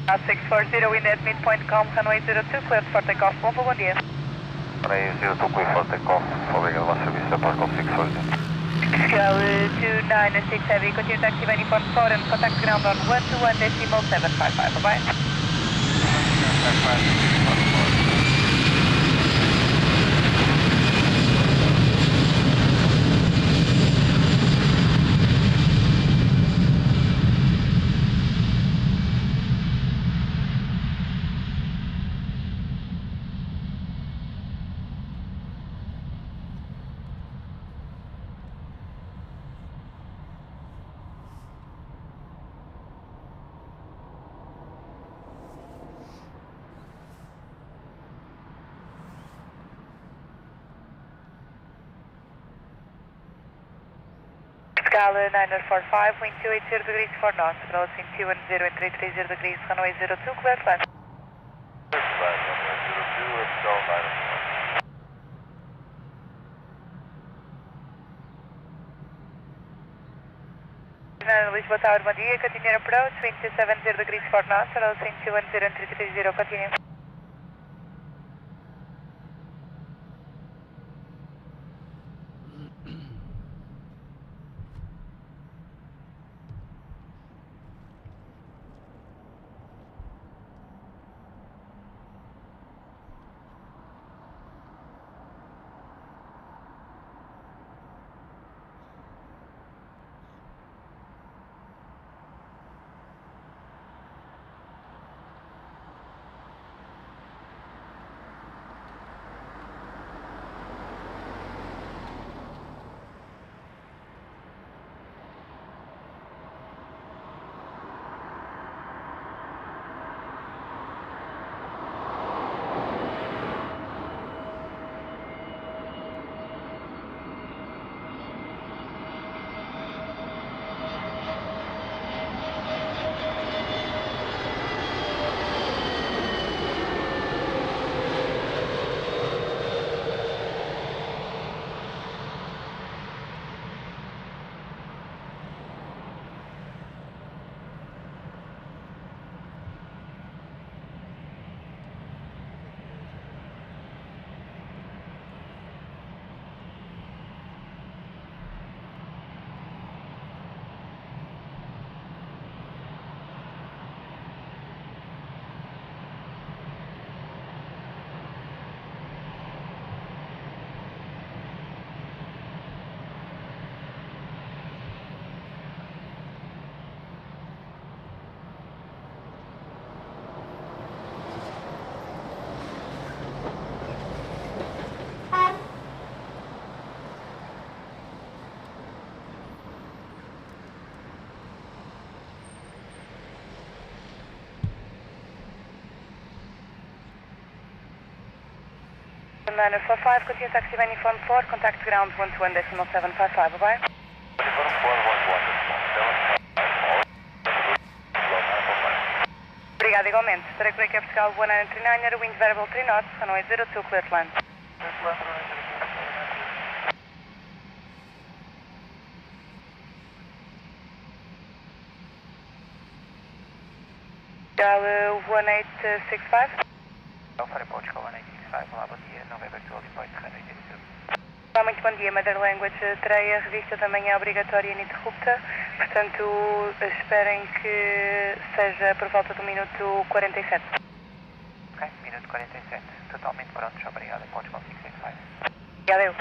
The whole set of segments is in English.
640, wind at midpoint, calm, runway 02, cleared for takeoff, bom dia. Runway 02, cleared for takeoff, obrigado pelo serviço, após call 640. Scale 296 Heavy, continue taxi uniform 4 and contact ground on 121.755, bye-bye. Scala 9045, wind 280 degrees for north, approaching 210 and 330 degrees, runway 02, clear land. Lisbon Tower, bom dia, continue approach, wind 270 degrees for north, approaching 210 and 330, continue. Runway 45, continue taxi uniform 4, contact ground 121.755, bye-bye. Obrigado igualmente. Estarei por aqui a Portugal 1939, wind variable 3 knots, runway 02, clear to land. Dial 1865. Alfa Portugal 1865, olá, bom dia, November 12 Point, runway 02. Olá, muito bom dia, Mother Language. Terei a revista da manhã obrigatória e ininterrupta, portanto, esperem que seja por volta do minuto 47. Ok, minuto 47, totalmente prontos, obrigado, Portugal 665. Obrigada eu.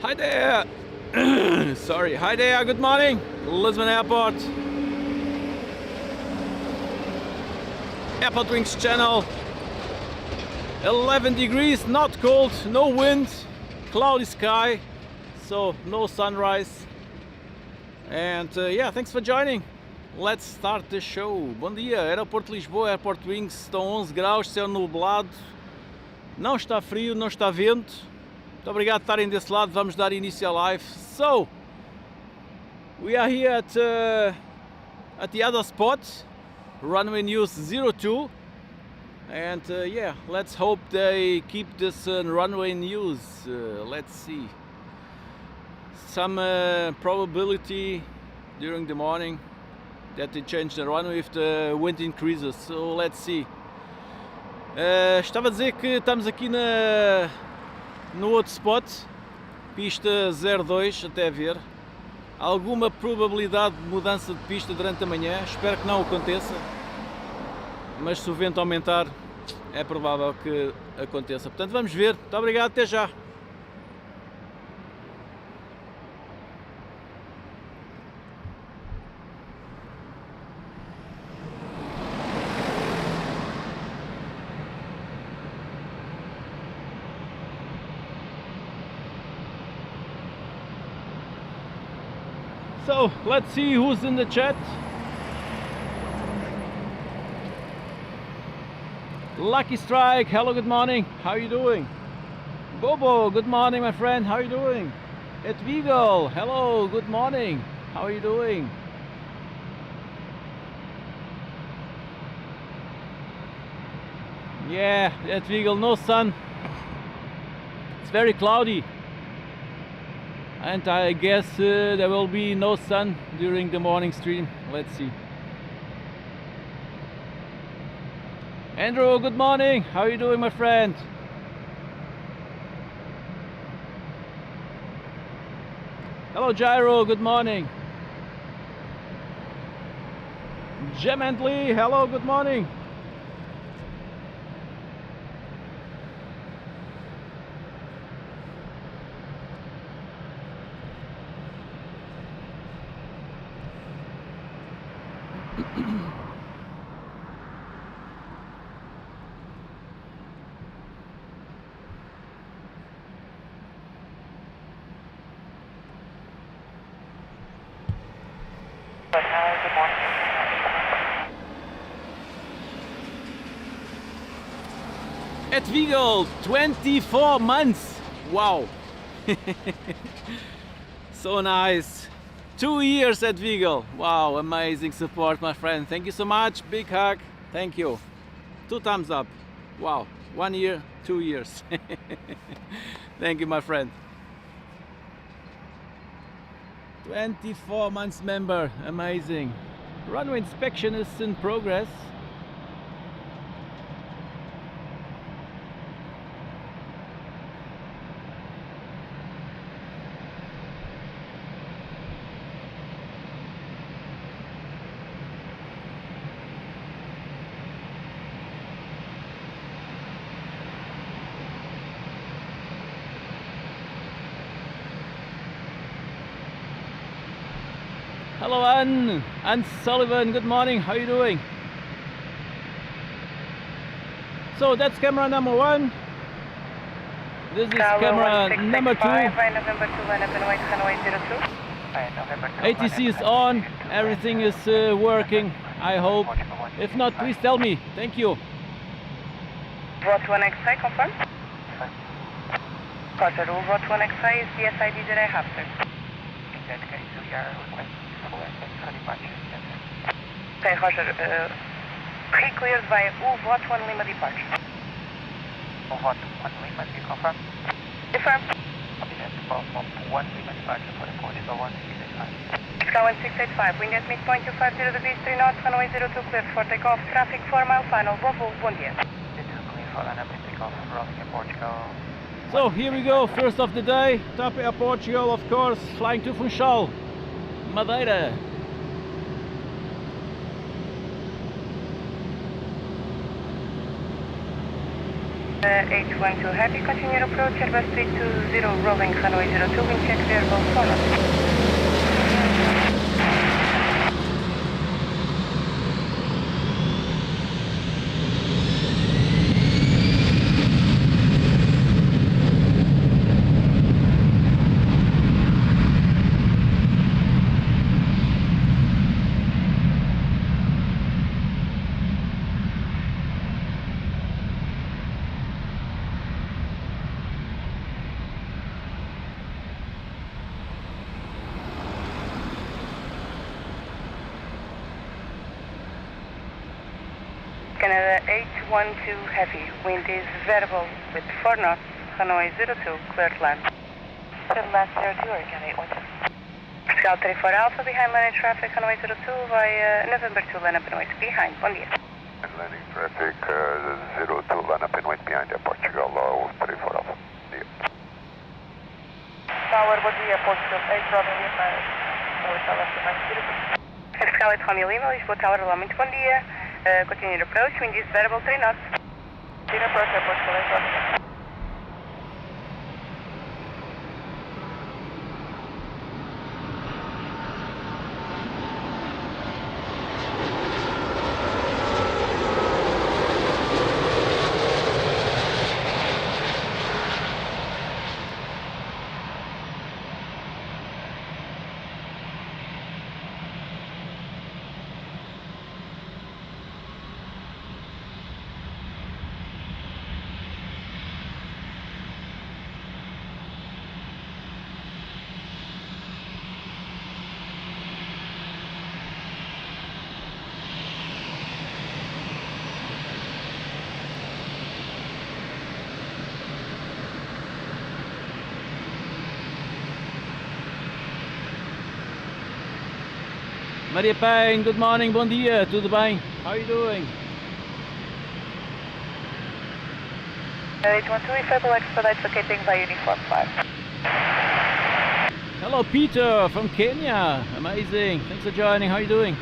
Hi there! Sorry, hi there, good morning! Lisbon Airport. AirportWings channel. 11 degrees, not cold, no wind, cloudy sky, so no sunrise. And yeah, thanks for joining. Let's start the show. Bom dia, Aeroporto de Lisboa, AirportWings, estão 11 graus, céu nublado, não está frio, não está vento. Muito obrigado por estarem desse lado, vamos dar início à live. So, we are here at the other spot, Runway News 02. And yeah, let's hope they keep this runway news. Let's see. Some probability during the morning that they change the runway if the wind increases. So let's see. Estava a dizer que estamos aqui no outro spot, pista 02, até ver. Alguma probabilidade de mudança de pista durante a manhã, espero que não aconteça. Mas se o vento aumentar, é provável que aconteça. Portanto, vamos ver. Muito obrigado, até já. So, let's see who's in the chat. Lucky Strike, hello, good morning. How are you doing? Bobo, good morning, my friend. How are you doing? Edvigo, hello, good morning. How are you doing? Yeah, Edvigo, no sun. It's very cloudy. And I guess there will be no sun during the morning stream. Let's see. Andrew, good morning. How are you doing, my friend? Hello, Gyro. Good morning. Gemently, hello. Good morning. At Vigo, 24 months. Wow. So nice. 2 years at Vigo. Wow, amazing support, my friend. Thank you so much. Big hug. Thank you. 2 thumbs up. Wow. 1 year, 2 years. Thank you, my friend. 24 months member. Amazing. Runway inspection is in progress. Hello, Anne Sullivan, good morning, how are you doing? So that's camera number 1. This is camera number 2. ATC is on, everything is working, I hope. If not, please tell me, thank you. What 1XA, confirm? Roger, what 1XA is the SID that I have, sir. In that case, we are requesting full for departure. Okay, Roger. Pre-cleared via UVOT 1 Lima departure. UVOT 1 Lima, do you confirm? Confirm. Copy that. 1 Lima departure for the Portugal 1685. Sky 1685, wind at midpoint 250 degrees 3 knots, runway 02 cleared for takeoff, traffic 4 mile final, Volvo, bom dia. 02 clear for an update takeoff, rolling at Portugal. So here we go, first of the day, top Air Portugal, of course, flying to Funchal, Madeira. H12 Happy, continue approach, Airbus 320 rolling, runway 02, wind check, variable, 4 knots. Canada H12 Heavy, wind is variable with 4 knots, runway 02, clear to land. Clear to land 02 or Canada 812? Scout 34 Alpha, behind landing traffic, runway 02 via November 2, land up and wait behind, bom dia. Landing traffic 02, land up and wait behind Portugal 34 Alpha. Dia. Tower, bom dia, Portugal 8, Robin Lima, Scout 8 Romeo Lima, Lisbon Tower, olá, muito bom dia. Continue approach, wind is variable 3 knots. Continue approach, Portugal 8, Robin Lima. Maria Payne, good morning, bom dia, tudo bem? How are you doing? H12, Fable expedite locating by uniform 5. Hello Peter from Kenya, amazing, thanks for joining, how are you doing?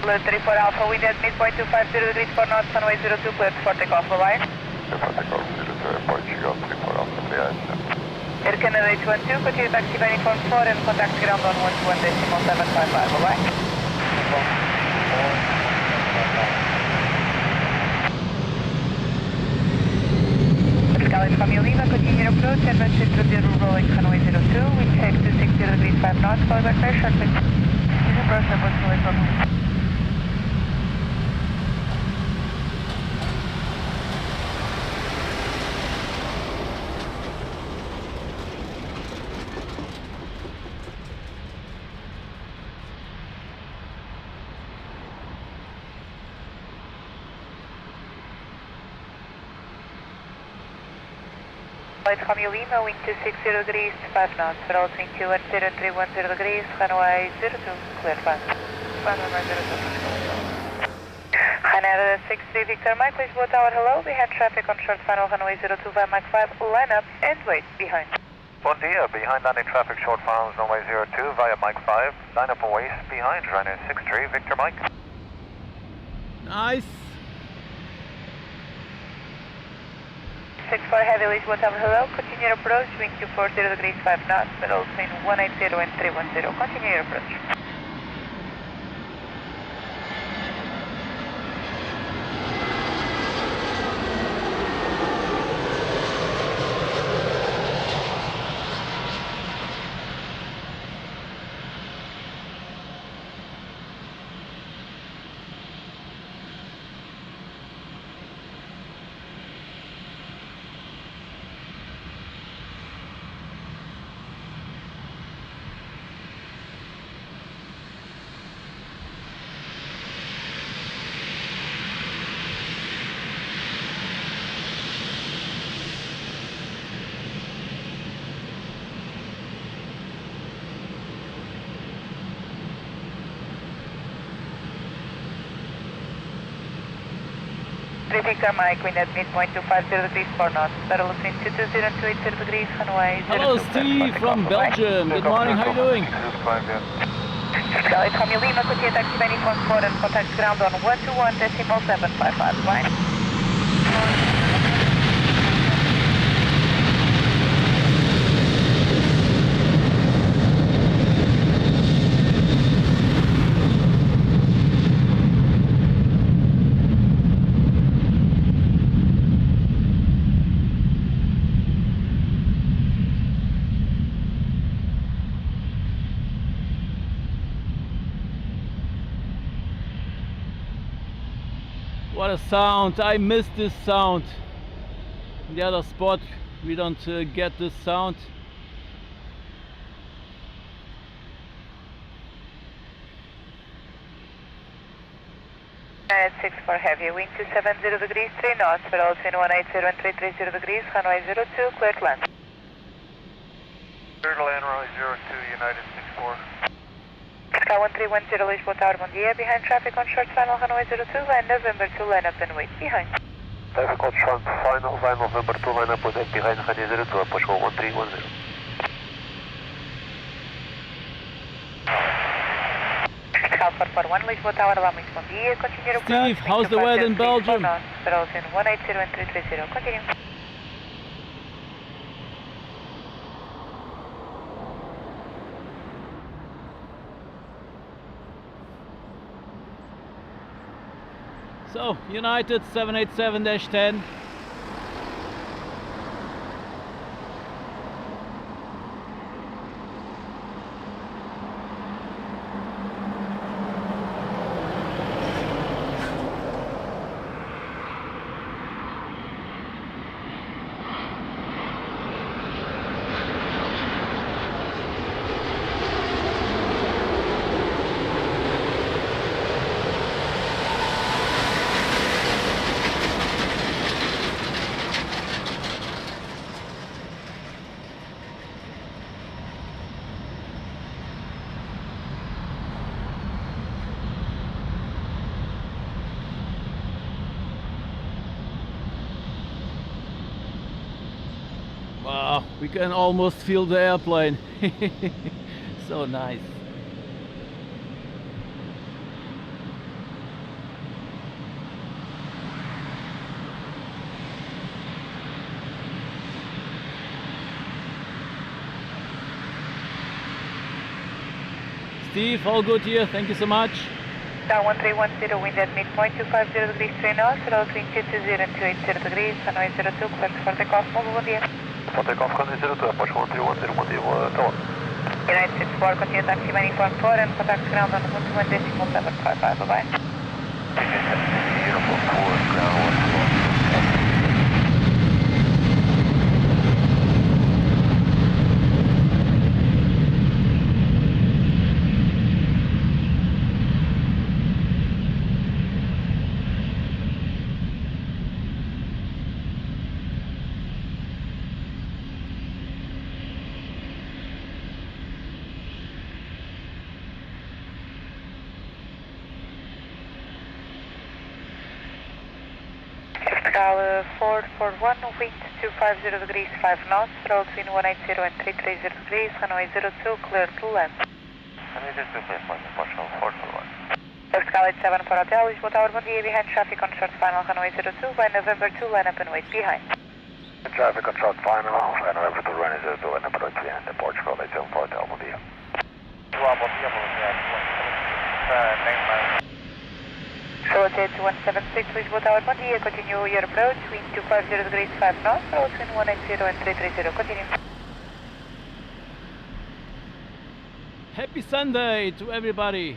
Blue 34 Alpha, wind at midpoint 250 degrees 4 knots, runway 02, cleared for takeoff, bye-bye. For takeoff 02, Portugal 34 Alpha, behind. Air Canada H12, continue taxi by uniform 4 and contact ground on 121.755, bye-bye. Skyline Romeo Lima, continue approach, Airbus 320 rolling, runway 02, wind check 260 degrees 5 knots, follow back very shortly. Continue approach, Airbus 280. Flight Romeo Lima, wind 260 degrees, 5 knots, relative to 10310 degrees, runway 02, clear fast. Runway 02. Canada 63 Victor Mike, Lisbon Tower, hello, we have traffic on short final runway 02 via Mike 5, line up and wait behind. Bon dia, behind landing traffic short finals runway 02 via Mike 5, line up and wait behind runway 63 Victor Mike. Nice. 64 Heavy Lisbon Tower, hello, continue your approach, wind 240 degrees 5 knots, middle between 180 and 310, continue your approach. Victor Mike, wind at midpoint 250 degrees 4 knots, battle between 220 and 280 degrees, runway 02. Hello, Steve from Belgium. Good morning, how are you doing? Charlie Tommy Lima, continue taxi by uniform 4 and contact ground on 121.755, line. What a sound! I miss this sound. In the other spot we don't get this sound. At 64 heavy, wind 270 degrees 3 knots, battle between 180 and 330 degrees, runway 02, clear to land. Clear to land, runway 02, United 64. Sky 1310 Lisbon Tower, bom dia. Behind traffic on short final, runway 02, line November 2, line up and wait behind. Traffic on short final, line November 2, line up and wait behind, runway 02, approach 1310. Sky 441 Lisbon Tower, Alarming, bom dia. Continue to Steve, how's the weather in Belgium? Battle between 180 and 330, continue. So, United 787-10. Wow, we can almost feel the airplane. So nice. Steve, all good here, thank you so much. Star 1310, wind at midpoint 250 degrees 3 knots, battle between 220 and 280 degrees, runway 02, clear for takeoff, mobile, bom dia. For takeoff, runway 02, approach 1310, tower. United 64, continue taxi by uniform 4 and contact ground on 121.755, bye-bye. Beautiful, forward, ground 1. Scala 441, wind 250 degrees 5 knots, roll between 180 and 330 degrees, runway 02, clear to land. Runway 02, clear for Portugal, 441. Scala 87 for Hotel, Lisbon Tower, bom dia, behind traffic on short final, runway 02, by November 2, line up and wait behind. Traffic on short final, and November 2, runway 02, line up and wait behind, Portugal 87 for Hotel, bom dia. Bom dia, Solitaire 176, Lisbon Tower, bom dia, continue your approach, wind 250 degrees 5 knots, roll between 180 and 330, continue. Happy Sunday to everybody.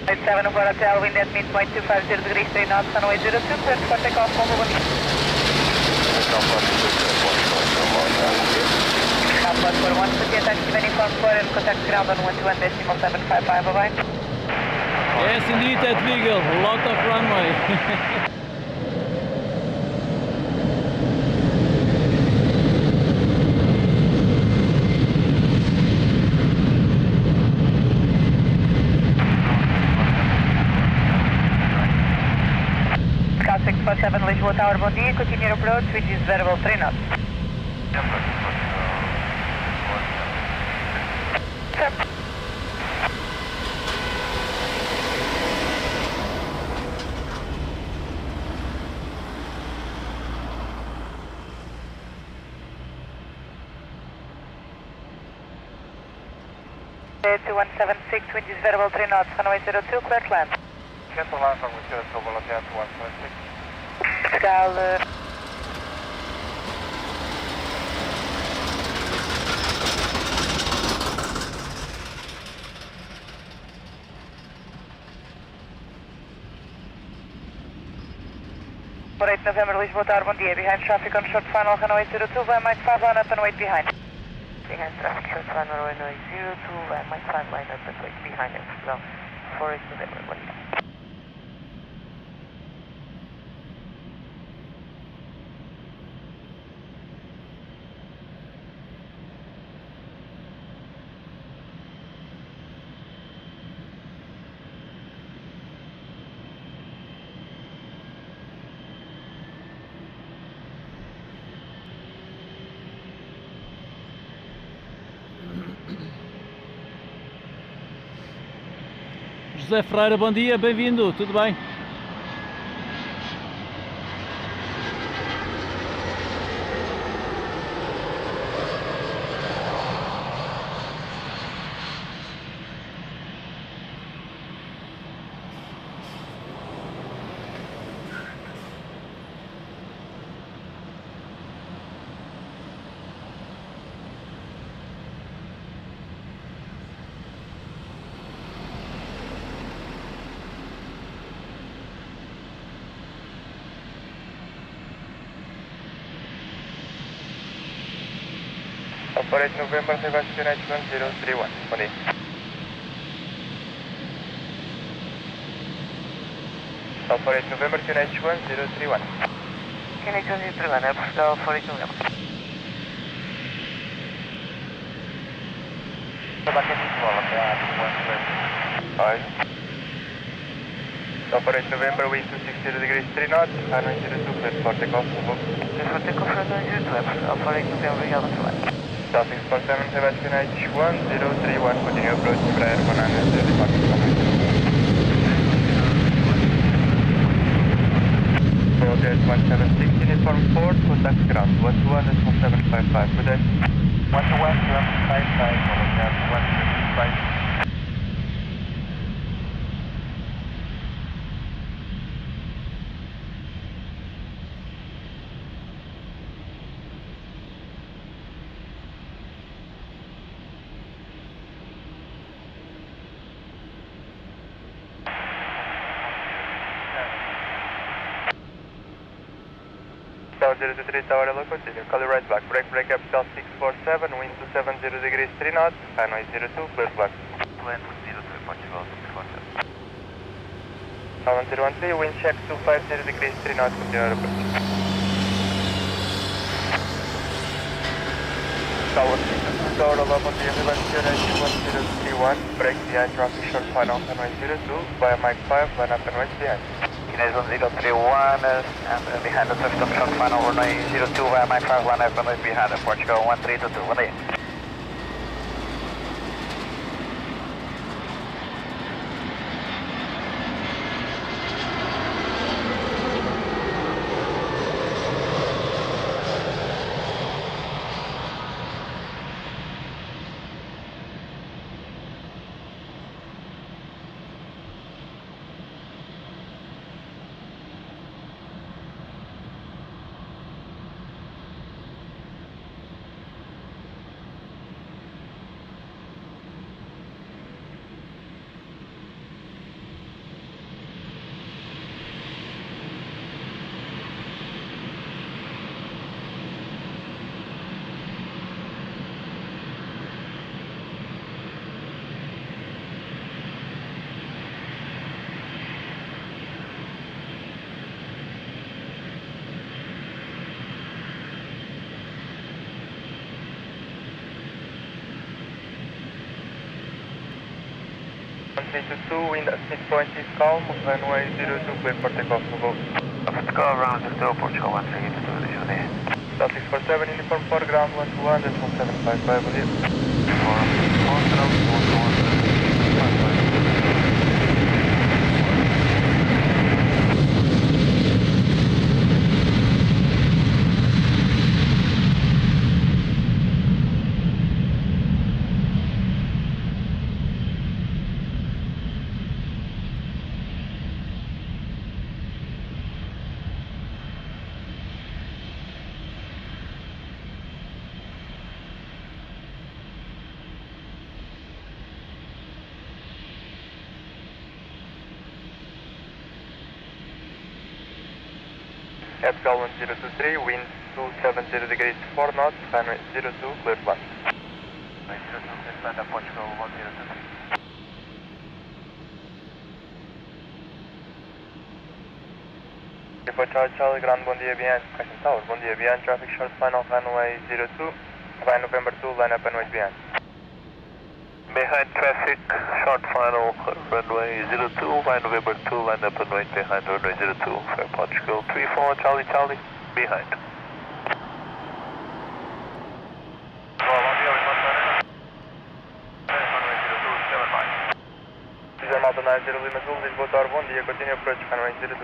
7 for hotel, wind at midpoint 250 degrees, 3 knots, runway 02, clear for takeoff, mobile. Southwest for 1, taxi uniform 4 and contact ground on 121.755, bye-bye. Yes, indeed, that legal. A lot of runway. Scout 647 Lisbon Tower, bom dia, continue approach, which is variable 3 knots. Sir. Air 2176, wind is variable 3 knots, runway 02, clear to land. Cancel land from Whiskey Hotel, Volunteer 2176. Scal, For 8 November, Lisbon Tower, bom dia. Behind traffic on short final, runway 02, via Mike 5 line up and wait behind. Behind traffic, short final, runway 02, via Mike 5 line up and wait behind it. So, for 8 November, bom dia. José Ferreira, bom dia, bem-vindo, tudo bem? Operate November, Sebastian H1031, bom dia. Operate November, H1031. H1031, é Portugal, for 8 November. Operate November, wind 260 degrees, 3 knots, runway 02, clear for takeoff, move. Clear for takeoff, runway 02, é Portugal, for 8 November, obrigado pelo trabalho. South 647, Sebastian H1031, continue approach for Air 100, departure from Progress 1716, uniform 4, contact ground, 121.755, good day. 121.755, Volunteer 125. Tower 023, Tower Hello, continue. Call you right back. Break up, South 647, wind 270 degrees, 3 knots, runway 02, clear back. Wind 02, Portugal, 647. Tower 013, wind check 250 degrees, 3 knots, continue approach. Tower 6, Tower Hello, continue, Sebastian H1031, break behind traffic, short final, runway 02, via Mike 5, line up and wait behind. Guinness 1031, and behind the system, short final, runway 02, via Mike 5, line up and wait behind it, Portugal 1322, bom dia. 322, wind at midpoint is calm, runway 02, clear for takeoff to go. Go around to Portugal 1322, this is there. Delta 647, uniform 4, ground 121, decimal 755, will you? Capital 1023, wind 270 degrees 4 knots, runway 02, clear to land. Runway 02, clear to land, Portugal 1023. Depois Charlie, Grand, bom dia, behind, Crescent Tower, bom dia, behind, traffic short final, runway 02, by November 2, line up and wait behind. Behind traffic, short final, runway 02, by November 2, line up and wait behind runway 02, for Portugal 34, Charlie, Charlie, behind. Malta 90 Lima Zulu, Lisbon Tower, bom dia, continue approach, runway 02.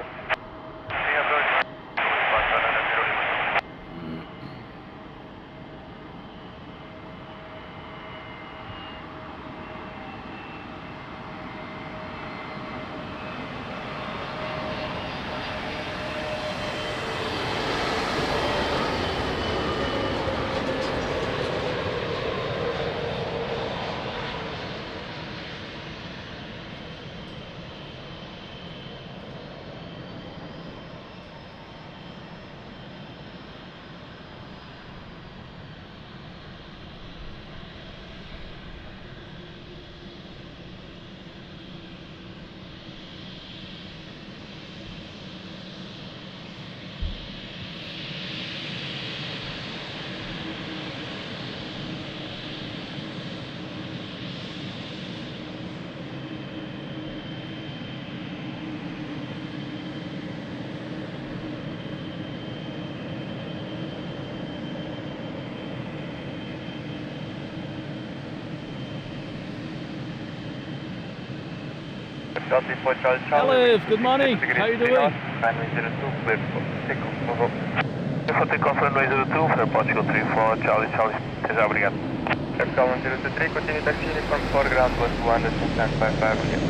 Hello, good morning. How are you doing? Runway 02, clear for takeoff. For takeoff, runway 02, for Portugal 34, Charlie, Charlie. Seja obrigado. Capital 1023, continue taxi uniform 4, ground 121, decimal 755, will you?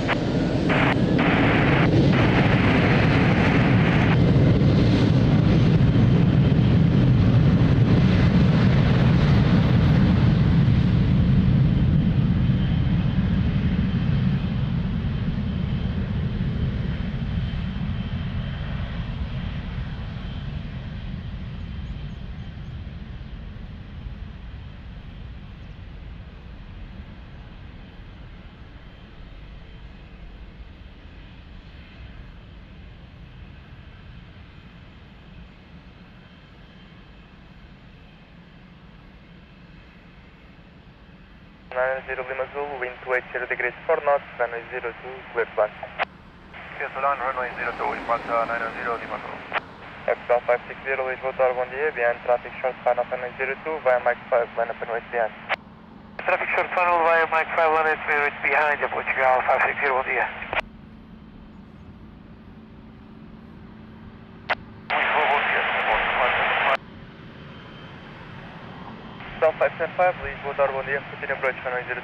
Zero Lima Zulu, wind 280 degrees 4 knots, runway 02, clear to land. Clear to land, runway 02, Impanta 90 Lima Zulu. Capital 560, Lisbon Tower, bom dia, behind traffic short final, runway 02, via Mike 5, line up and wait behind. Traffic short final via Mike 5, line up and wait behind, Portugal 560, bom dia. Capital 575, Lisbon Tower, bom dia, continue approach, runway 02.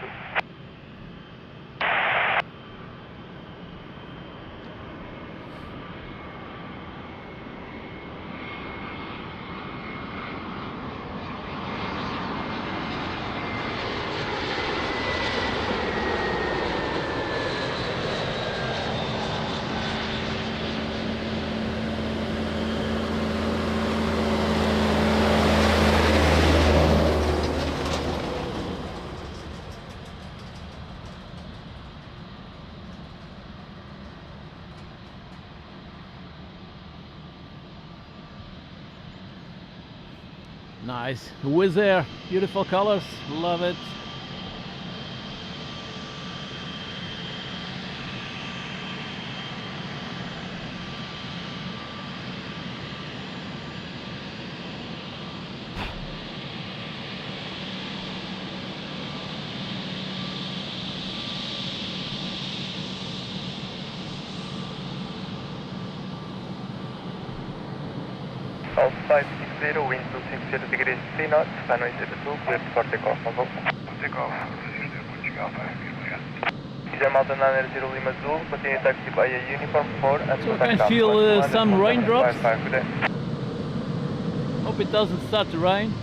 Nice. Wizz Air, beautiful colors, love it. South 560, wind 260 degrees 3 knots, runway 02, clear for takeoff, Bravo. Takeoff, Portugal 5, Diesel Mountain 90 Lima Zulu, continue taxi by a uniform 4 and So I can feel some raindrops. Good day. Hope it doesn't start to rain.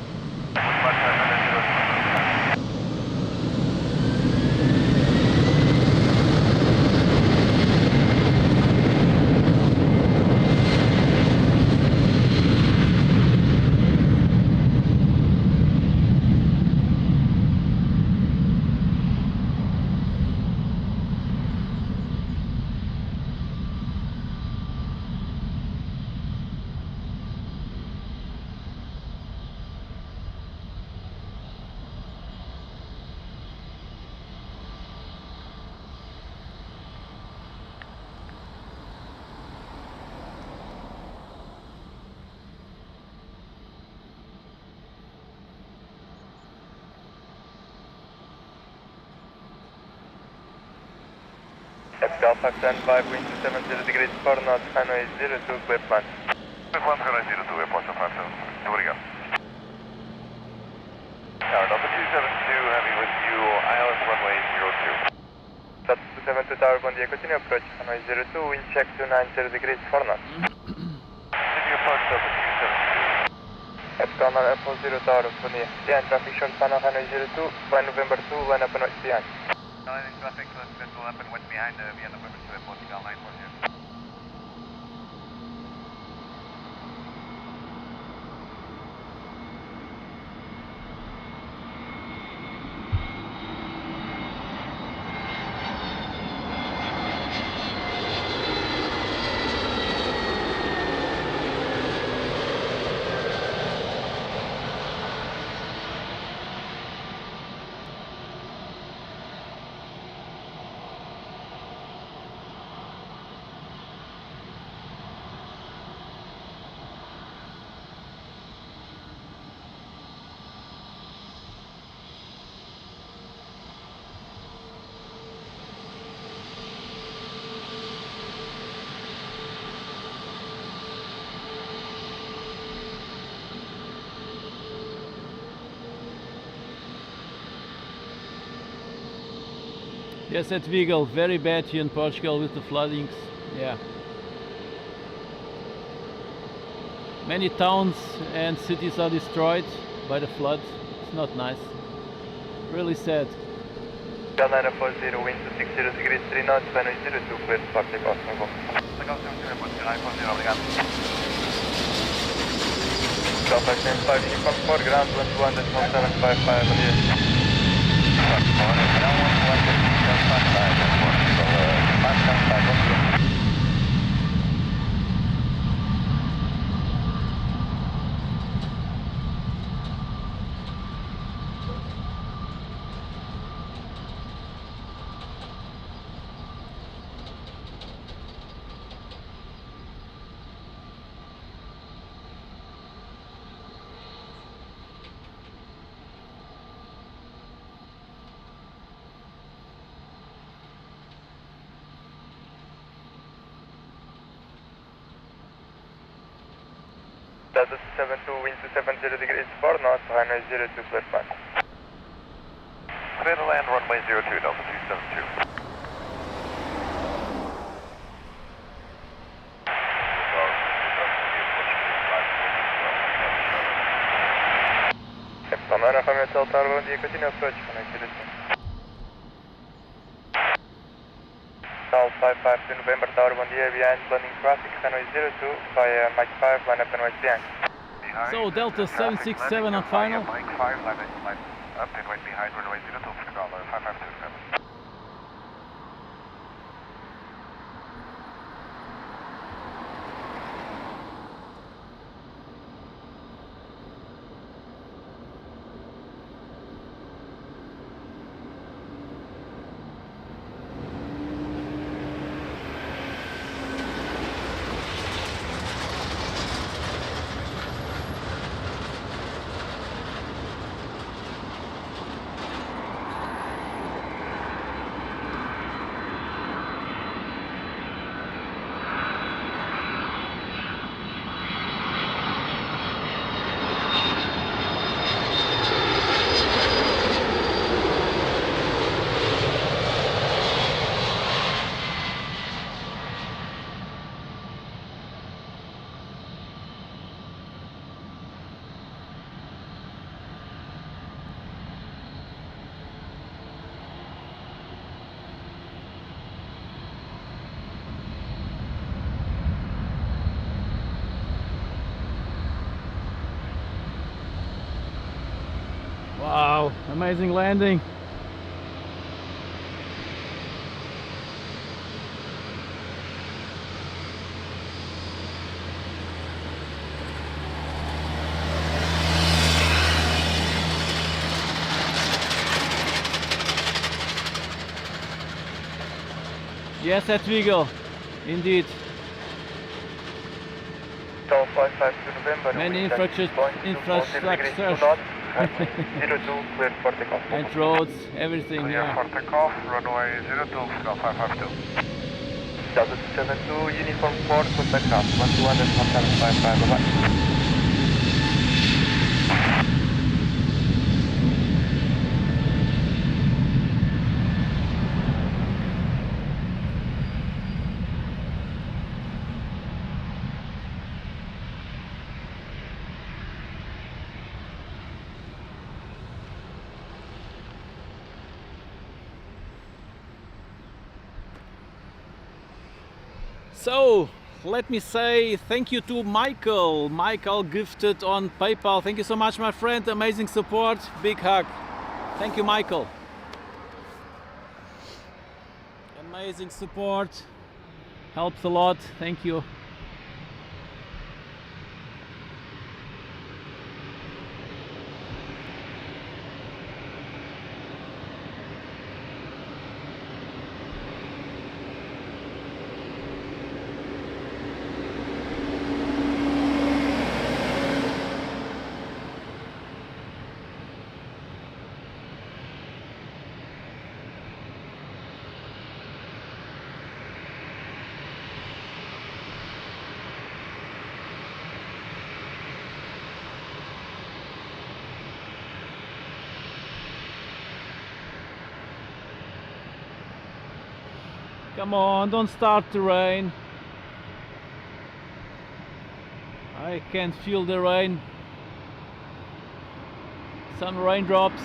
Alpha 105, wind 270 degrees 4 knots, runway 02, clear plan. 1002, airport 572, obrigado. Tower Delta 272, heavy with you, ILS runway 02. Delta 272 Tower, bom dia, continue approach, runway 02, wind check 290 degrees 4 knots. Continue approach Delta 272. Epsilon Airport 0 Tower, bom dia. Behind traffic short final, runway 02, by November 2, line up and west behind. Lining traffic, Drizzle up and west behind, via November 2, Portugal 940. Yes, at Vigo, very bad here in Portugal with the floodings. Yeah. Many towns and cities are destroyed by the flood. It's not nice. Really sad. Delta 940, wind 260 degrees 3 knots, runway 02, clear for takeoff, Bravo. Takeoff 72, Portugal 940, obrigado. Delta 105, uniform 4, ground 121.755, bom dia. Delta 272, wind 270 degrees 4 knots, runway 02, clear plan. Clear to land, runway 02, Delta 272. Epsilon 9 Hotel Tower, bom dia, continue approach, runway 02. South 552 November Tower, bom dia, behind landing traffic, runway 02, via Mike 5, line up and west behind. So Delta 767 on final. Mike 5, line up and west behind, runway 02, Portugal 5527. Wow, amazing landing. Yes, at Vigo, indeed. Tower 55 to November. Many infrastructure, 02, clear for takeoff. and roads, everything. Clear Yeah. for takeoff, runway 02, Scout 552. Delta 272, uniform 4, contact us, 121755, bye-bye. So let me say thank you to Michael. Michael gifted on PayPal. Thank you so much, my friend. Amazing support. Big hug. Thank you, Michael. Amazing support. Helps a lot. Thank you. Come on, don't start the rain. I can feel the rain. Some raindrops.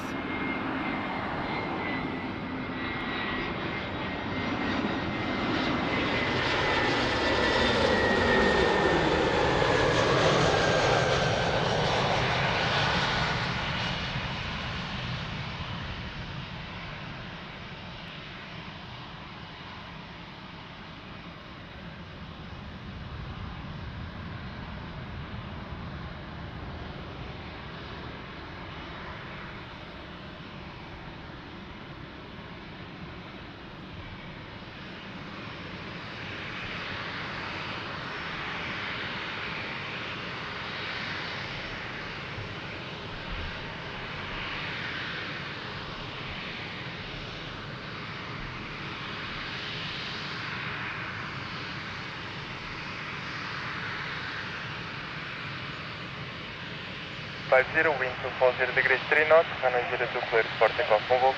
Wind 240 degrees 3 knots, runway 02 clear for takeoff. Move.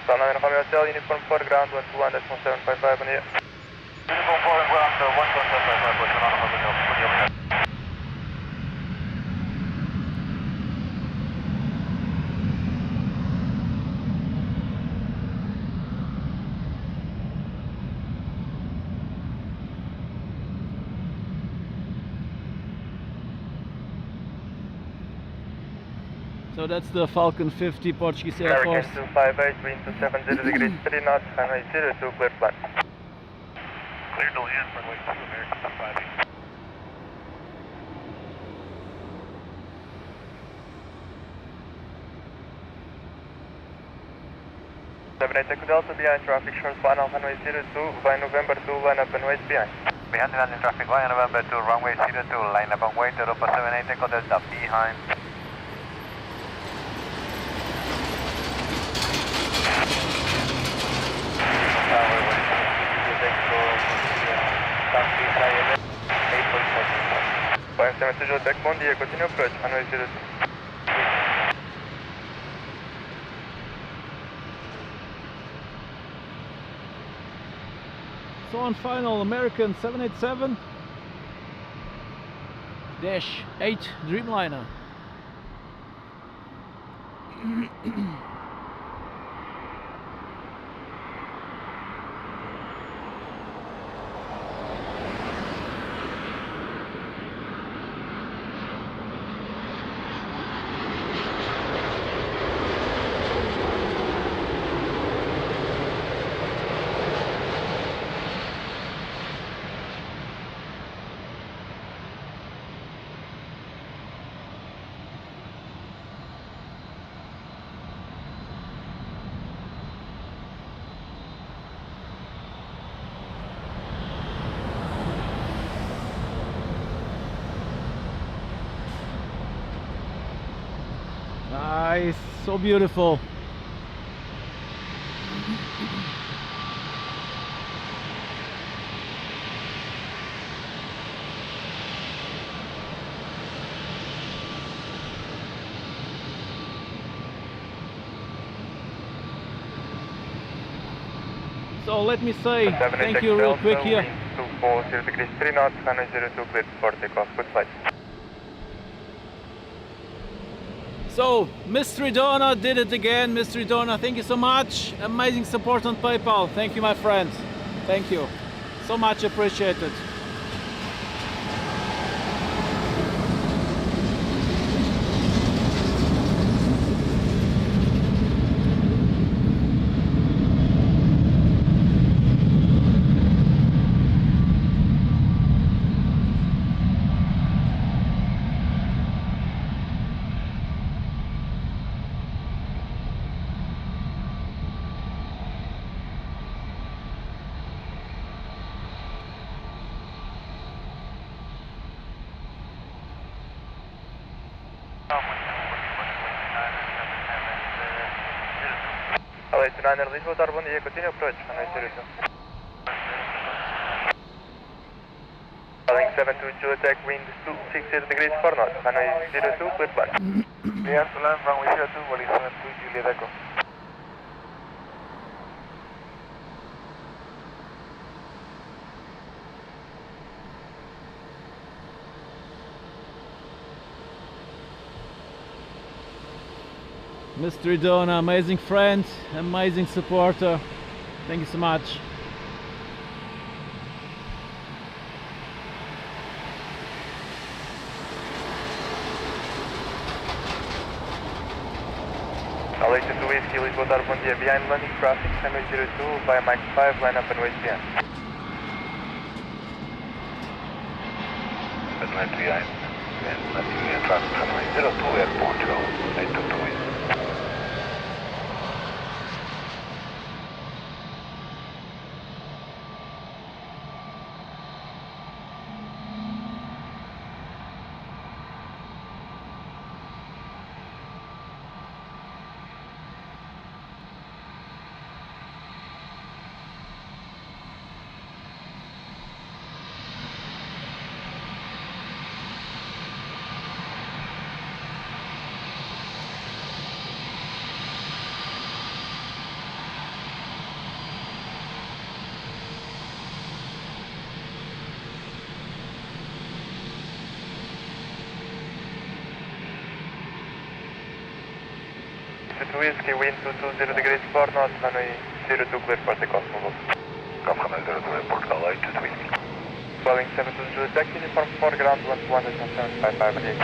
Standard Home Hotel, Uniform 4, ground 121755, bom dia. Uniform 4 and ground 11755, pushing on hotel. So that's the Falcon 50 Portuguese Air Force. American 258, wind 270 degrees 3 knots, runway 02 clear flat. Clear to land, runway 2, American 258. Echo Delta behind traffic, short final, runway 02, by November 2, line up and wait behind. Behind landing traffic, via November 2, runway 02, line up and wait, Europa 78, Echo Delta behind. Bom dia, continue approach, runway 02. So on final, American 787-8 Dreamliner. is so beautiful. So let me say thank you real quick here. 240 degrees 3 knots, runway 02 cleared for takeoff. Good flight. So, Mystery Donna did it again. Mystery Donna, thank you so much. Amazing support on PayPal. Thank you, my friend. Thank you. So much appreciated. Alright, 29 Lisbon, bom dia, continue approach, runway 02. Calling 72 Juliet Tech, wind 260 degrees 4 knots, runway 02, cleared back. Clear to land, runway 02, Wally 72 Juliet Echo. Mystery Donna, amazing friend, amazing supporter. Thank you so much. Alright, 2 Whiskey, Lisbon, bom dia, behind landing traffic, runway 02, via Mike 5, line up and wait behind. Runway behind, and landing traffic, runway 02, airport, Joe, 822 Wings. Whiskey, wind 220 degrees 4 knots, runway 02 clear for takeoff, move. Runway 02 airport, call 82 Whiskey. Boeing 72 Juliet Tech, uniform 4 ground 121.755 again.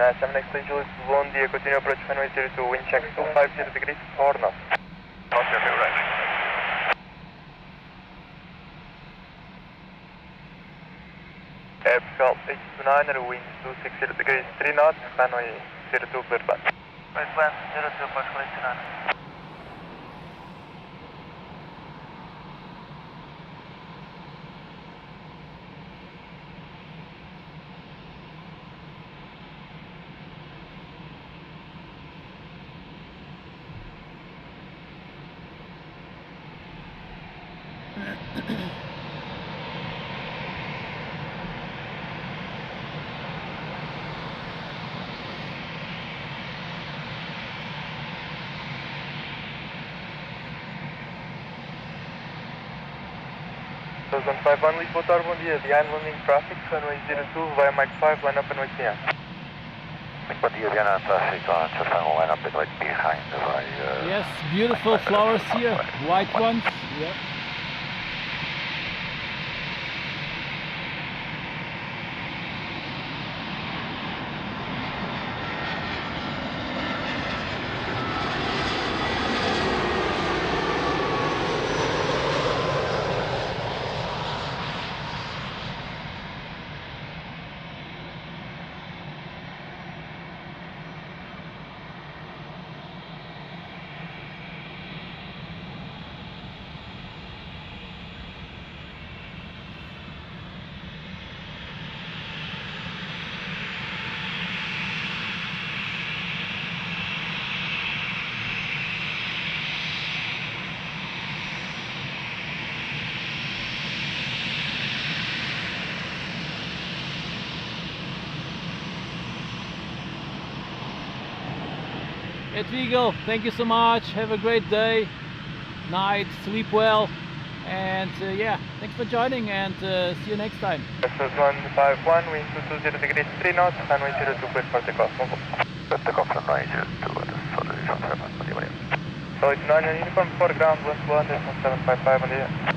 And 7 Juliet, bom dia, continue approach runway 02, wind check 250 degrees 4 knots. Okay, right. Airfield 829, wind 260 degrees 3 knots, runway 02 clear back. Right, plan 02, partial 89. Lisbon 51, Lisbon, bom dia, behind landing traffic, runway 02, via Mike 5, line up and wait behind. Bom dia, behind traffic on Chafang, line up and wait behind. Yes, beautiful flowers here, white ones. Yeah. at Vigo, thank you so much. Have a great day, night, sleep well, and yeah, thanks for joining, and see you next time. This 151, wind 220 degrees 3 knots, runway 02, clear for takeoff. Takeoff runway 02, short 7, So it's 9 uniform for ground, 1 decimal 755 on the air.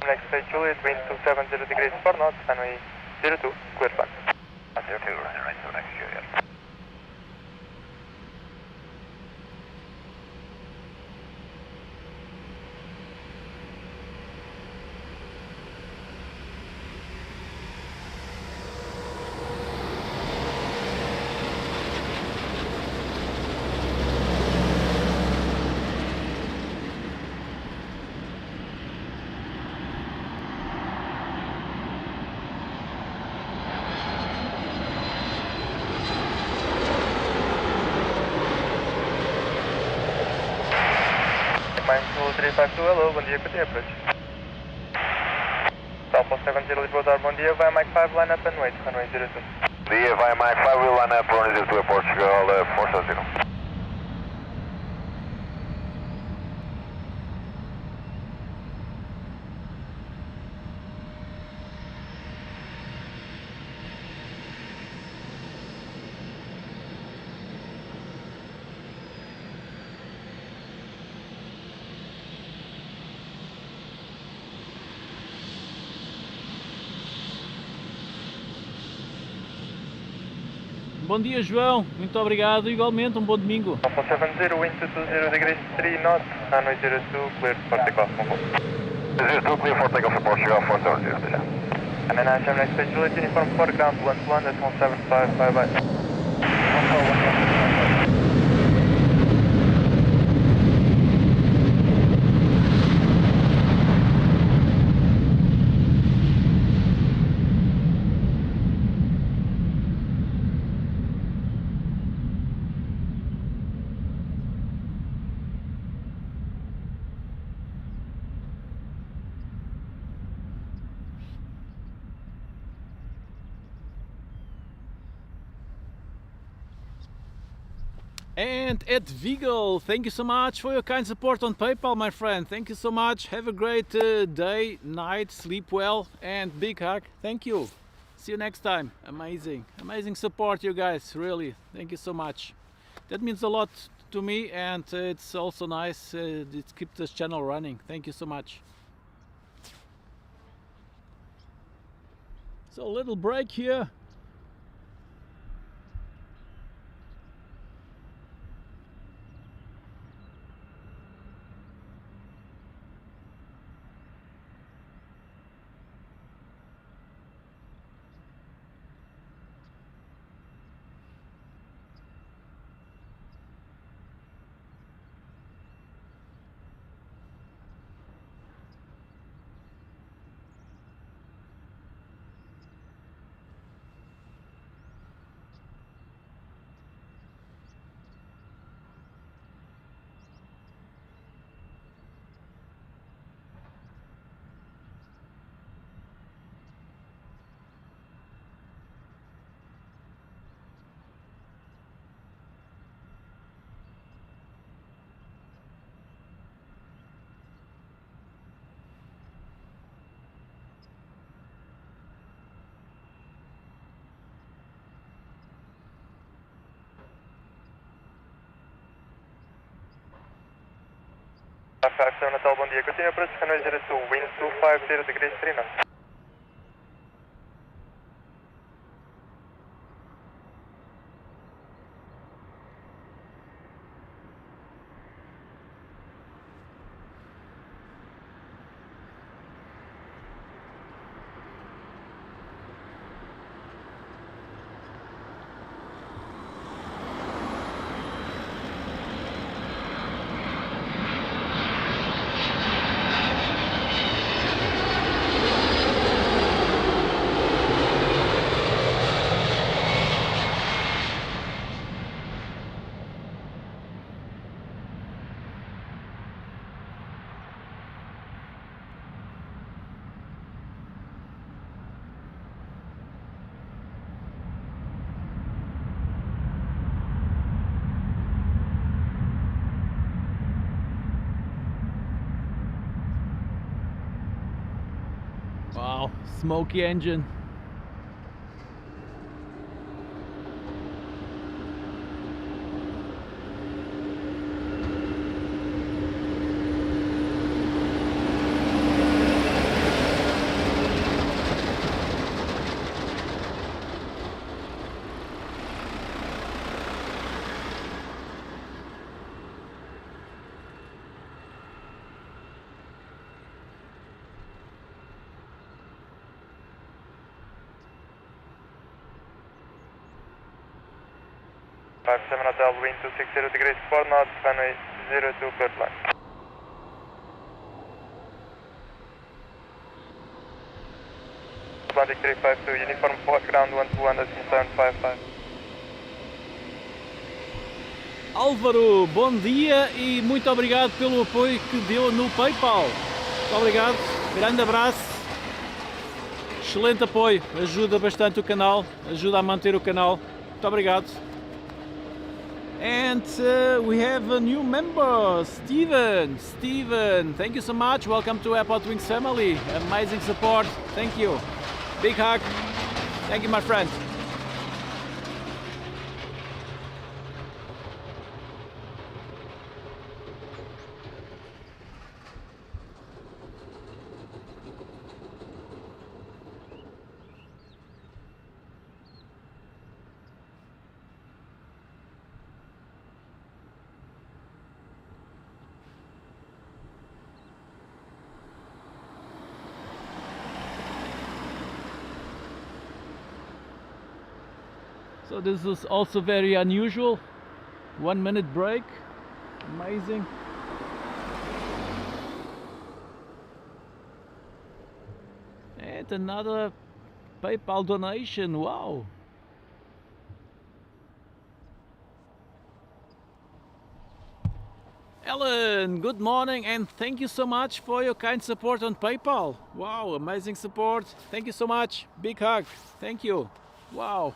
Next flight Juliet, wind 270 degrees 4 knots, runway 02, clear fun. 02, right to next Juliet. Mine 2352, hello, bom dia, good approach. Alpha 70 Lisbon, bom dia, via Mike 5, line up and wait, runway 02. The via Mike 5 will line up, runway 02 Portugal 470. Bom dia, João, muito obrigado, igualmente, um bom domingo. Alpha 70, wind 220 degrees 3 knots, runway 02, clear for takeoff, 02, clear for takeoff for Portugal 470. And then I'm next flight Juliet, uniform for ground, 1 decimal 755, bye. And at Vigo, thank you so much for your kind support on PayPal, my friend. Thank you so much. Have a great day, night, sleep well, and big hug. Thank you. See you next time. Amazing, amazing support, you guys. Really, thank you so much. That means a lot to me, and it's also nice. It keeps this channel running. Thank you so much. So a little break here. Natal, bom dia. Continua para o runway 02, wind 250 degrees 3 knots. Wow, smoky engine. Five seven hotel, wind 260 degrees 4 knots, runway 02, clear to land. Atlantic 352, uniform 4, ground 121, decimal 755. Álvaro, bom dia e muito obrigado pelo apoio que deu no PayPal. Muito obrigado, grande abraço, excelente apoio, ajuda bastante o canal, ajuda a manter o canal. Muito obrigado. And we have a new member, Steven. Steven, thank you so much. Welcome to AirportWings family. Amazing support. Thank you. Big hug. Thank you, my friend. So this is also very unusual. 1 minute break. Amazing. And another PayPal donation. Wow. Ellen, good morning and thank you so much for your kind support on PayPal. Wow, amazing support. Thank you so much. Big hug. Thank you. Wow.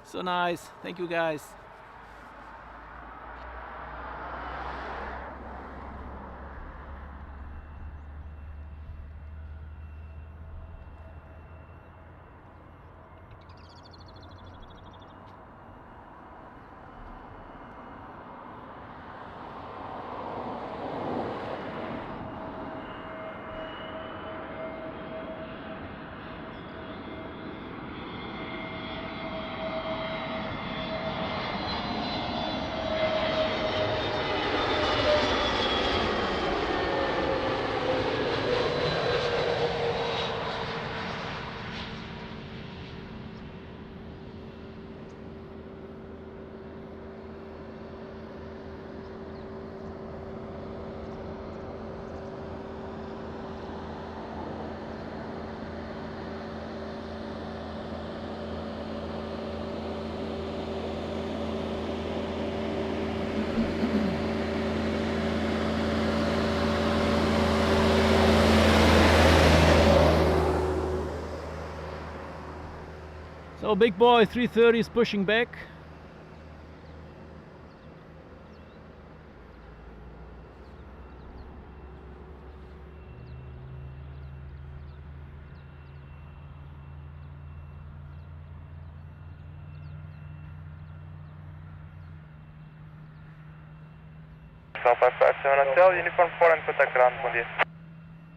So nice. Thank you guys. So big boy 330 is pushing back. South 557 Hotel, uniform 4 and contact ground, bom dia.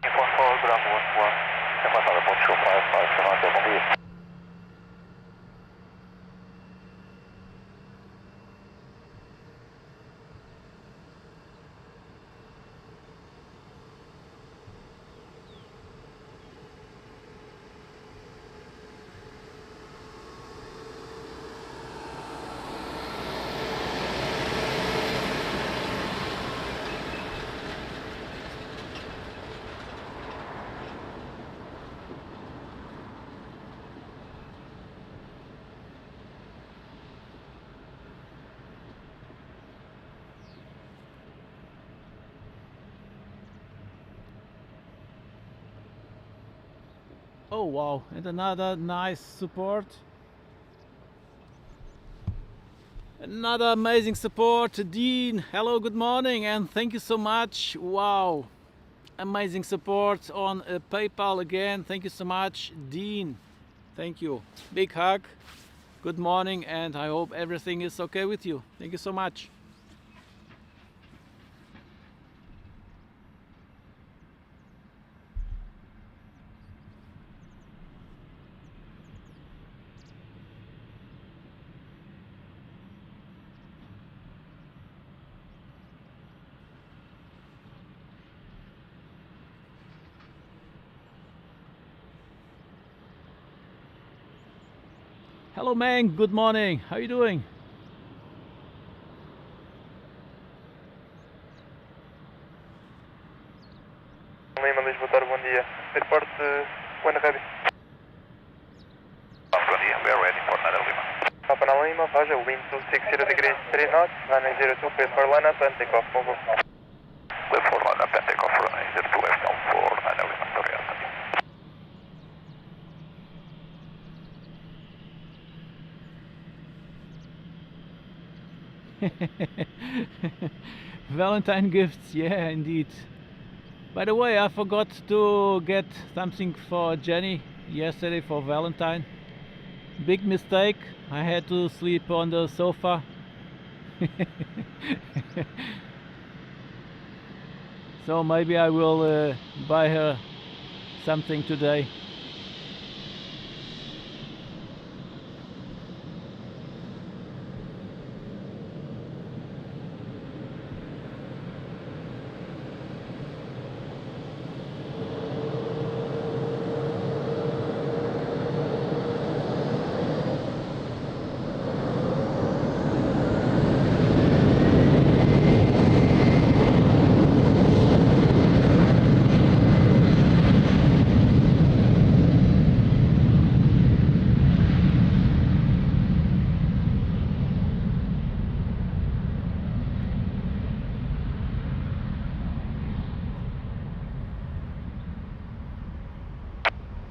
Uniform 4, ground 121, levantado ponto show 557 Hotel, bom dia. Oh wow, and another nice support. Another amazing support. Dean, hello, good morning and thank you so much. Wow, amazing support on PayPal again. Thank you so much, Dean. Thank you. Big hug. Good morning, and I hope everything is okay with you. Thank you so much. Hello, man. Good morning. How are you doing? Lima, Lisbon, bom dia. Airport, when ready. Bom dia, we are ready for Nana Lima. Papa Lima, Vaja, wind 260 degrees, 3 knots, runway 02, clear for lineup and take off, over. Clear for lineup and take off runway 02 left down for Nana Lima, Korea. Valentine gifts, yeah, indeed. By the way, I forgot to get something for Jenny yesterday for Valentine. Big mistake. I had to sleep on the sofa. So maybe I will buy her something today.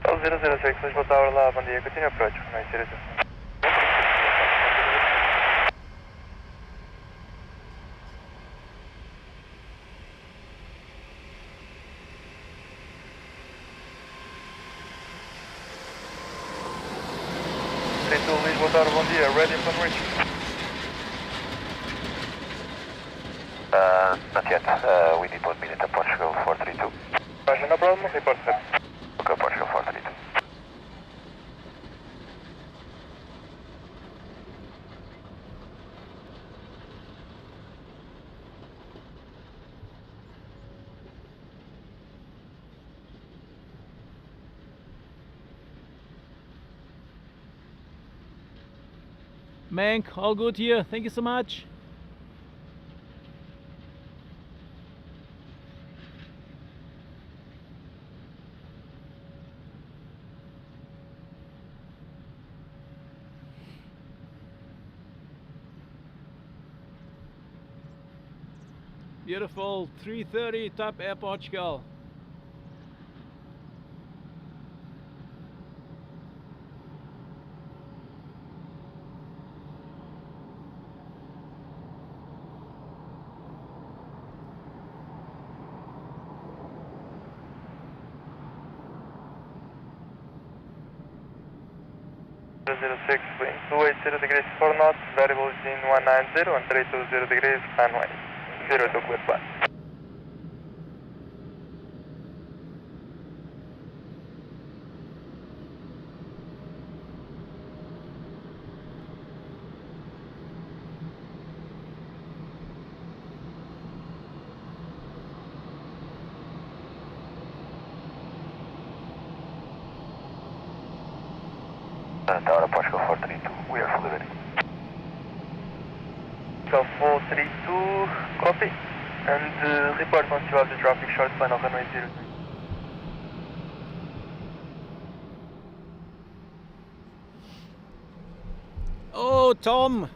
Hotel 006, Lisbon Tower, lá, bom dia. Continue approach, runway 02. Lisbon Tower, bom dia. Ready upon reach. Not yet. We need 1 minute at Portugal 432. Roger, no problem. Report set. Okay, Portugal 432. Mank, all good here. Thank you so much. Beautiful 3:30 top Air Portugal. Six, wind 280 degrees 4 knots, variables in 190 and 320 degrees, runway 02 clear flight. Tower Portugal 432, we are fully ready. So 432, copy. And report once you have the traffic short final runway 03. Oh, Tom,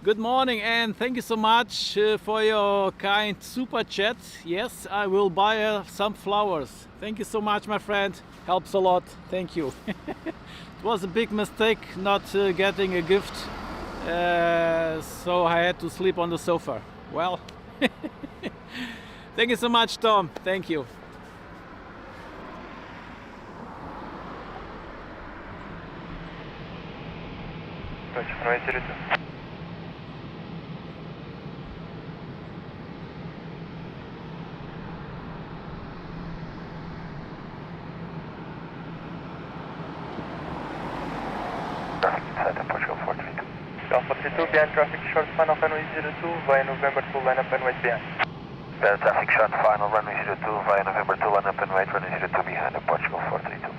good morning and thank you so much for your kind super chat. Yes, I will buy some flowers. Thank you so much, my friend. Helps a lot. Thank you. It was a big mistake not getting a gift, so I had to sleep on the sofa. Well, thank you so much, Tom. Thank you. approach runway 02. Portugal 432. Alpha 32, behind traffic short final runway 02 via November 2 line up and wait behind. Traffic short final runway 02 via November 2 line up and wait runway 02 behind Portugal 432.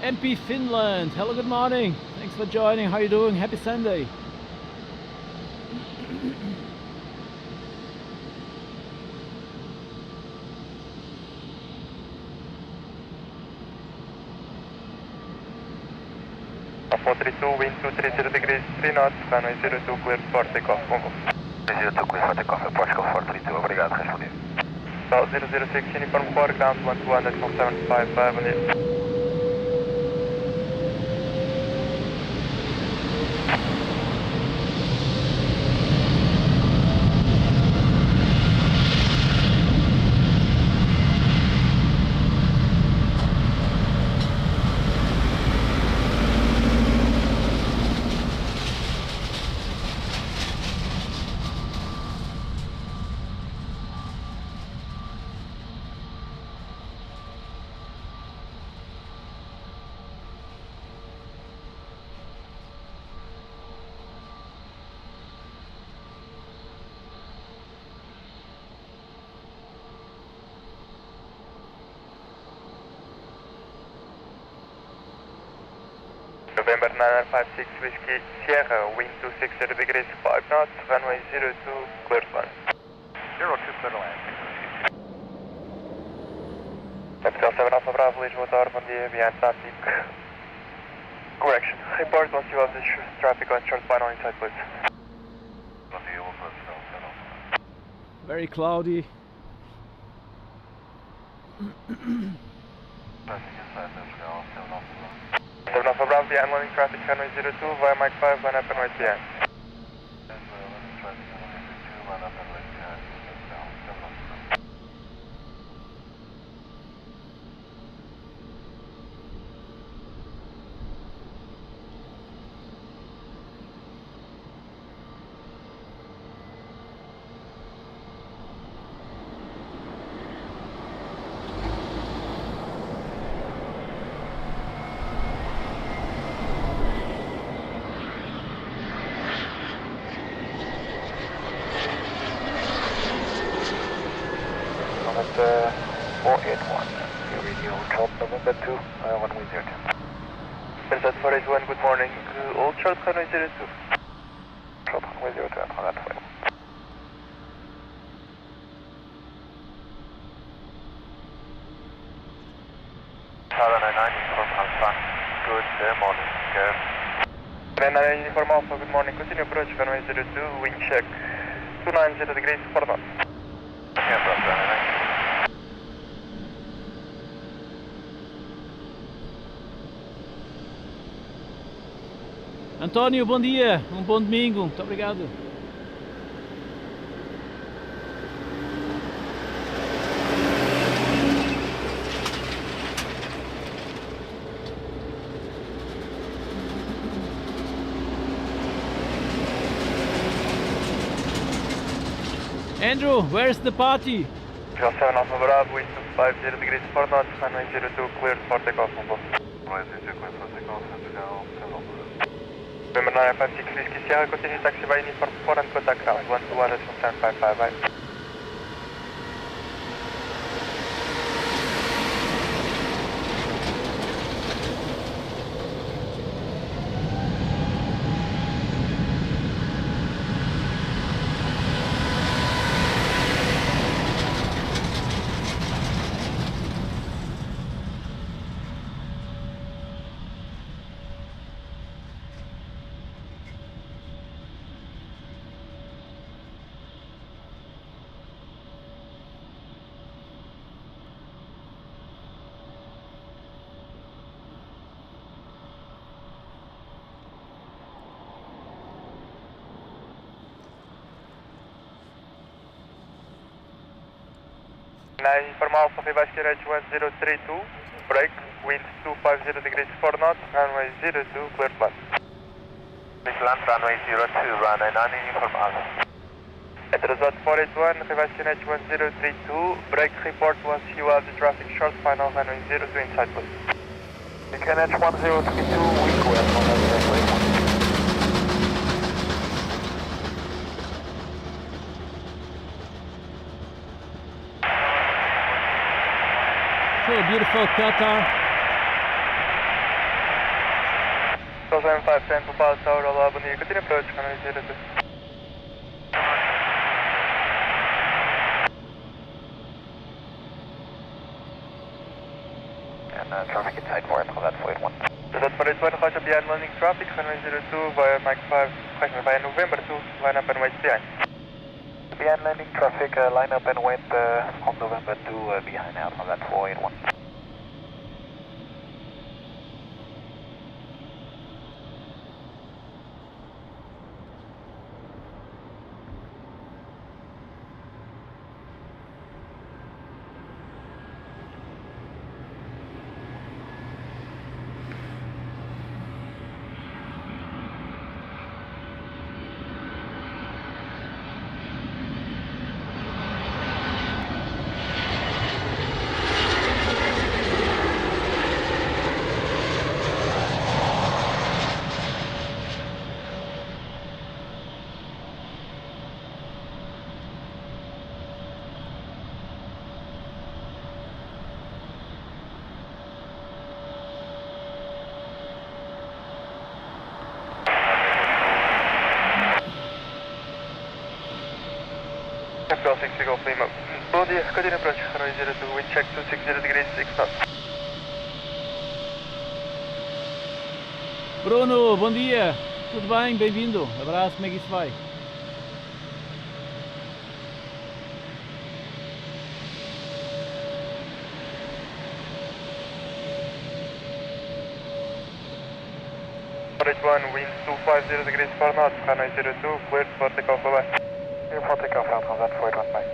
MP Finland, hello, good morning. Thanks for joining. How are you doing? Happy Sunday. Alpha 32, wind 230 degrees, 3 knots, runway 02, clear for takeoff, Congo. 02 clear for takeoff, Portugal 432, obrigado, respondido. South 006, uniform 4, ground 121, decimal 755, bom dia. November 956 Whiskey Sierra, wind 260 degrees, 5 knots, runway 02, clear to land. 02 clear to land. Capital 7 Alpha Bravo, Lisbon Tower, bom dia, behind traffic. Correction, report once you have this traffic on short final inside, please. Bom dia, Very cloudy. Traffic inside, Portugal 7 Alpha. 7 Alpha Bravo, behind landing traffic, runway 02, via Mike 5, line up and wait behind. At 481, radio Charles November 2, 110. Present 481, good morning, old short runway 02. Short runway 02 on that way. Southern 99, uniform Alpha, good morning, Gareth. 99 uniform Alpha, good morning, continue approach, runway 02, wind check, 290 degrees, 4 knots. Yeah, bro, 99. Antônio, bom dia, bom domingo, muito obrigado. Andrew, where's the party? Drill 7 Alpha Bravo, wind 250 degrees 4 knots, runway 02, cleared for takeoff, November. November 956 Whiskey Sierra, continue taxi by uniform 4 and contact ground, 121.755, bye. From Alpha Revised QRH 1032, break, wind 250 degrees 4 knots, runway 02, clear flat. Land runway 02, runway 9 from Alpha. At resort 481, Revised QRH 1032, break report once you have the traffic short, final runway 02 inside please. QNH 1032, weak west on that runway. So beautiful Qatar. 7510 for Palace Tower, all Albany, continue approach, runway 02. And traffic inside for it, that 481. Resort 481, roger behind landing traffic, runway 02 via Mike 5, via November 2, line up and wait behind. Behind landing traffic, line up and wait on November 2 behind out on that 481. Control 60 Golf Lima. Bom dia, continue approach, runway 02, wind check 260 degrees 6 knots. Bruno, bom dia. Tudo bem? Bem-vindo. Abraço, como é que isso vai? H1, wind 250 degrees 4 knots, runway 02, cleared for takeoff, bye-bye. Clear for takeoff out on that 481, bye.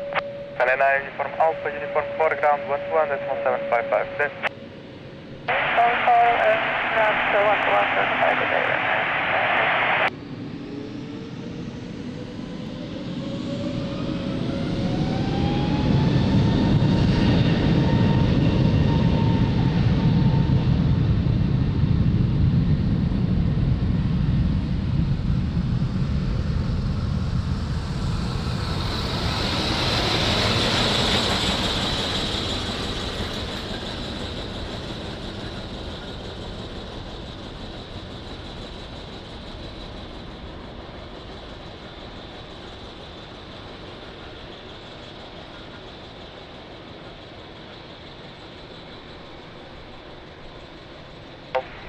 Runway 9, uniform Alpha, uniform 4, ground 121.755, then.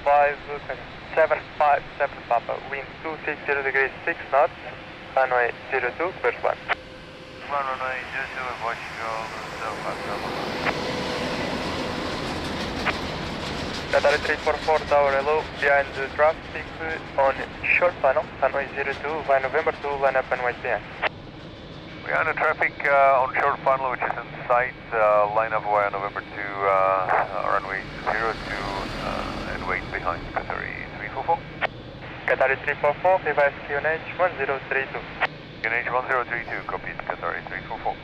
Five, 757 Papa, wind 260 degrees 6 knots, runway 02, clear flat. Runway 02, Portugal, 050. Qatar 344 Tower, hello, behind the traffic on short final, runway 02, via November 2, line up and wait behind. We are in traffic on short funnel, which is in sight, line up via November 2, runway 02, and wait behind Qatar 344. Qatar 344, revised QNH 1032. NH1032, copy, Qatar 344.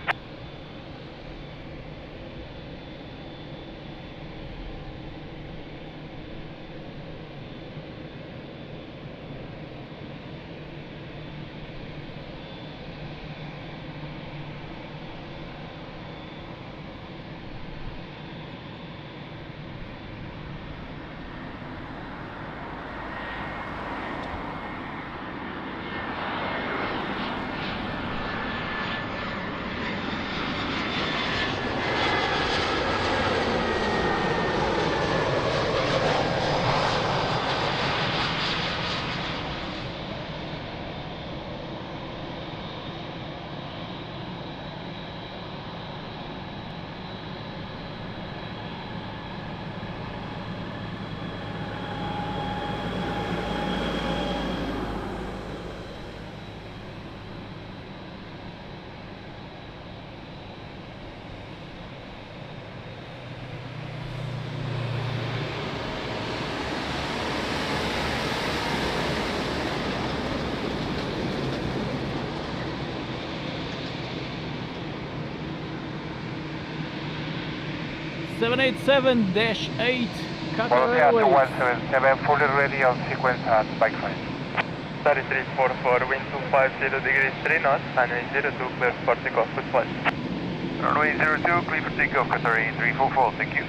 (787-8) Qatar Volunteer Airways. 2177, fully ready on sequence at bike flight. 3344, wind 250 degrees 3 knots, runway 02, clear for takeoff, good flight. Runway 02, clear for takeoff, Qatar 344, thank you.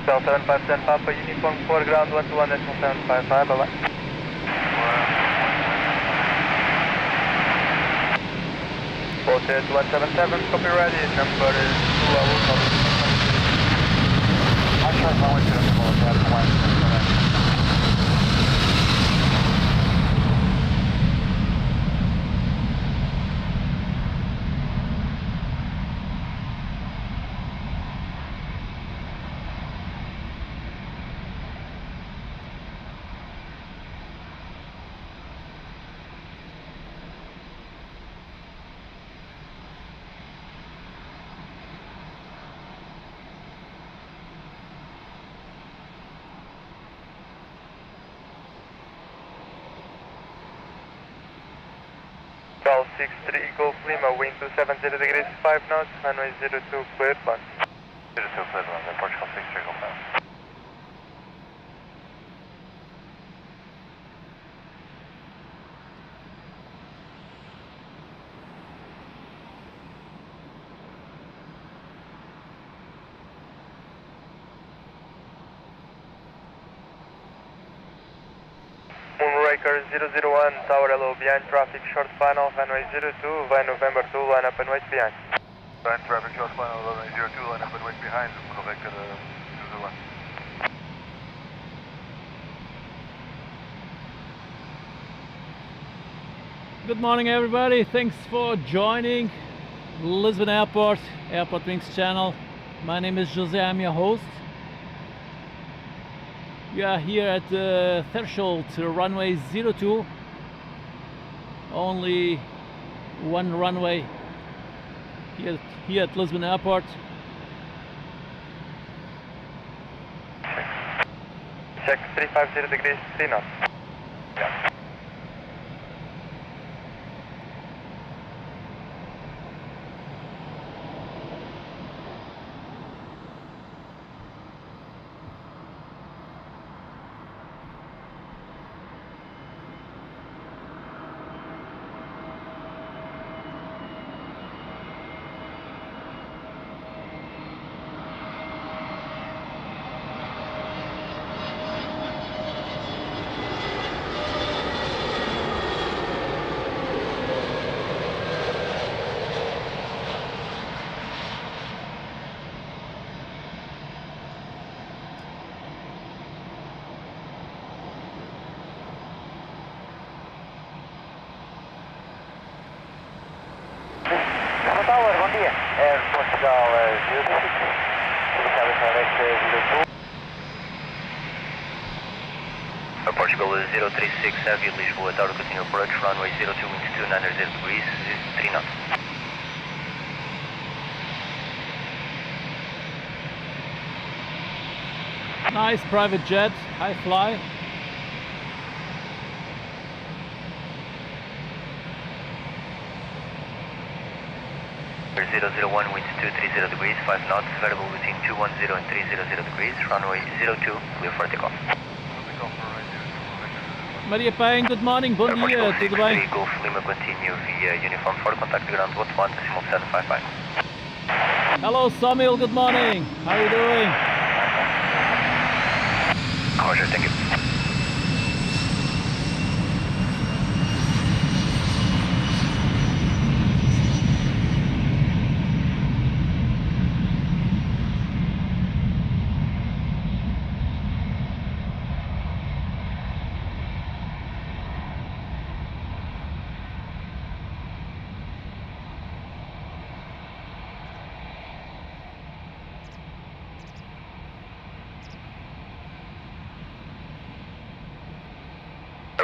Cell 757 Papa, uniform 4 ground 121 755, bye bye. Volunteer 177, copy ready, number is 2 hours. I'm sure runway 02, Volunteer 177. Call 63 Golf Lima, wind 270 degrees 5 knots, runway 02, cleared one. 02, cleared one, Portugal 63, Golf Lima. Moonraker 001, Tower Hello, behind traffic, short final, runway 02, via November 2, line up and wait behind. Behind traffic, short final, runway 02, line up and wait behind, Moonraker 001. Good morning everybody, thanks for joining Lisbon Airport, AirportWings channel. My name is Jose, I'm your host. We are here at the threshold to runway 02. Only one runway here at Lisbon Airport. Check 350 degrees 3 knots. Yeah. Tower, bom dia. Portugal 06, ubicado em 02. Portugal 036, Aviation Lisboa, Tower continue approach, runway 02, wind 290 degrees, 3 knots. Nice private jet, high fly. 001, winds 230 degrees, 5 knots, variable between 210 and 300 degrees, runway 02, clear for takeoff. Maria Penha, good morning, bom dia, tudo bem? Golf Lima, continue via uniform for contact ground 11, decimal 755. Hello Samuel, good morning, how are you doing? Roger, thank you.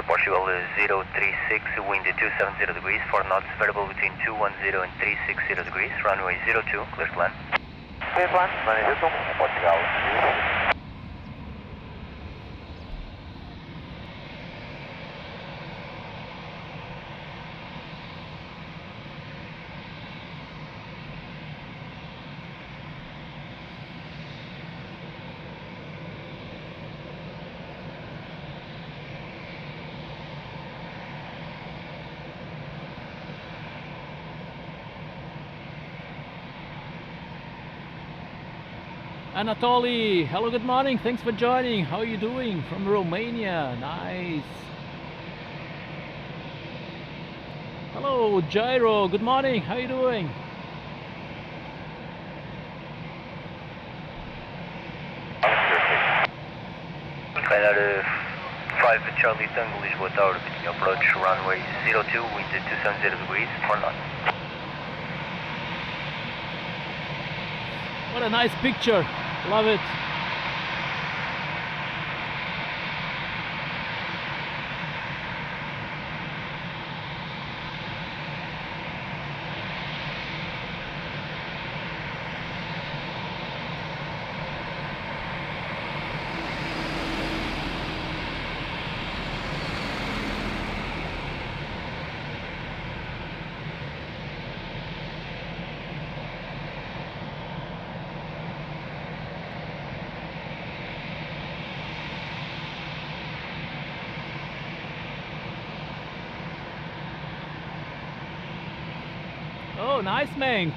Portugal 036, wind 270 degrees, 4 knots, variable between 210 and 360 degrees, runway 02, clear to land. Clear to land, runway 02, Portugal. Anatoly, hello, good morning, thanks for joining. How are you doing? From Romania, nice. Hello, Jairo, good morning, how are you doing? Skylar 5 Charlie Tango, Lisbon Tower, continue approach, runway 02, wind 270 degrees, 4 knots. What a nice picture, love it. Oh, nice, Mank.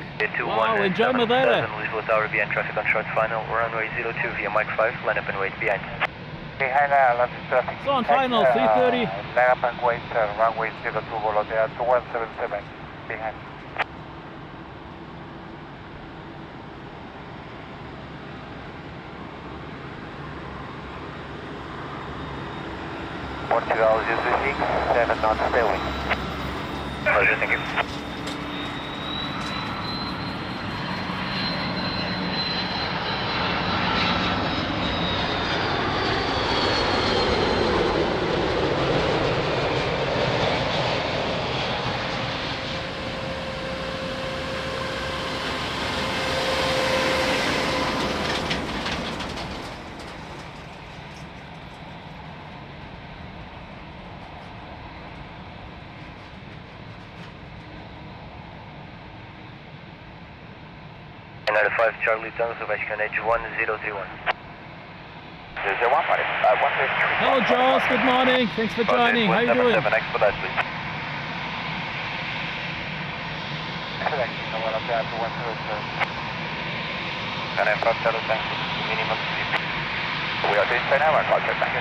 Wow, enjoy Madeira. Lisbon Tower, behind traffic on short final, runway 02 via Mike 5, line up and wait behind. Behind traffic. So on final, 330. Line up and wait, runway 02, Volodea 2177, behind. Portugal 036, 7 knots, stay wind. Pleasure, thank you. United 5 Charlie Tango, Sebastian Edge 1031. Hello, Joss, good morning, thanks for joining. How are you doing? Expedite, please. Can I approach Charlie Tango, minimum speed? We are doing 10 hours, Roger, thank you.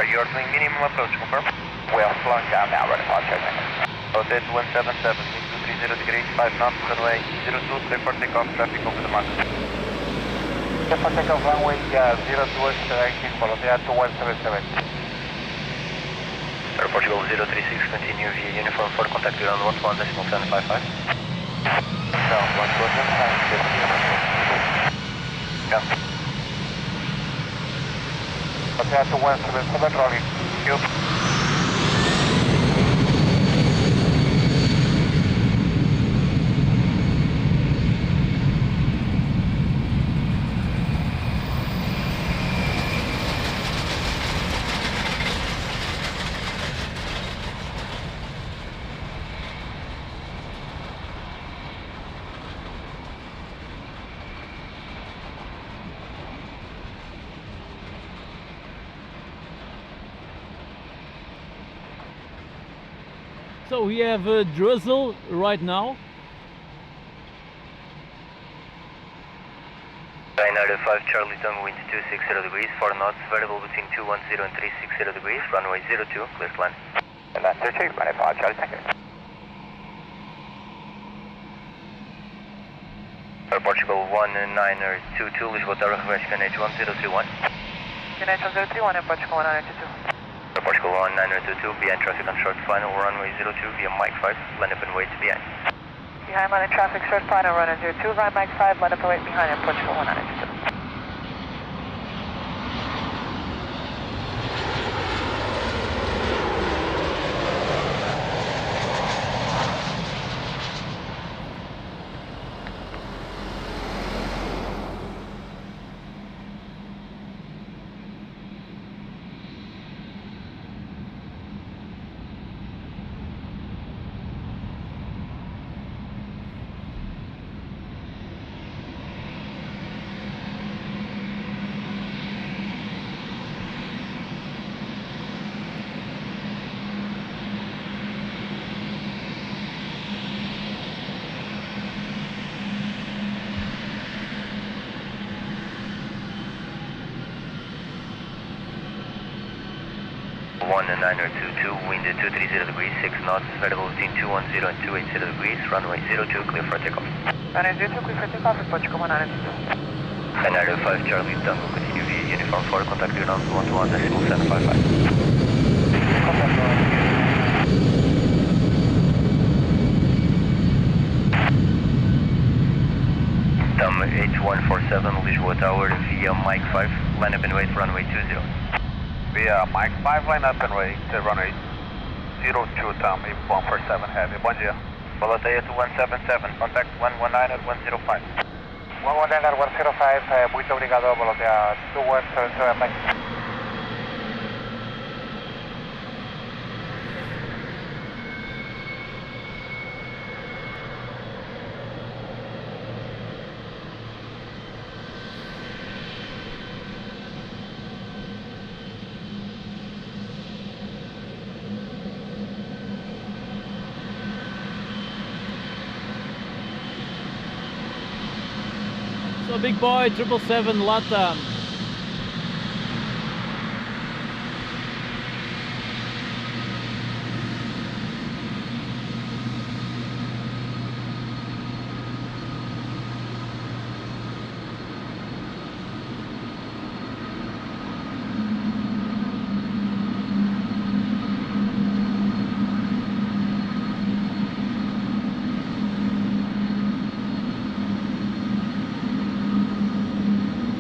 Are you ordering minimum approach, confirm? We are slowing down now, ready, Roger, thank you. Rotate 177, 230 degrees, 5 knots, runway 02, clear for takeoff, traffic over the mark. Clear for takeoff, runway 02, directing, Volodea 2177. Air Portugal 036, continue via uniform for contact ground 11, decimal 755. Ground 11, Yeah. Volodea 2177, rolling. Cube. So we have Drizzle right now. Ryanair 5 Charlie Tango, wind 260 degrees, 4 knots, variable between 210 and 360 degrees, runway 02, clear to land. And that's 02, Ryanair 5 Charlie Tango. Air Portugal 1922, Lisbon Tower, request NH1031. NH1031, Air Portugal 1922. Air Portugal 1922, behind traffic on short final, runway 02 via Mike 5, land up and wait behind. Behind line of traffic, short final, runner 02, line Mike 5, land up and wait behind Air Portugal 1922. One 922, wind 230 degrees, 6 knots, variable between 210 and 280 degrees, runway 02, clear for takeoff. Runway 02, clear for takeoff, Air Portugal 1922. Ryanair 5 Charlie Tango, continue via uniform 4, contact ground 121.755. Tam 8147, Lisboa Tower via Mike 5, line up and wait for runway 20. Via Mike 5, line up and wait to runway 02, Tom, 8147, heavy. Bom dia. Volateia to 177, contact 119 at 105. 119 at 105, muito obrigado, volateia 2177, Mike. So big boy 777 LATAM.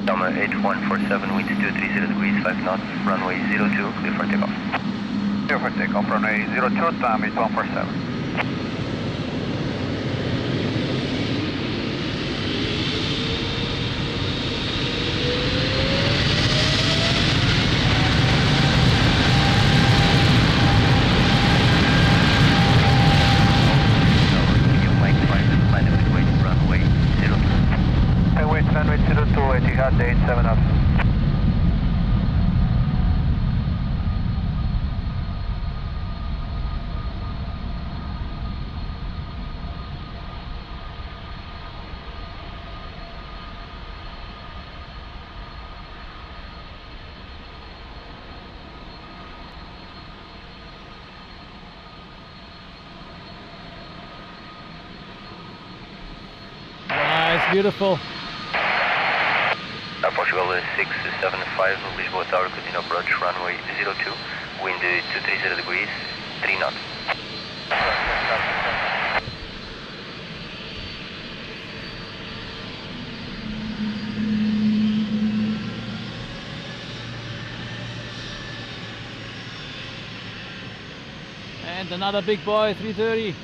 Delta 8147, wind 230 degrees, 5 knots, runway 02, clear for takeoff. Clear for takeoff, runway 02, Tom, 8147. Runway 02, Etihad 87 up. Nice, beautiful. Portugal 675, Lisboa Tower, continue approach, runway 02, wind 230 degrees, 3 knots. And another big boy 330.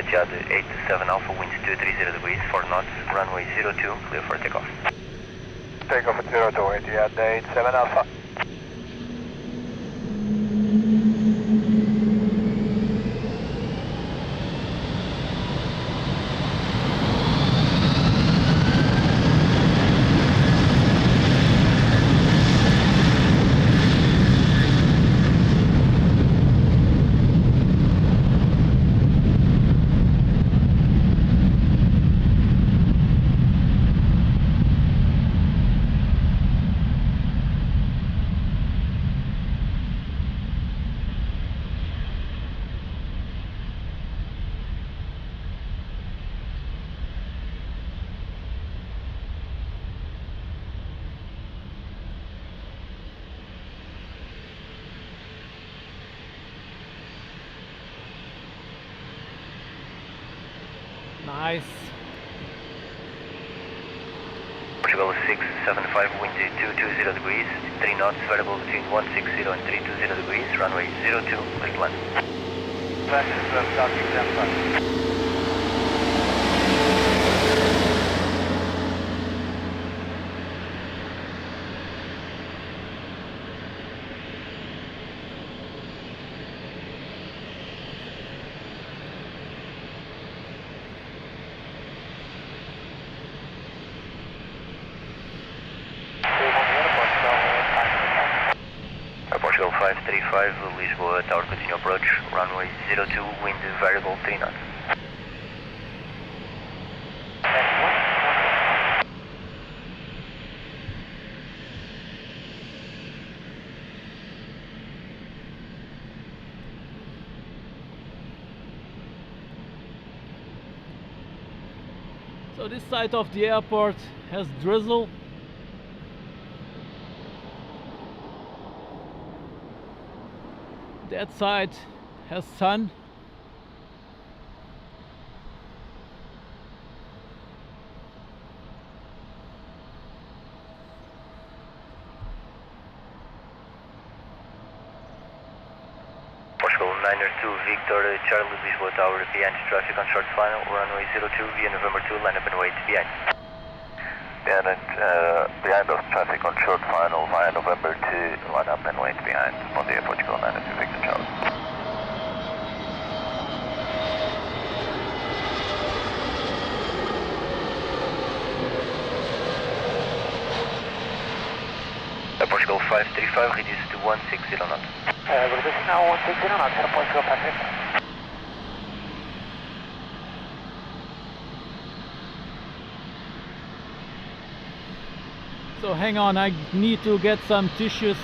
Etihad 827 Alpha, winds 230 degrees, 4 knots, runway 02, clear for takeoff. Takeoff at 02, Etihad 87 Alpha. Nice. Portugal 675, wind 220 degrees, 3 knots, variable between 160 and 320 degrees, runway 02, clear to land. Portugal 535, Lisbon tower continue approach, runway 02, wind variable 3 knots. So this side of the airport has drizzle. That side has sun. Portugal 902, Victor, Charlie, Lisbon tower, behind traffic on short final, runway 02, via November 2, line up and wait, behind. Behind us, traffic on short final via November 2, line up and wait behind. Bom dia, Portugal 902, Victor Charlie. Portugal 535, reduce to 160 knots. Reduce now 160 knots, Portugal 535. So hang on, I need to get some tissues.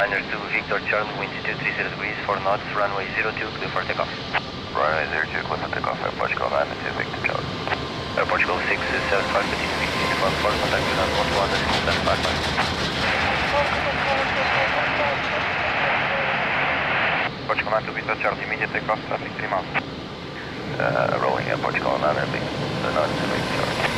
Niner 2, Victor, Charlie, wind 230 degrees, 4 knots, runway 02, clear for takeoff. Runway 02, clear for takeoff, Portugal 902, Victor Charlie. Portugal 675, continue reaching uniform 4, contact with us 121.755. Portugal 902, Victor Charlie, immediate takeoff, traffic 3 miles. Rolling in Portugal 902, Victor Charlie.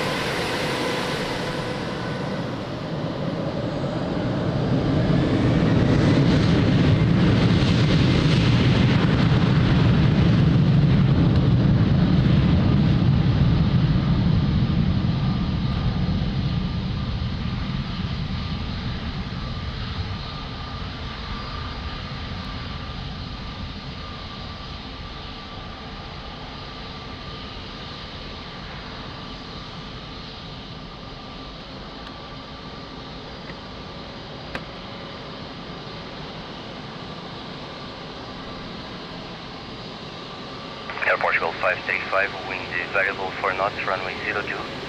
Portugal 535, wind variable 4 knots, runway 02,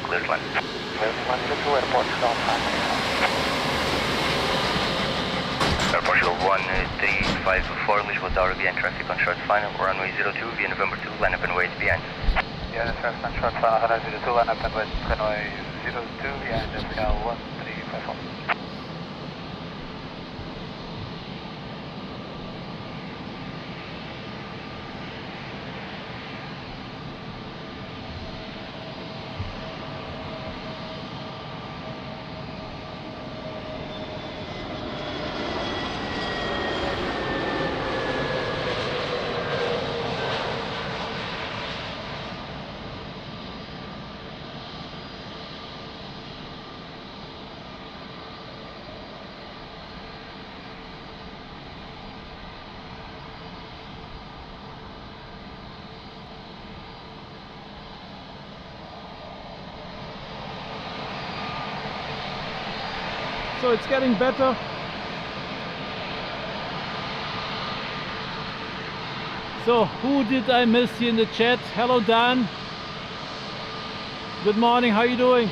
clear to land. Portugal 1354, Lisbon tower, behind traffic on short final, runway 02, via November 2, line up and wait behind. Yeah, traffic on short final, runway 02, line up and west, runway 02, yeah, and SCL 1354. So it's getting better. So who did I miss here in the chat? Hello Dan. Good morning, how are you doing?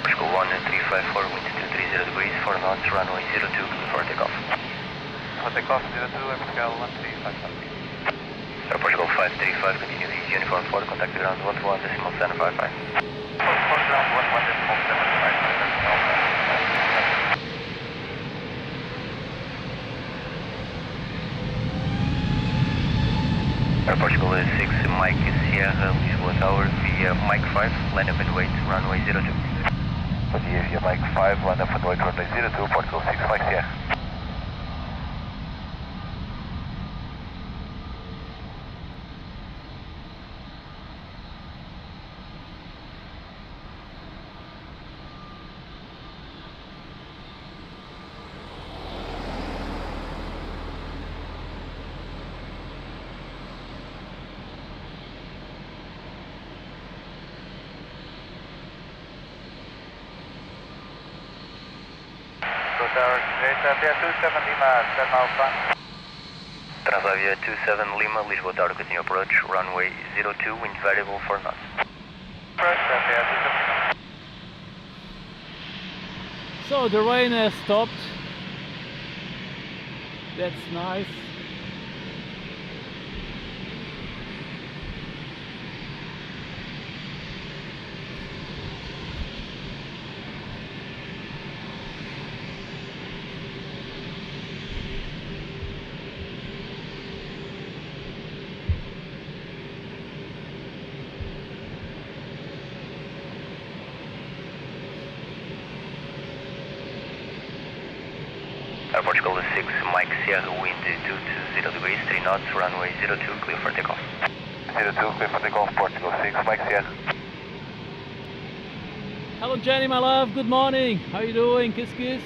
Portugal 1354, wind 230 degrees, 4 knots, runway 02, clear for takeoff. For takeoff 02, SCL 1355. Air Portugal 535, continue the uniform 4, contact the ground 11.755. For ground 11.755. Air Portugal 6, Mike Sierra, Lisbon Tower, via Mike 5, line up and wait, runway 02. Via Mike 5, line up and wait, runway 02, Portugal 6, Mike Sierra. Tower, Via 27 Lima, 7 Alpha. Transavia 27 Lima, Lisbon Tower, continue approach, runway 02, wind variable 4 knots. Approach, Via 27 Lima. So the rain has stopped. That's nice. Air Portugal 6, Mike Sierra, wind 220 degrees, 3 knots, runway 02, clear for takeoff. 02, clear for takeoff, Portugal 6, Mike Sierra. Hello Jenny, my love, good morning. How you doing? Kiss kiss.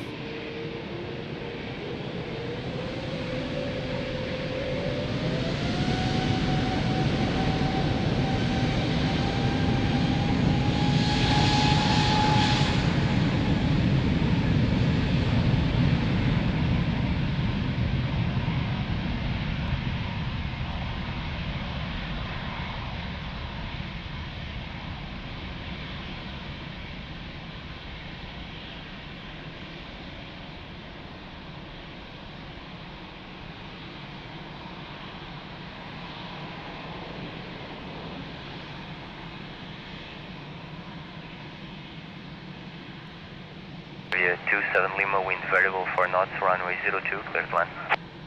Via 27 Lima, wind variable 4 knots, runway 02, clear to land.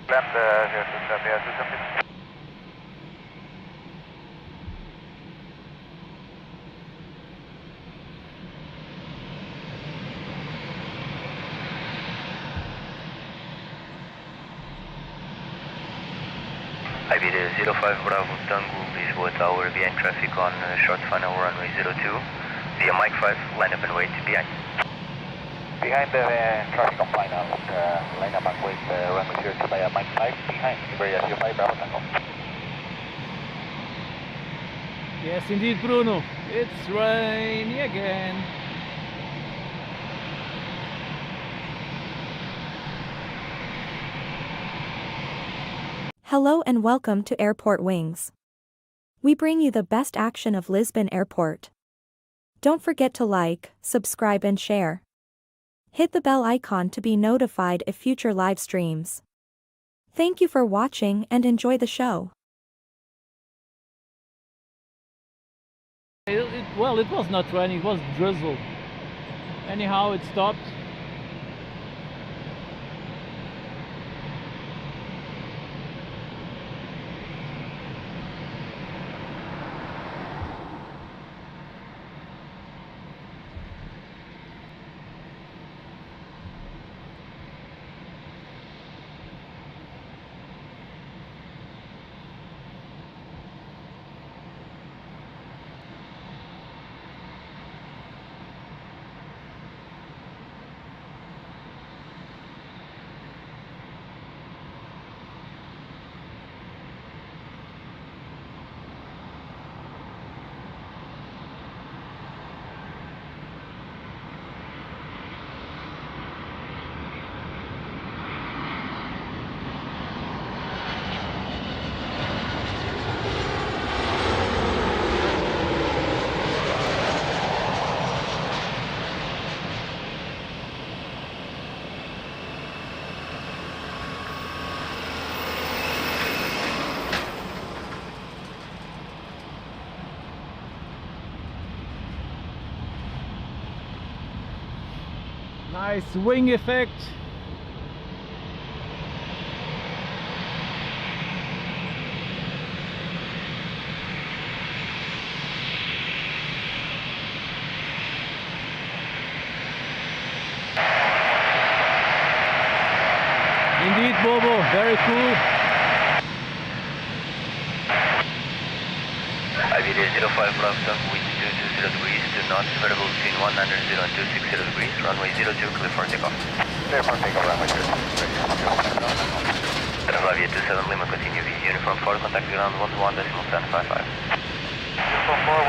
Land, Via 27 Lima. Iberia 05 Bravo Tango, Lisboa Tower, behind traffic on short final runway 02, via Mike 5, line up and wait, behind. Behind the traffic on final, line up and wait, runway 02 by Mike 5, behind Iberia 05 Bravo Tango. Yes indeed Bruno, it's rainy again. Hello and welcome to AirportWings. We bring you the best action of Lisbon Airport. Don't forget to like, subscribe and share. Hit the bell icon to be notified if future live streams. Thank you for watching and enjoy the show. Well, it was not raining, it was drizzle. Anyhow, it stopped. Nice wing effect. Indeed, Bobo, very cool. Aviation 05 Bravo, wind 220 degrees, 2 knots, variable between 100 and 260 degrees, runway 02, clear for takeoff. Clear for takeoff, runway 02. Transavia 27 Lima, continue via uniform 4, contact ground 11.1055. Uniform 4,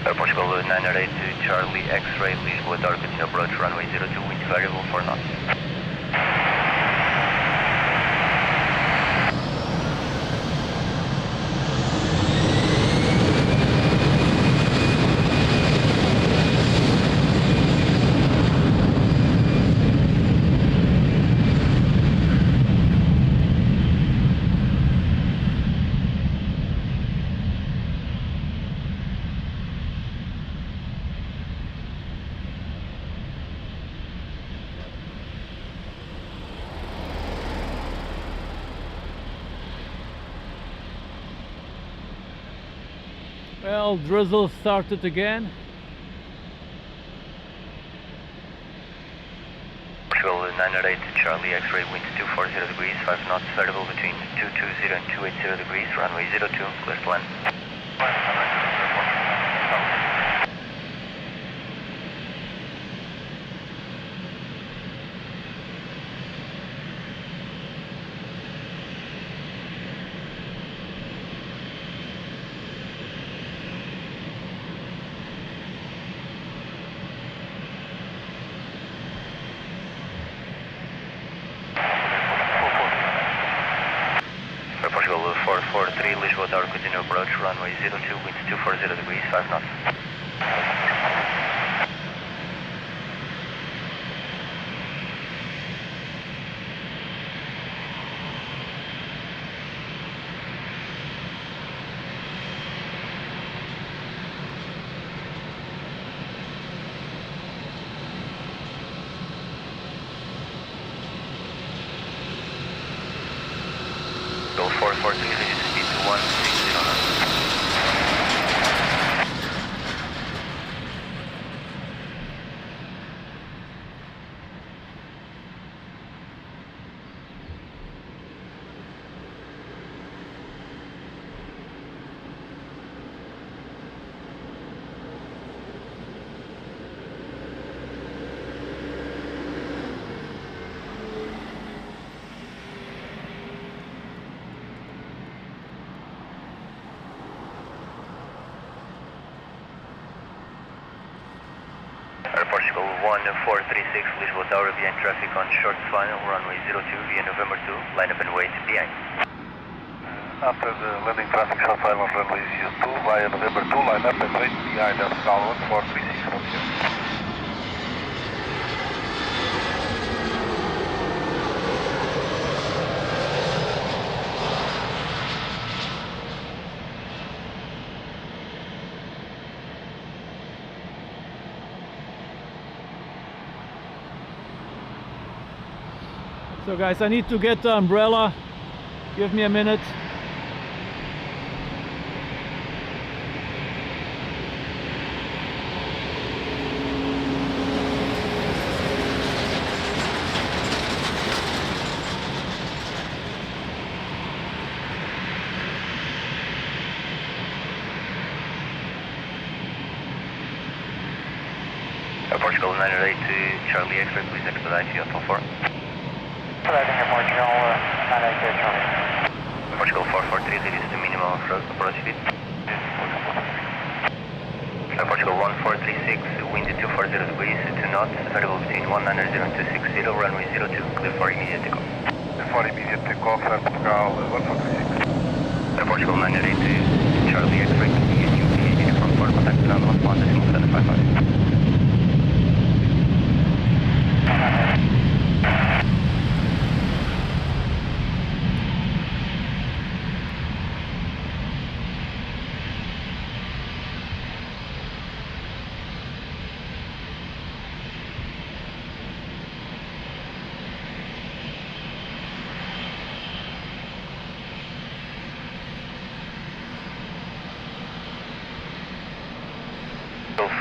11.1055. Portugal 908 to Charlie X-ray, Lisbon, continue approach, runway 02, wind variable 4 knots. Well, Drizzle started again. Portugal 908 to Charlie X-ray, wind 240 degrees, 5 knots, variable between 220 and 280 degrees, runway 02, clear to land. Portugal 443, Lisbon Tower, continue approach, runway 02, wind 240 degrees, 5 knots. Go 443, reduce speed to 160 knots. Portugal 1436, Lisbon Tower, behind traffic on short final, runway 02 via November 2, line up and wait behind. After the landing traffic short final on runway 02 via November 2, line up and wait behind us, Stalin 436 from here. So guys, I need to get the umbrella. Give me a minute. Portugal 908 to Charlie X-ray, please expedite you until 4. Expediting at Portugal 908 Charlie. Portugal 4430 is the minimum approach speed. Portugal 1436, wind 240 degrees, 2 knots, variable between 190 and 260, runway 02, clear for immediate takeoff. For immediate takeoff, Portugal 1436. Portugal 908 to Charlie X-ray, uniform 4, contact ground 11.755.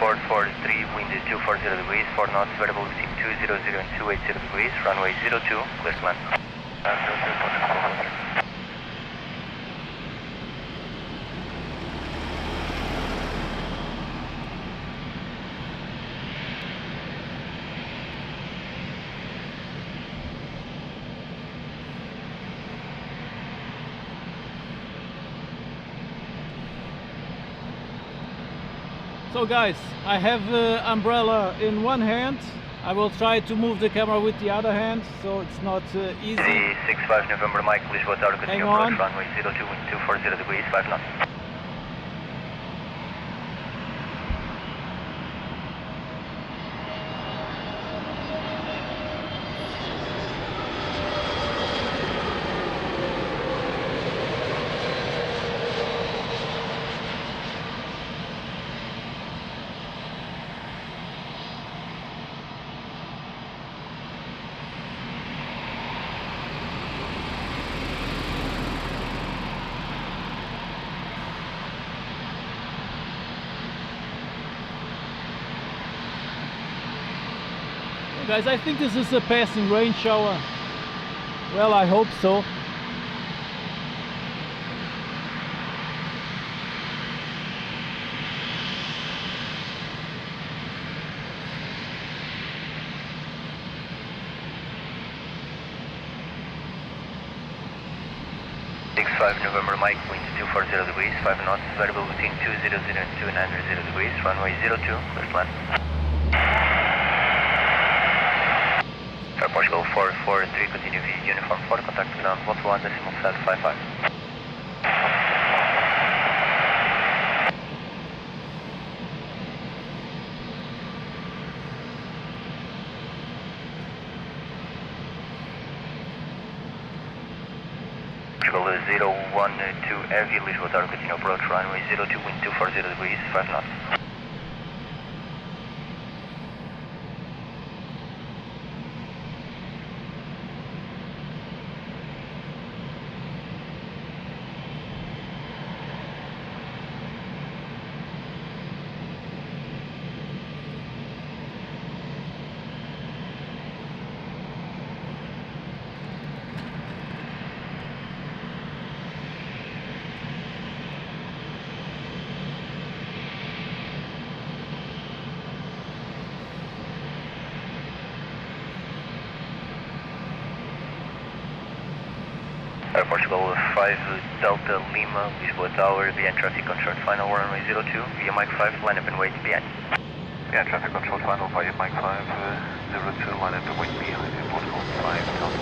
Ford 43, wind 240 degrees, 4 knots, variable between 200 and 280 degrees, runway 02, clear to land. So guys, I have the umbrella in one hand. I will try to move the camera with the other hand, so it's not easy. The 65 November Mike, Lisbon, Hang on. runway 02, wind 240 degrees, 5 knots. Guys, I think this is a passing rain shower. Well, I hope so. November Mike, wind 240 degrees, 5 knots, variable between 200 and 290 degrees, runway 02, clear to land. Portugal 443, continue via uniform 4, contact ground 11.755. Portugal 012 heavy, Lisbon, continue approach, runway 02, wind 240 degrees, 5 knots. Portugal 5 Delta Lima, Lisboa Tower, behind traffic control final, runway 02, via Mike 5, line up and wait behind. Yeah, traffic control final via Mike 5, 02, line up and wait behind Portugal 5 Delta.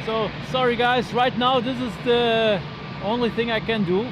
So sorry guys, right now this is the only thing I can do.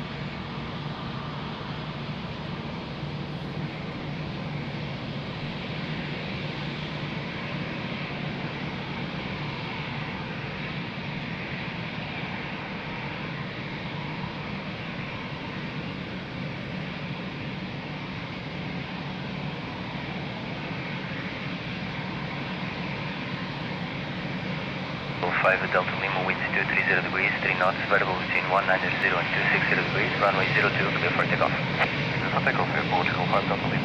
5 Delta Lima, winds 230 degrees, 3 knots, variable between 190 and 260 degrees, runway 02, clear for takeoff. Clear for takeoff, Portugal 5 Delta Lima.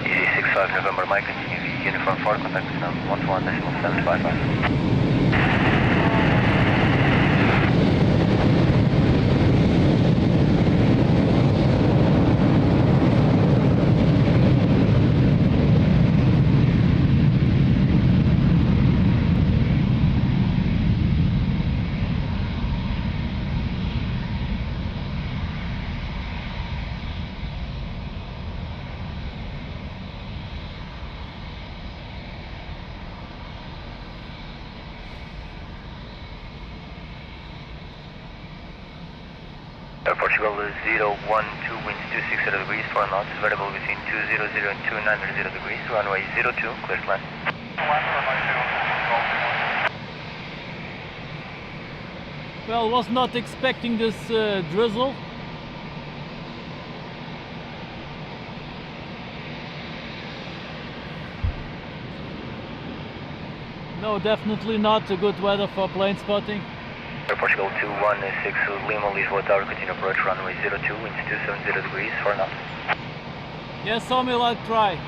Easy 65 November Mike, continue via uniform 4, contact system 121.755. Portugal 012, winds 260 degrees, 4 knots, variable between 200 and 290 degrees, runway 02, clear to land. Well, was not expecting this drizzle. No, definitely not a good weather for plane spotting. Portugal 216 Lima, Lisbon Tower, continue approach, runway 02, winds 270 degrees, 4 knots. Yes, Sawmill, I'll try.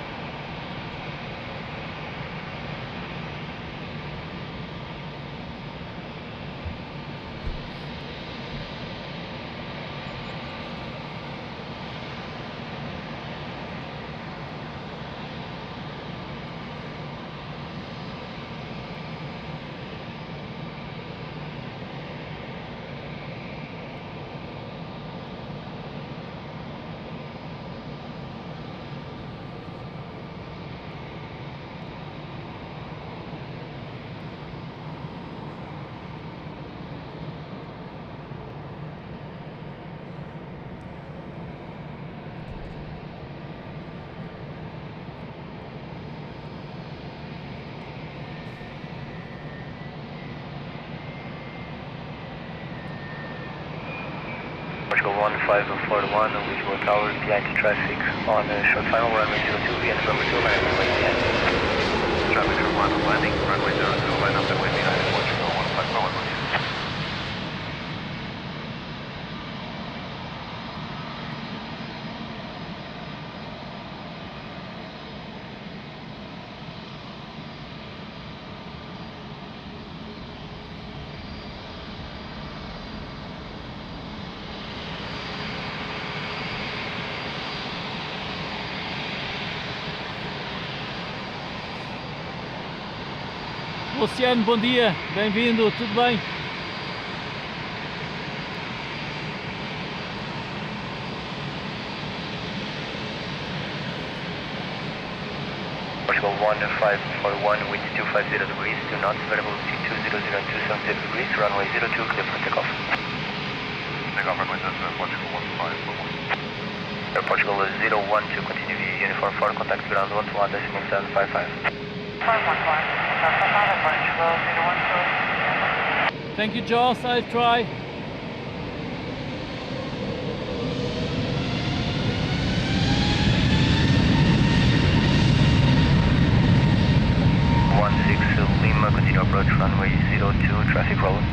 Portugal 1541, Lisbon Tower, behind traffic on short final, runway 02, via November 2, line up and wait behind. Traffic short final landing, runway 02, line up and wait behind Portugal 1541. Luciano, bom dia, bem-vindo, tudo bem? Portugal 1541, winds 250 degrees, 2 knots, variable between 200 and 270 degrees, runway 02, clear for takeoff. Takeoff, runway 02, Portugal 1541. Portugal 012, continue via uniform 4, contact ground 121.755. Thank you, Joss, I'll try. Lima, continue approach, runway 02, traffic rolling.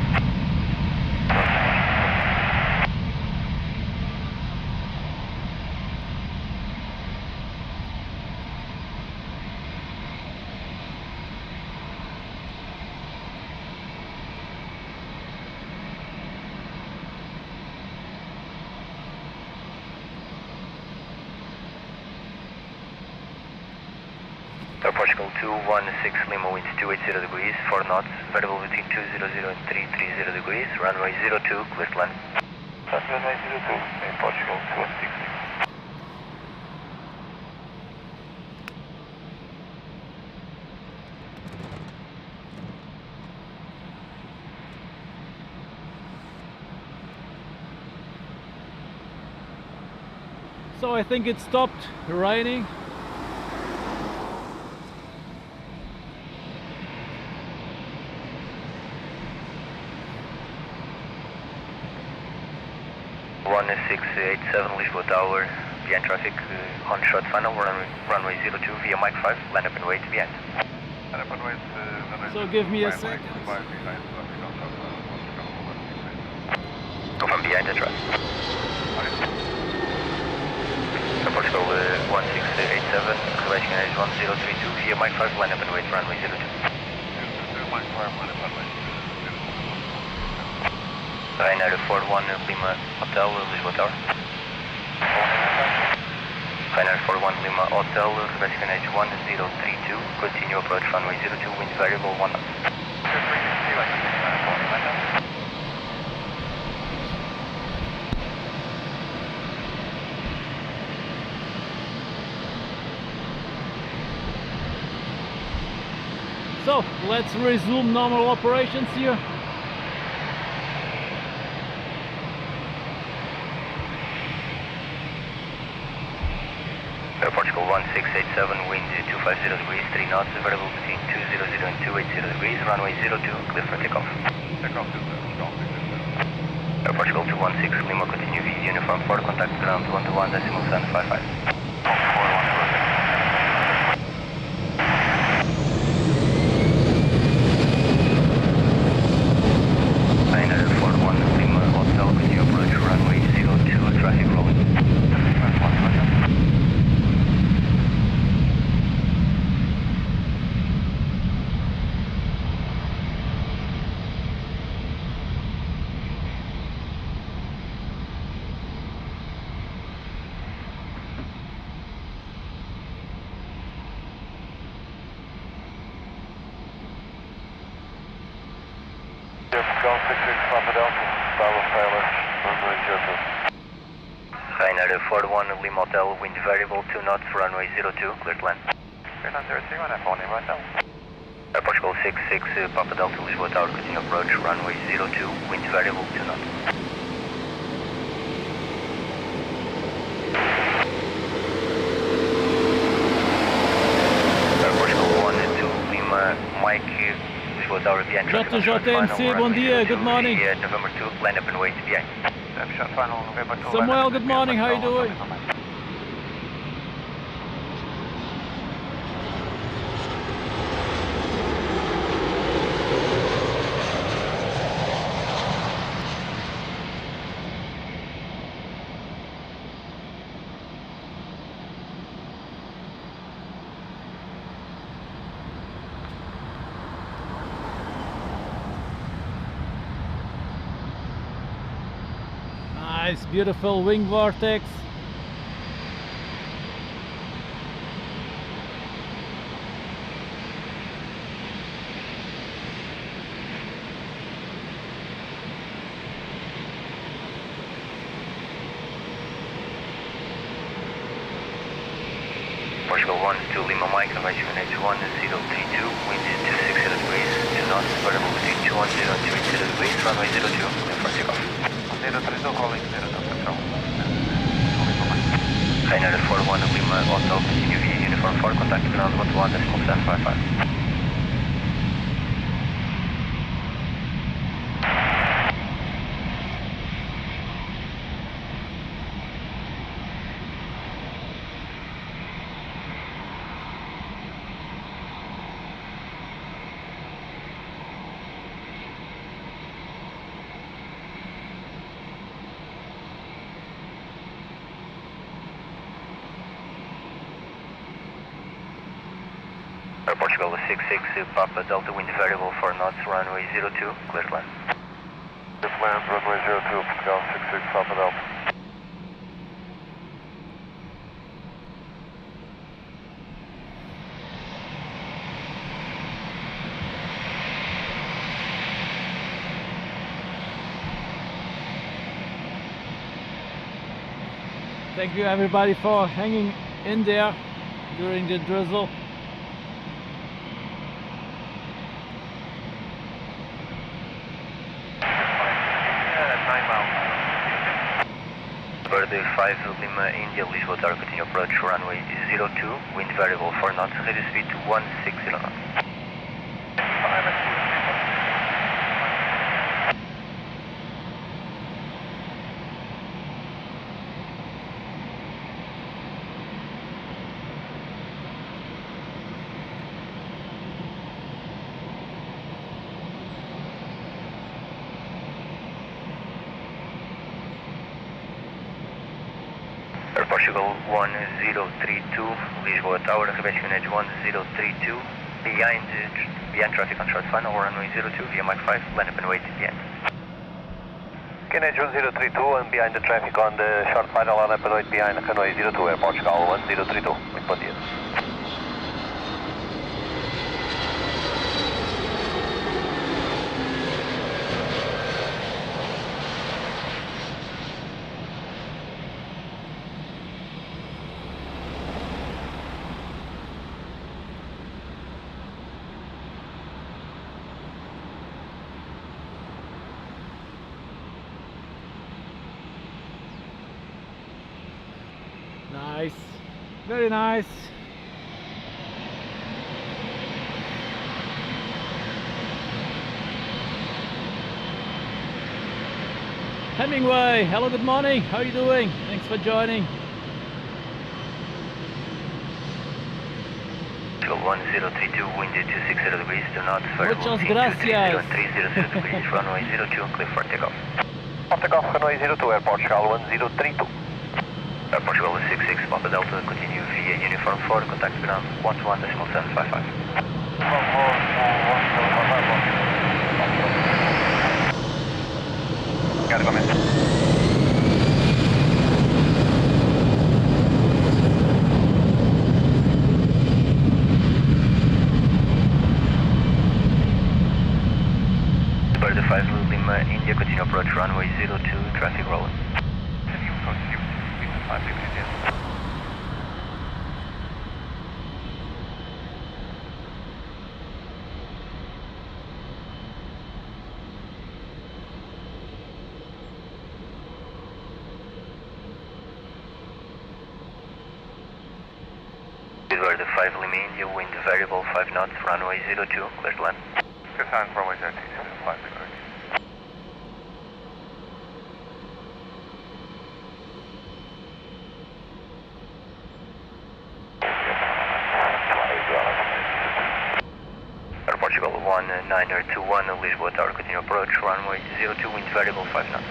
Portugal 216 Lima, winds 280 degrees, 4 knots, variable between 200 and 330 degrees, runway 02, clear to land. Runway 02, Portugal 216. So I think it stopped raining. One 687 Lisbon Tower, behind traffic on short final, runway 02 via Mike 5, land up and wait behind. So give me a second. Go from behind the truck. Portugal 1687, reservation is 1032, via Mike 5, line up and wait, runway 02. Ryanair 41 Lima Hotel, Lisbon Tower. Ryanair 41 Lima Hotel, reservation is 1032, continue approach runway 02, wind variable 1 knot. So let's resume normal operations here. Portugal 1687, wind 250 degrees, 3 knots, variable between 200 and 280 degrees, runway 02, clear for takeoff. Portugal 216, Lima, continue via uniform 4, contact ground 121.755. Ryanair 41 Lima Hotel, continue approach runway 02, traffic rolling. Ryanair 41 Lima Hotel, wind variable 2 knots, runway 02, clear to land. Portugal 66 Papa Delta Lisbon Tower, continue approach runway 02, wind variable 2 knots. Portugal 12 Lima Mike Lisbon Tower behind traffic. JTMC, bom dia, good morning. November 2, line up and wait behind. Samuel, good morning, how you doing? Nice, beautiful wing vortex. Portugal 12 Lima Mike, elevation is 1032, wind is 260 degrees, 2 knots, variable between 210 and 280 degrees, runway 02, clear for takeoff. 03 calling 02 control. Ryanair 41 Lima Hotel, continue via uniform 4, contact ground 121.755. Portugal 66 Papa Delta, wind variable 4 knots, runway 02, clear to land. Clear to land, runway 02, Portugal 66 Papa Delta. Thank you everybody for hanging in there during the drizzle. Bird 5 Lima India Lisbon Tower, continue approach runway 02, wind variable 4 knots, radio speed 160 knots. Portugal 1032, Lisbon Tower, requesting edge 1032, behind traffic on short final, runway 02, via Mach 5, land up and wait at the end. Kennedy 1032 and behind the traffic on the short final, land up and wait behind runway 02, AirportWings 1032, muito bom dia. Nice, very nice. Hemingway, hello, good morning. How are you doing? Thanks for joining. 1032, wind 260 degrees, do not variable Muchas between gracias. 230 and 300 degrees, runway 02, clear for takeoff. For takeoff, runway 02, AirportWings 1032. Portugal 66, Papa Delta, continue via Uniform 4, contact ground 121.755. Gotta come in. Bird 5 Lima, India, continue approach runway 02, traffic rolling. Bird 5 Lima, India, wind variable 5 knots, runway 02, clear to land. Good runway 02, 5 degrees. Portugal 1921, Lisbon Tower, continue approach, runway 02, wind variable 5 knots.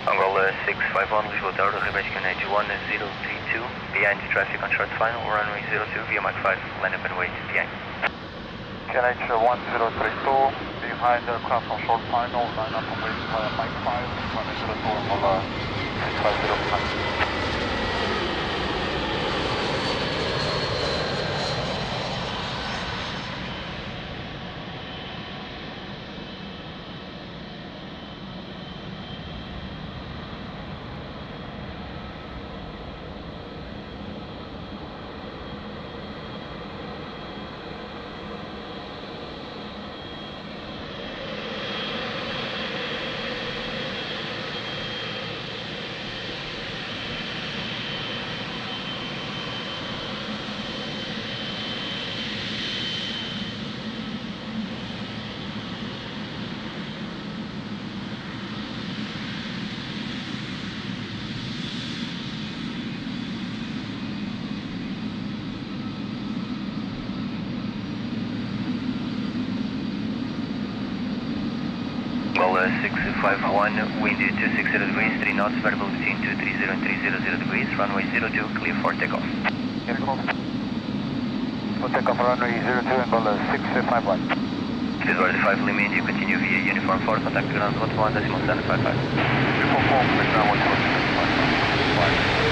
Angola 651, Lisbon Tower, requesting edge 1032, behind traffic on short final, runway 02, via Mach 5, land up and wait behind. Kennedy 1032, behind aircraft on short final, line up and wait via Mach 5, runway 02, Angola 650. Angola 651, wind 260 degrees, 3 knots, variable between 230 and 300 degrees, runway 02, clear for takeoff. For takeoff, runway 02, Angola 651. Bird 5 Lima, India, continue via Uniform 4, contact ground 121.755. Uniform 4, contact ground 121.755.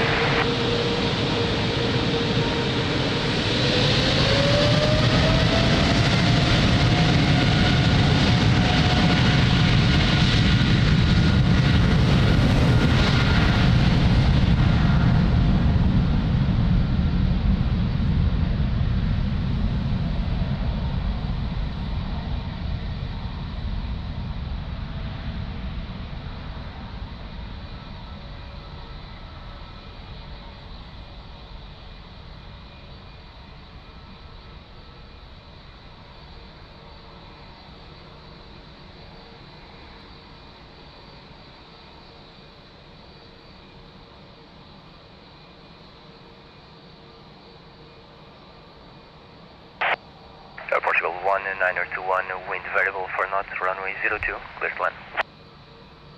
Portugal 1921, wind variable 4 knots, runway 02, clear to land.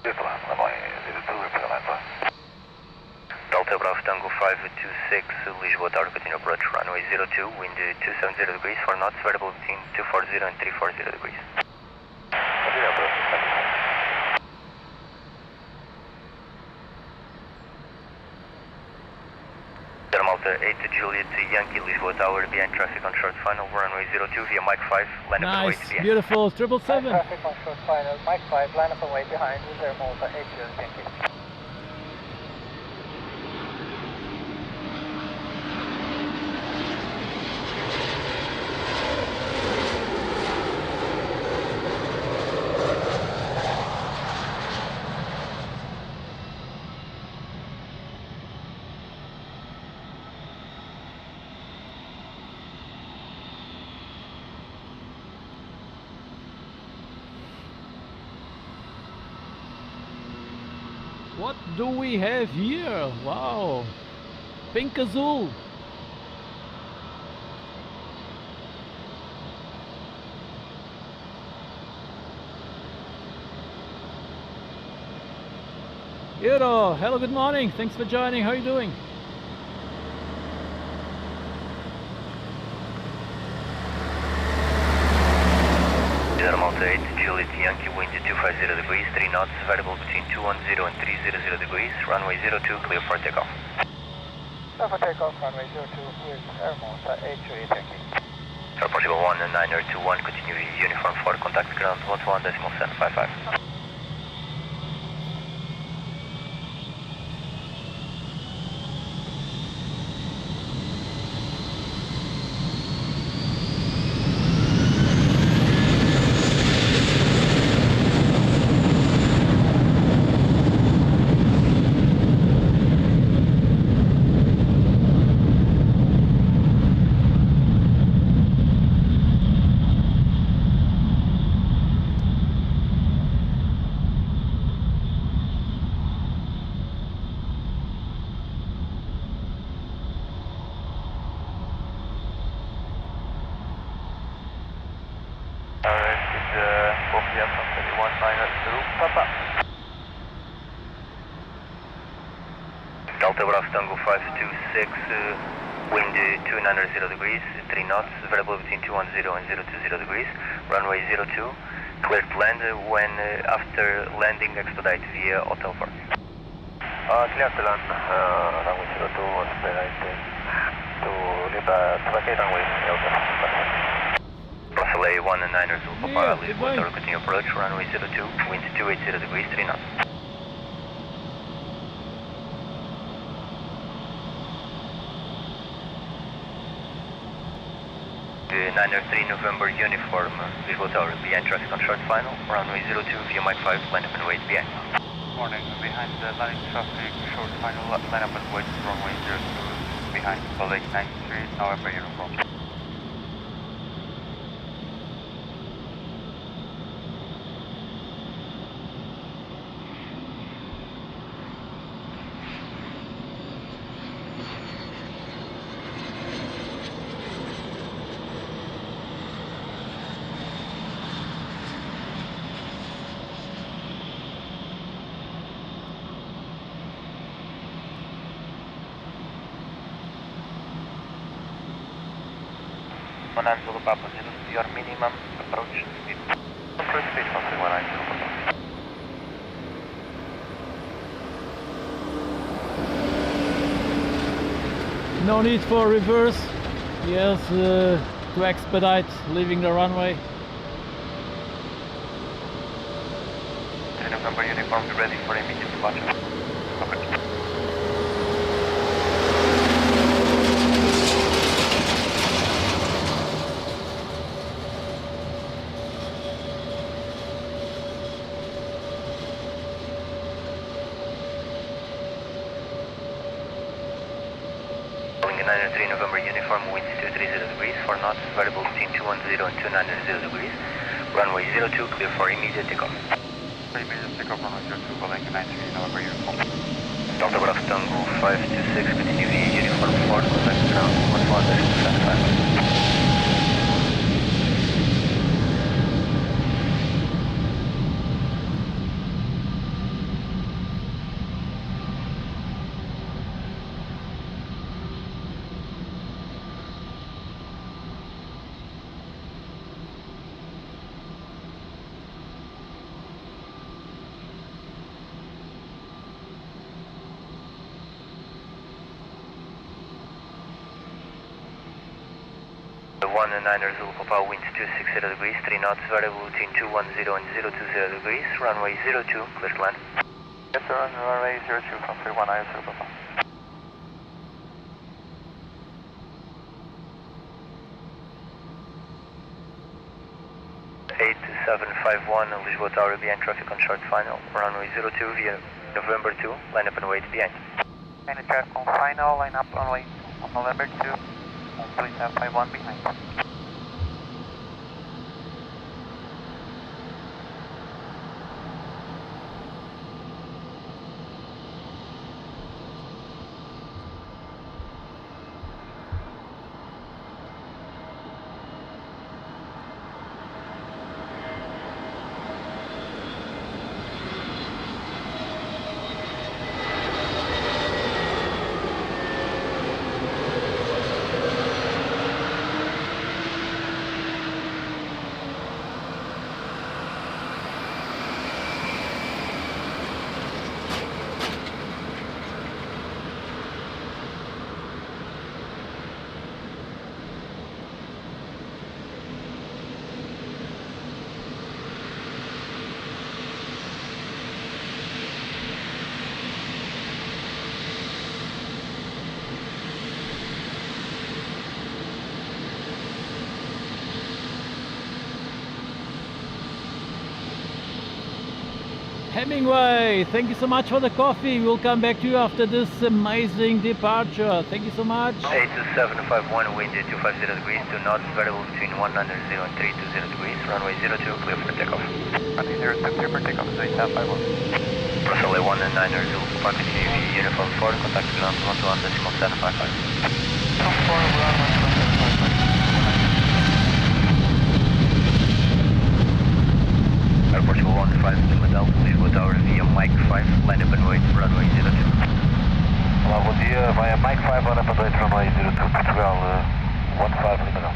Clear to land, bye-bye. Bravo Tango 526, Lisbon Tower, continue approach, runway 02, wind 270 degrees, 4 knots, variable between 240 and 340 degrees. Continue approach. Malta 8 Juliet Yankee, Lisbon Tower, behind traffic on short final, runway 02 via Mike 5, line up and wait Nice, behind. beautiful, 777. Traffic on short final, Mike 5, line up and wait behind, Reserve Malta 8 Juliet Yankee. What do we have here? Wow, pink azul. Euro, hello, good morning. Thanks for joining. How are you doing? Malta 8 Juliet Yankee, wind 250 degrees, 3 knots, variable between 210 and 300 degrees, runway 02, clear for takeoff. Clear for takeoff, runway 02 with Air Malta 8 Juliet Yankee. Air Portugal 1 and 921, continue uniform 4, contact ground 11.755. Delta Bravo Tango 526, wind 290 degrees, 3 knots, variable between 210 and 020 degrees, runway 02, cleared to land when after landing expedite via Hotel 4. Clear to land, runway 02, expedite to vacate runway, Profile A 1 and 9 Zulu Papa, Yeah, Lisbon Tower, continue approach, runway 02, wind 280 degrees, 3 knots. 903 November uniform, Lisbon Tower, behind traffic on short final, runway 02 via Mike 5, line up and wait behind. Morning, behind the line traffic, short final, line up and wait, runway 02, behind Lake 93, November uniform. Zulu Papa, your minimum approach speed. approach speed 1319. No need for reverse. Yes, to expedite leaving the runway. November uniform, be ready for immediate departure. Okay. Calling 903 November uniform, winds 230 degrees, 4 knots, variable between 210 and 290 degrees, runway 02, clear for immediate takeoff. Immediate takeoff, runway 02, calling 903 November uniform. Delta Bravo Tango 526, continue via uniform 4, contact ground 11.755. 19 Zulu Papa, wind 260 degrees, 3 knots, variable between 210 and 020 degrees, runway 02, clear to land. Yes sir, runway 02 from 319 Zulu Papa. 8751, Lisbon Tower behind traffic on short final, runway 02 via November 2, line up and wait behind. And traffic on final, line up on wait on November 2, on 3751 behind. Hemingway, thank you so much for the coffee. We'll come back to you after this amazing departure. Thank you so much. 8751, wind 250 degrees, 2 knots, variable between 190 and 320 degrees, runway 02, clear for takeoff. Runway 02, clear for takeoff, 8751. Brussels 19 Zulu, Papa, continue uniform 4, contact ground 121.755. 4, Portugal 15, Lima Delta, Lisbon Tower via Mike 5, line up and wait, runway 02. Olá, bom dia, vai a Mike 5, line up and wait, runway 02, Portugal 15, Lima Delta.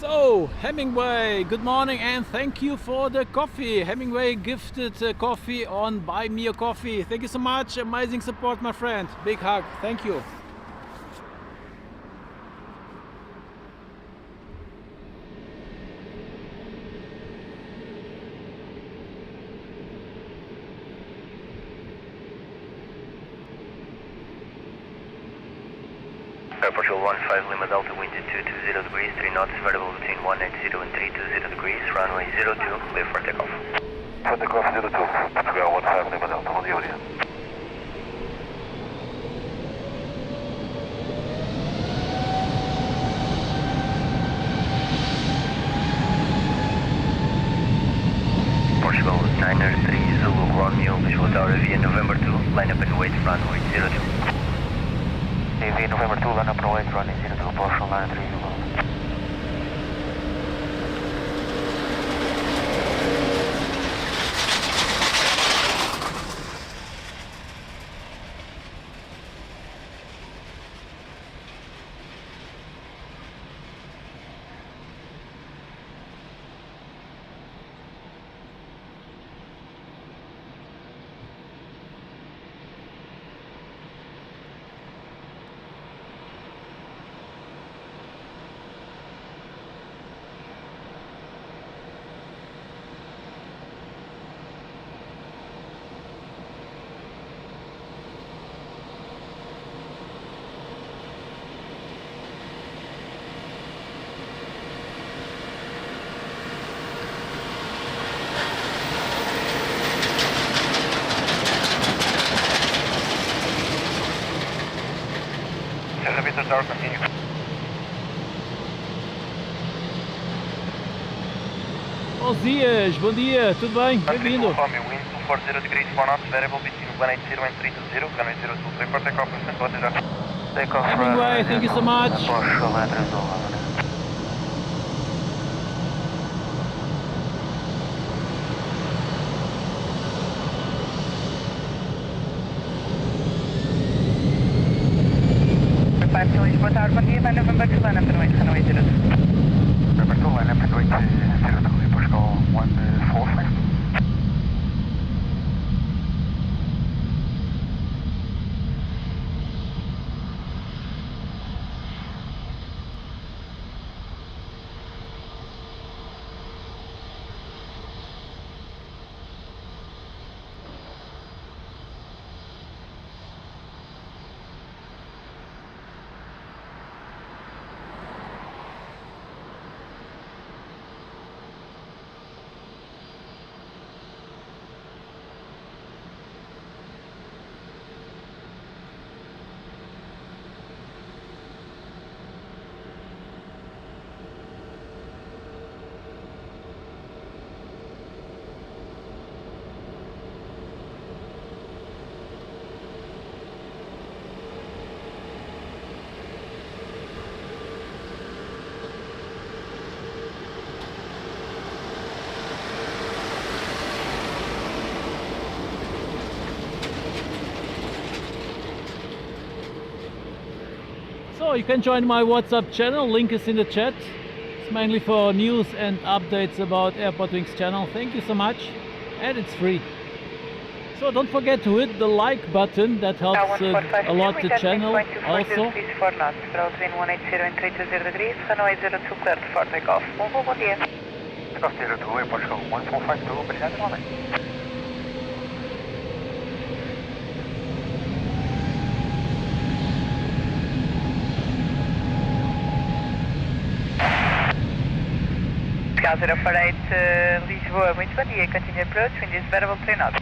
So, Hemingway, good morning and thank you for the coffee. Hemingway gifted coffee on Buy Me a Coffee. Thank you so much. Amazing support, my friend. Big hug. Thank you. Portugal 15, Lima Delta, wind 220 degrees, 3 knots, variable between 180 and 320 degrees, runway 02, clear for takeoff. For takeoff 02, Portugal 15, Lima Delta, bom dia, bom dia. Portugal 903 Zulu Romeo, Lisbon Tower via November 2, line up and wait, runway 02. AV November 2, line up and wait, runway 02, Portugal 903 Zulu. tower, continue. Bons dias, bom dia, tudo bem? Bem-vindo. Wind 240 degrees, 4 knots, variable between 180 and 320, runway 02, report takeoff, percent, what is that? Takeoff, Runway, thank you so much. Bustle and Drizzle. Lisboa Tower, bom dia, vai November 2, line up and wait, runway 02. November 2, line up and wait, 02, report call 145. So you can join my WhatsApp channel, link is in the chat. It's mainly for news and updates about AirportWings channel. Thank you so much, and it's free. So don't forget to hit the like button, that helps a lot the channel also. 4 knots, between 180 and 320 degrees, runway 02, cleared for takeoff. Bom dia. Takeoff 02, report call 1452, obrigado, homem. Sky 048, Lisboa, muito bom dia, continue approach, wind is variable 3 knots.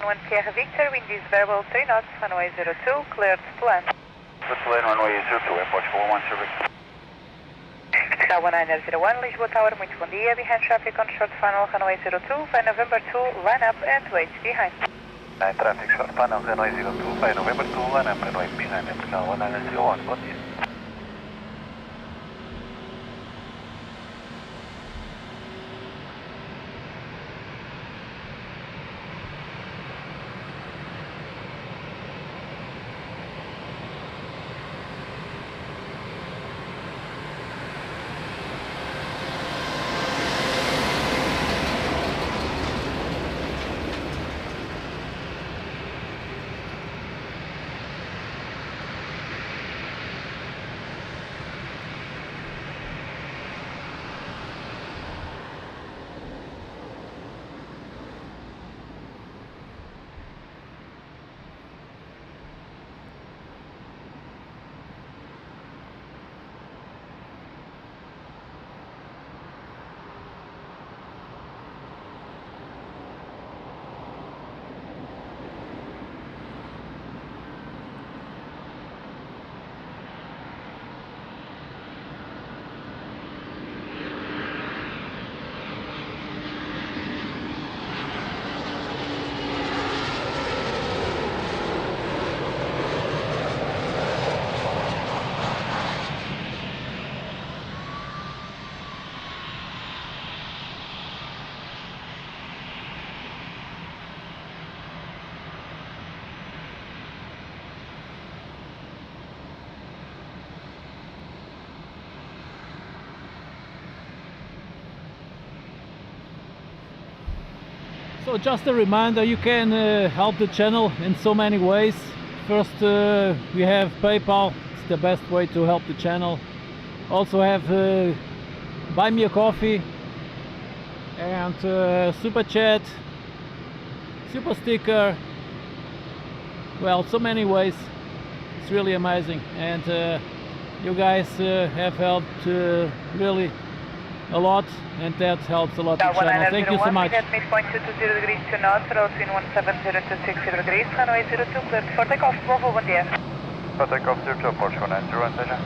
One Sierra Victor, wind is variable 3 knots, runway 02, cleared to land. Good to land, runway 02, airport call 1 service. Sky 1901, Lisboa Tower, muito bom dia, behind traffic on short funnel, runway 02, by November 2, line up and wait behind. Traffic short funnel, runway 02, by November 2, line up and wait behind, Sky 1901, bom dia. So just a reminder, you can help the channel in so many ways. First, we have PayPal, it's the best way to help the channel. Also have Buy Me a Coffee and Super Chat, Super Sticker, well, so many ways. It's really amazing, and you guys have helped really a lot, and that helps a lot the channel. Thank you so much. Midpoint 220 degrees to north, between 170 to 60 degrees, runway 02, cleared for takeoff. Volvo, bom dia. For takeoff, 02, approach 190, attention.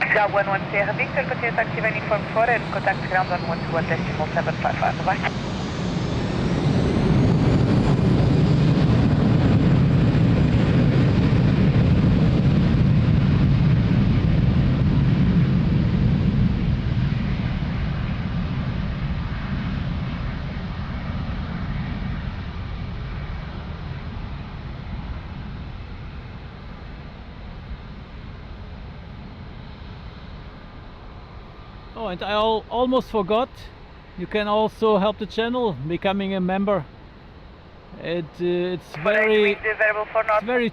Scout 11 Sierra Victor, continue taxi by uniform 4 and contact ground on 121.755, bye. Oh, and I almost forgot, you can also help the channel becoming a member. It's very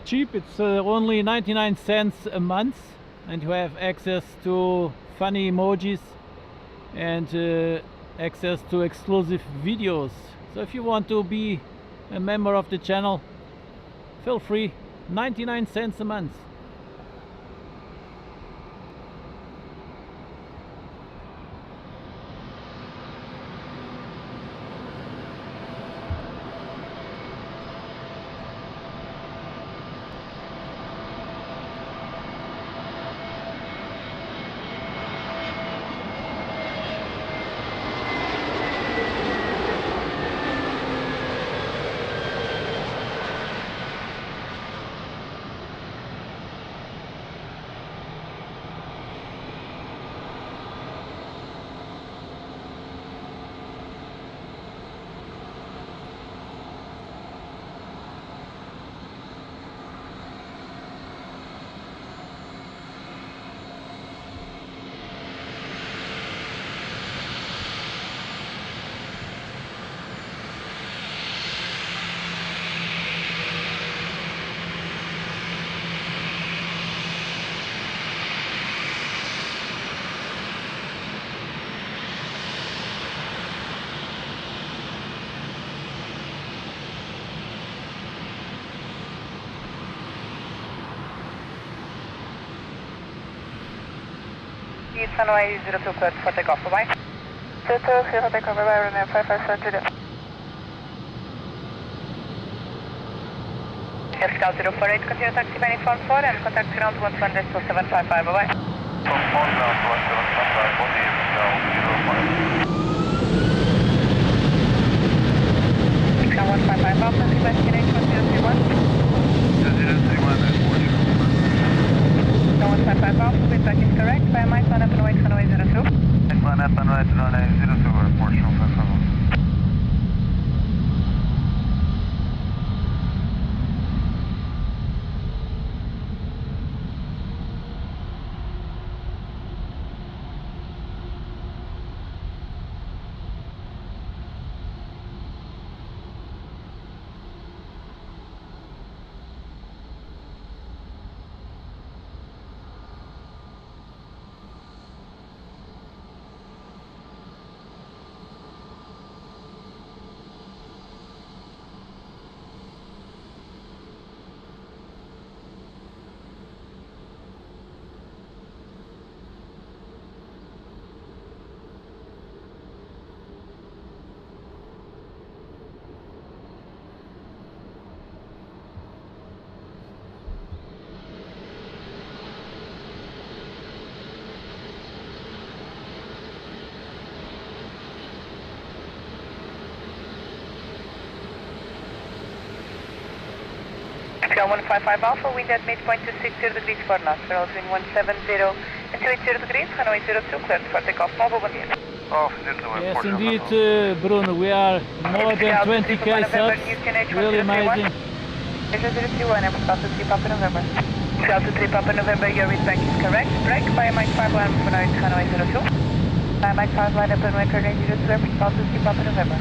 cheap. It's only 99 cents a month, and you have access to funny emojis and access to exclusive videos. So if you want to be a member of the channel, feel free. 99 cents a month. East runway 02, cleared for takeoff, bye-bye. 02, clear for takeoff, bye-bye, remain 5572. Scout 048, continue taxi by uniform 4 and contact ground 120.755, bye-bye. From ground 175, bom dia, Scout 155 Alpha, Sebastian H1031. 031, airport. No 155 Alpha, with back is correct, by Mike, line up and wait, runway 02. Line up and right, runway 02, airport, 155. Scout 155 Alpha, wind at midpoint 260 degrees for north, between 170 and 280 degrees, runway 02, cleared for takeoff, mobile, bom dia. Yes, indeed, Bruno, we are more than 20k subs, really amazing. Asia 031, Scout 3 Papa November. Scout 3 Papa November, your respect is correct. Break by Mike 5 line for runway 02. By Mike 5 line up and runway 02, Scout 3 Papa November.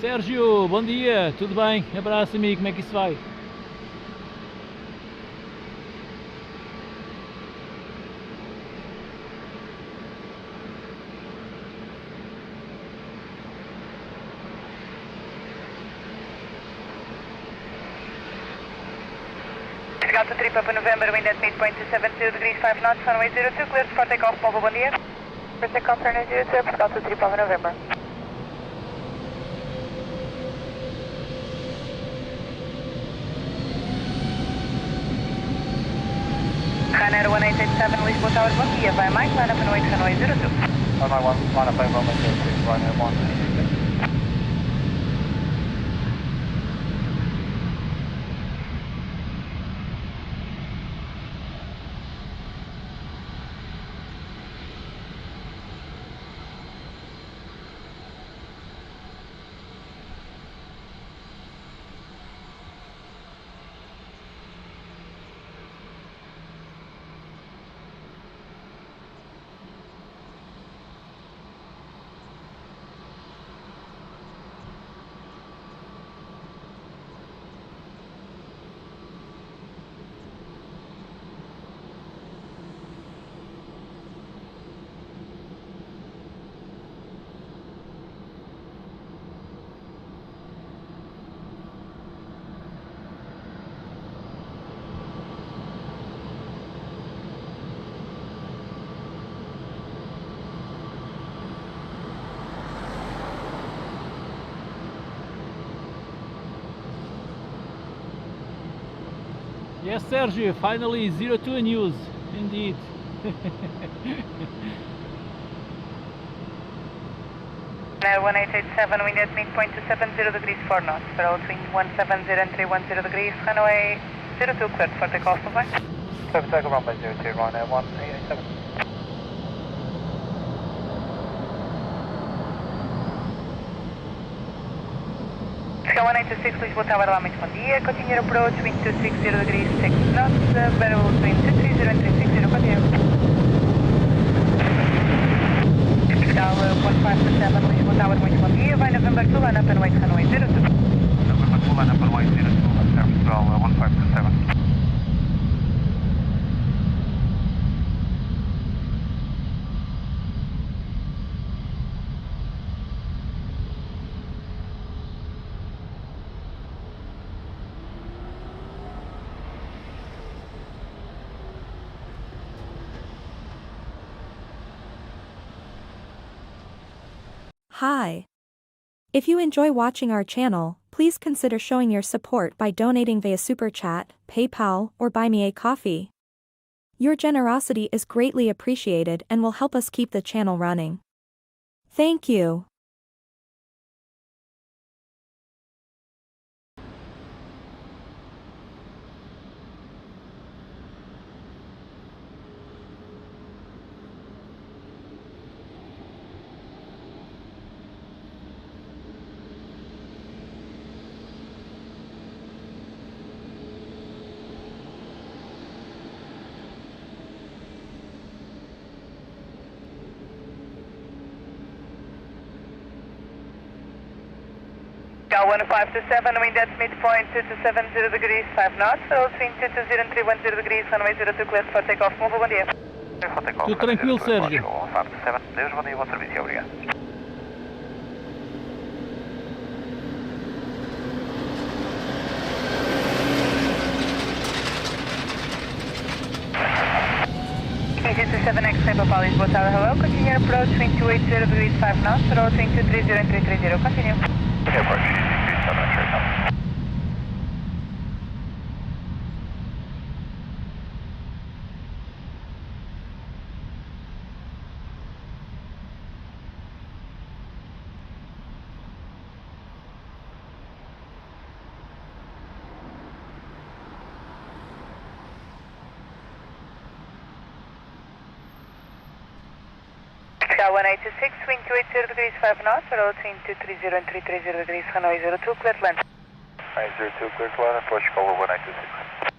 Sérgio, bom dia, tudo bem? Abraço amigo, como é que isso vai? Delta 3 Papa November, wind at midpoint 270 degrees 5 knots, runway 02, cleared for takeoff, Mobile, bom dia. For takeoff, runway 02, Delta 3 Papa November. Ryanair 1887, Lisbon Tower, bom dia. Vai Mike, line up and wait, runway 02. Runway 1, line up over runway 02, Ryanair 1. Yes, Sergio, finally 02 news, indeed. Ryanair 1887, wind at midpoint 270 degrees 4 knots, for between 170 and 310 degrees, runway 02, cleared for takeoff, bye. Clear for takeoff, runway 02, Ryanair 1887. Sky 1826, Lisbon Tower, Lamas, bom dia. Continue approach, wind 260 degrees 6 knots, barrel between 230 and 360, continue. Sky 157, Lisbon Tower, muito bom dia. Vai November 2, line up and wait, runway 02. November 2, line up and wait 02, service Sky 1527. Hi. If you enjoy watching our channel, please consider showing your support by donating via Super Chat, PayPal, or Buy Me a Coffee. Your generosity is greatly appreciated and will help us keep the channel running. Thank you. Sky 1527, wind at midpoint 270 degrees 5 knots, between 220 and 310 degrees, runway 02, cleared for takeoff, Mobile, bom dia. Tudo tranquilo, Sérgio. 1527, Deus, bom dia, bom serviço, obrigado. EC27 X-ray Papa Lisbon Tower, hello. Continue approach, wind 280 degrees 5 knots, between 230 and 330, continue. Airport, EC27 X-ray, come. Sky 1826, wind 280 degrees 5 knots, between 230 and 330 degrees, runway 02, cleared land. Runway 02, clear to land, approach cover 1926.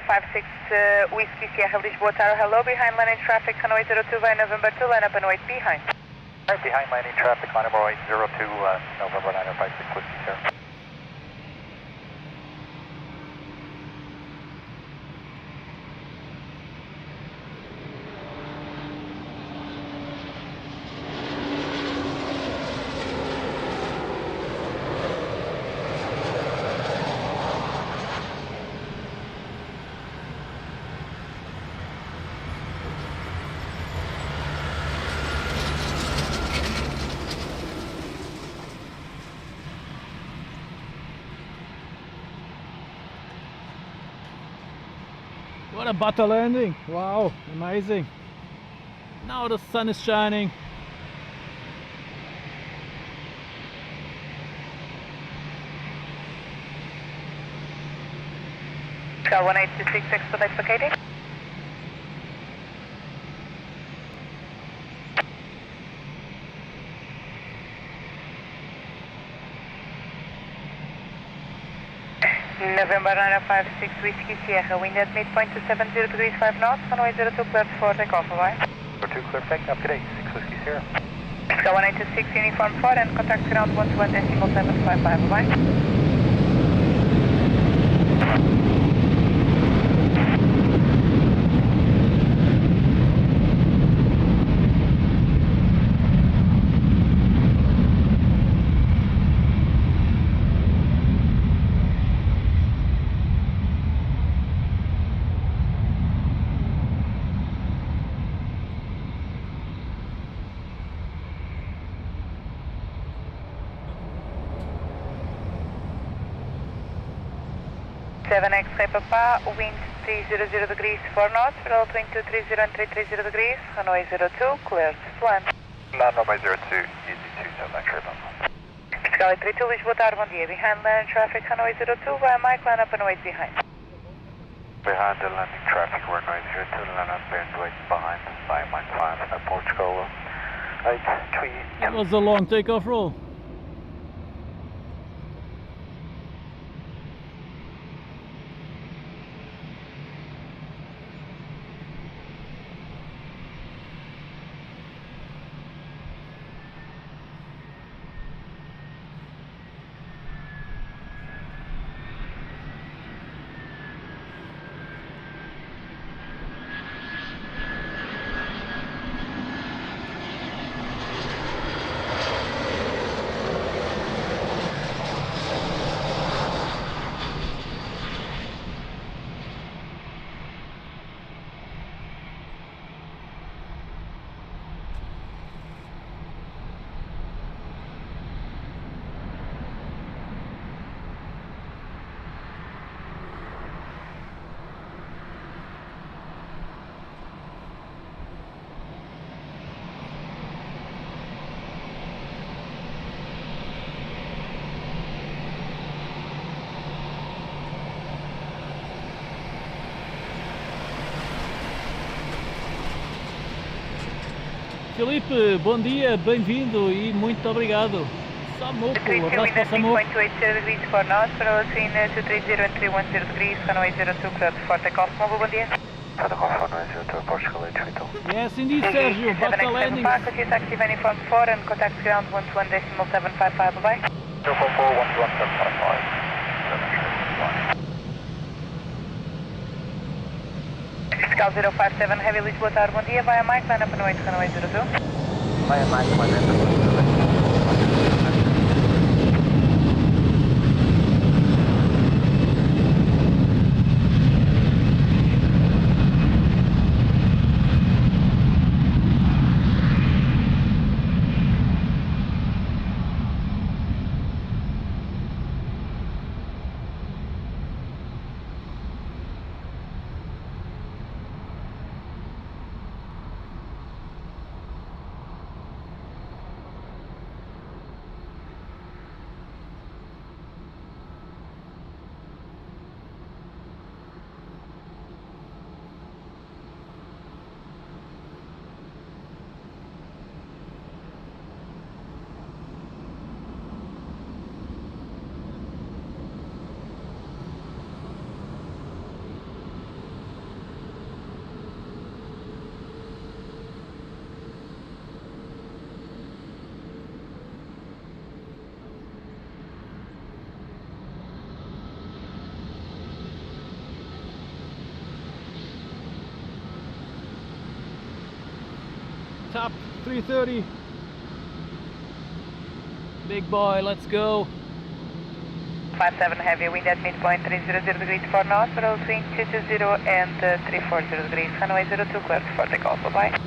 56 Whiskey Sierra Lisboa Tower, hello, behind landing traffic, runway 02 by November 2, line up and wait behind. Alright, behind landing traffic, line up runway 02, November 956 Whiskey Sierra. What a butter landing! Wow, amazing! Now the sun is shining. Sky 1826, expedite for Katie. November 956 Whiskey Sierra, wind at midpoint to 70 degrees 5 knots, runway 02 cleared for takeoff, bye. 02 clear takeoff, good day, 6 Whiskey Sierra. Sky 1826 uniform 4 and contact ground 121.755, bye. X-ray Papa, wind 300 degrees 4 knots, roll between 230 and 330 degrees, runway 02, cleared to land. Land runway 02, easy 27 X-ray Papa. Sky 32 Lisboa Tower, bom dia, behind landing traffic, runway 02, via Mike, line up and wait behind. Behind the landing traffic, runway 02, line up and wait behind, by Mike 5, at Portugal, 83. That was a long takeoff roll. Felipe, bom dia, bem-vindo e muito obrigado. Samuco, abraço para Samuco. 3.80 degrees 4 knots, runway between 230 and 310 degrees, runway 02 cleared for takeoff, mobile, bom dia. For takeoff, runway 02, Portugal 832. Yes, indeed, Sergio, butter landing. Package active uniform 4 and contact ground 121.755, bye-bye. 244, 121.755. Scal 057 Heavy Lisboa Tower, bom dia, via Mike, line up and wait, runway 02. Via Mike, line up and wait. top 330. Big boy, let's go. 57 heavy, wind at midpoint 300 degrees 4 knots, for between 220 and 340 degrees, runway 02, cleared for takeoff, bye-bye.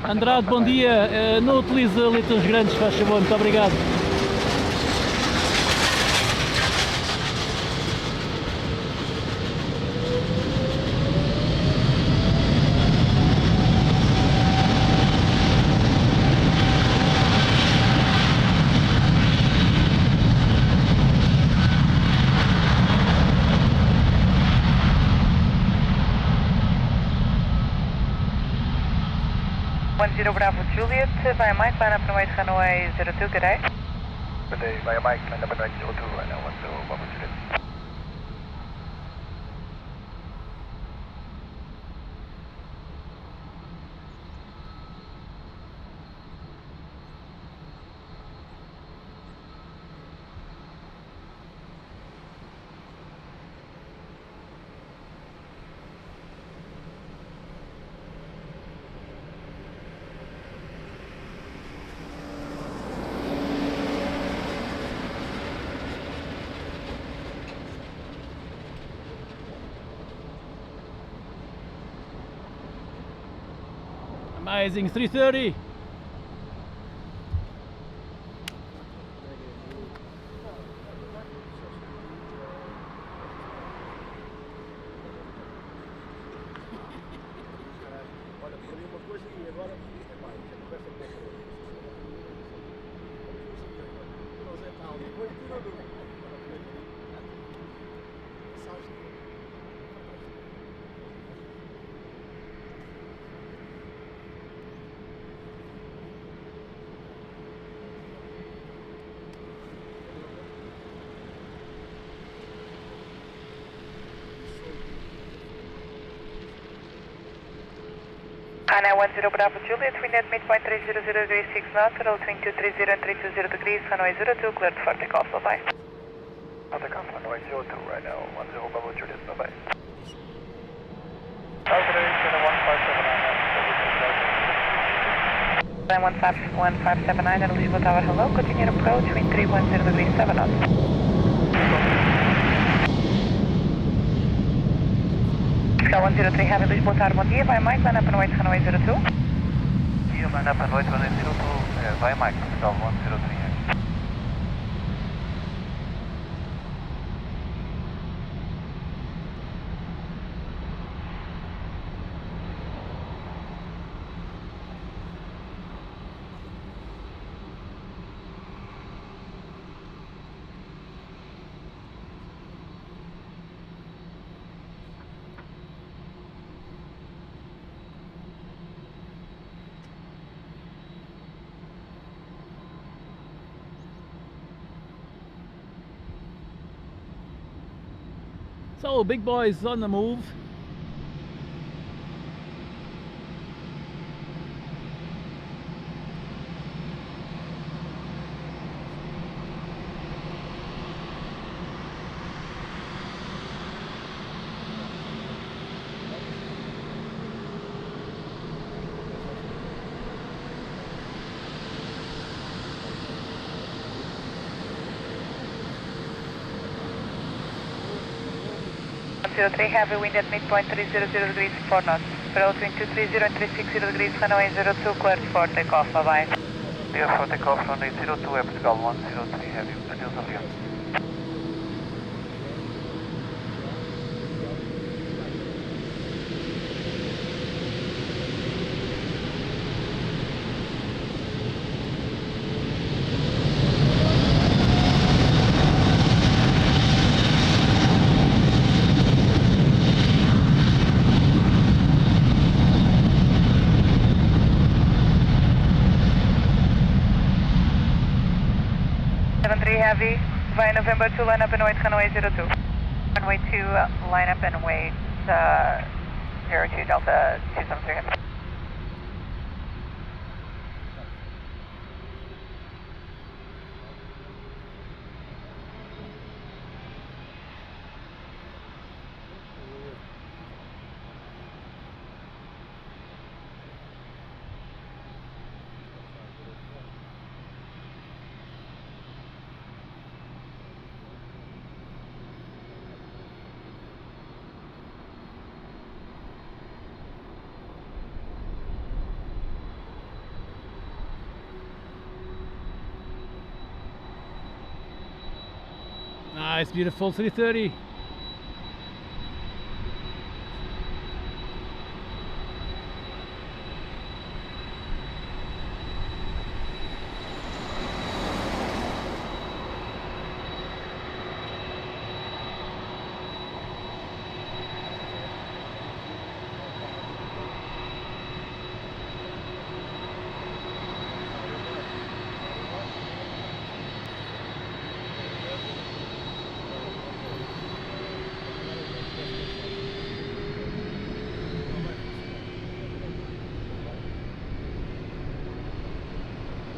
Andrade, bom dia. Não utilize letras grandes, faz favor, muito obrigado. Zero Bravo Juliet, via Mike, line up and wait, runway 02, good day. Good day, via Mike, line up and wait 02, right now, 10 Bravo Juliet. Amazing, 330. Hana 10 Bravo Juliet, wind at midpoint 300 degrees 6 knots, between 230 and 320 degrees, runway 02, cleared for takeoff, bye-bye. I'll take off runway 02 right now, 10 Bravo Juliet, bye-bye. 1579 and Lisbon Tower, hello, continue approach, wind 310 degrees 7 knots. Sky 103 Heavy, Lisbon Tower, bom dia, via Mike, line up and wait, runway 02. Yeah, line up and wait, runway 02, via Mike, Sky 103 Heavy. So, big boys on the move. Zero 03 Heavy, wind at midpoint 300 degrees 4 knots, between 230 and 360 degrees, runway 02, cleared for takeoff, bye-bye. Clear for takeoff, runway 02, Sky 103 Heavy, adios, aviation. Heavy, via November 2, line up and wait, runway 02. Runway 2, line up and wait, 02 Delta 273 Heavy. Nice, beautiful 330.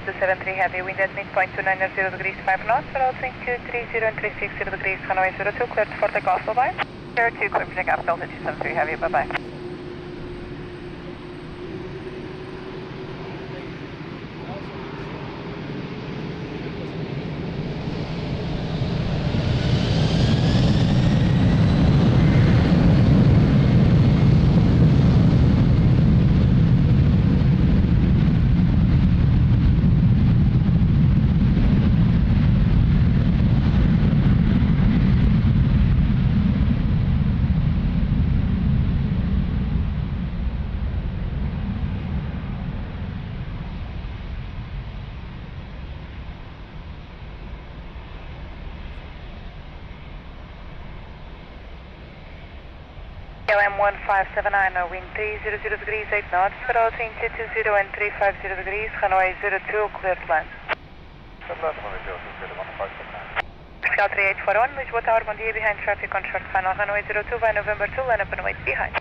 The 73 heavy, wind at midpoint 290 degrees 5 knots, approaching 230 and 360 degrees, runway 02, cleared for takeoff, bye-bye. 02, cleared for takeoff, Delta 273 heavy, bye-bye. KLM 1579, wind 300 degrees 8 knots, approaching 220 and 350 degrees, runway 02, cleared to land. Scout 3841, Lisbon Tower, bom dia, behind traffic on short final, runway 02 by November 2, land up and wait behind.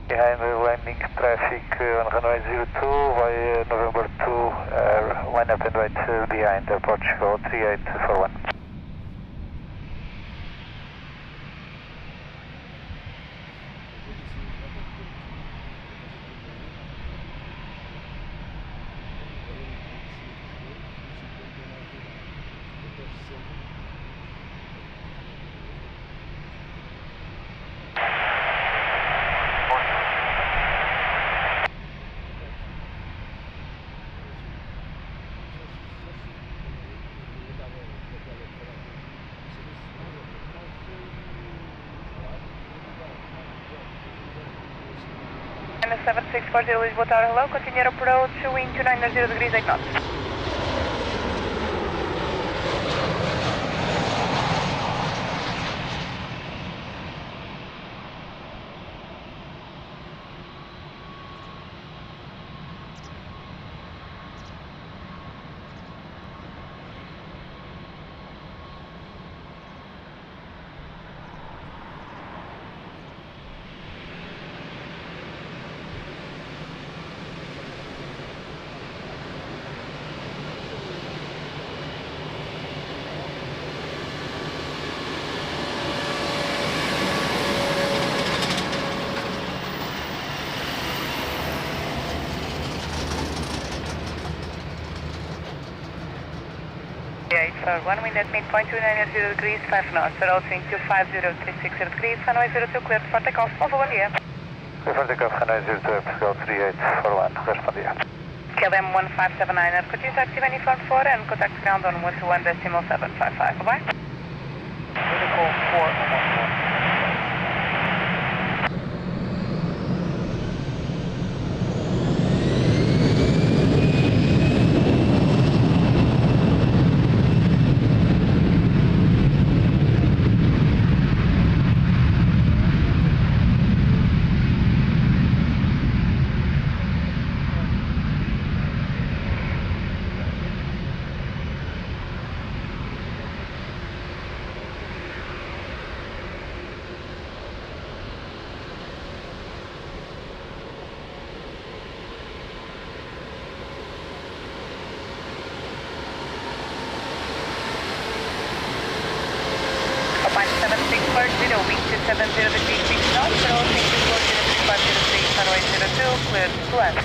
Behind the landing traffic on runway 02 by November 2, line up and wait behind Portugal 3841. And 7640 Lisbon Tower, hello, continue approach, wind 290 degrees 8 knots. For one wind at midpoint 290 degrees 5 knots, approaching 250 360 degrees, runway 02, cleared for takeoff, over bom dia. Clear for takeoff, runway 02, Portugal 3841, clear for dia. KLM 1579, continue taxi when you form 4 and contact ground on 121.755, bye-bye. Vertical 4 Wind 270 degrees 6 knots, approaching 240 runway 02, cleared to land.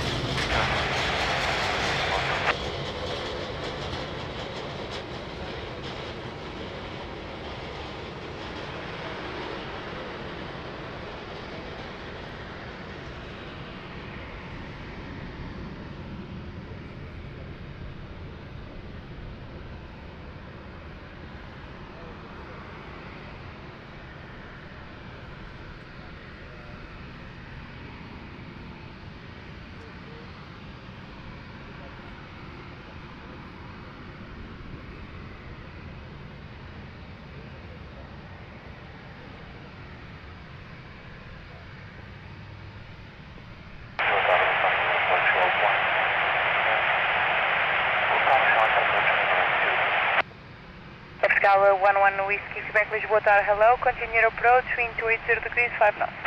Scala 11 Whiskey Quebec Lisboa Tower, hello, continue approach, wind 280 degrees, 5 knots.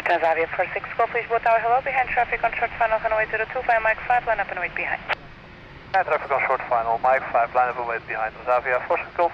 Transavia 46 Golf Lisboa Tower, hello, behind traffic on short final, runway 02, via Mike 5, line up and wait behind. Traffic on short final, Mike 5, line up and wait behind. Transavia 46 Golf.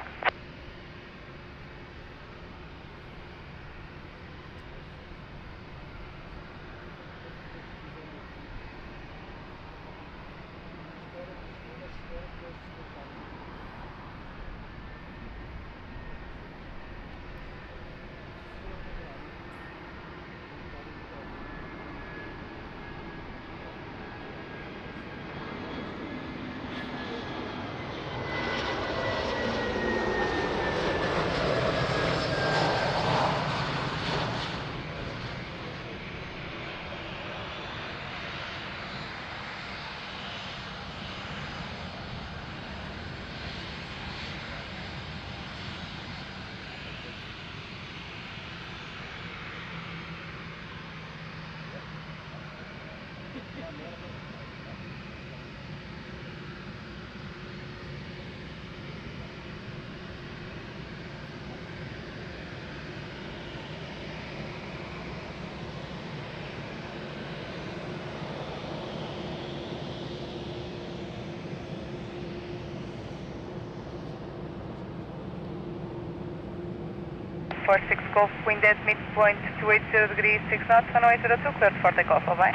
For 6 Golf, wind at midpoint 280 degrees, 6 knots, runway 02, cleared for takeoff, bye.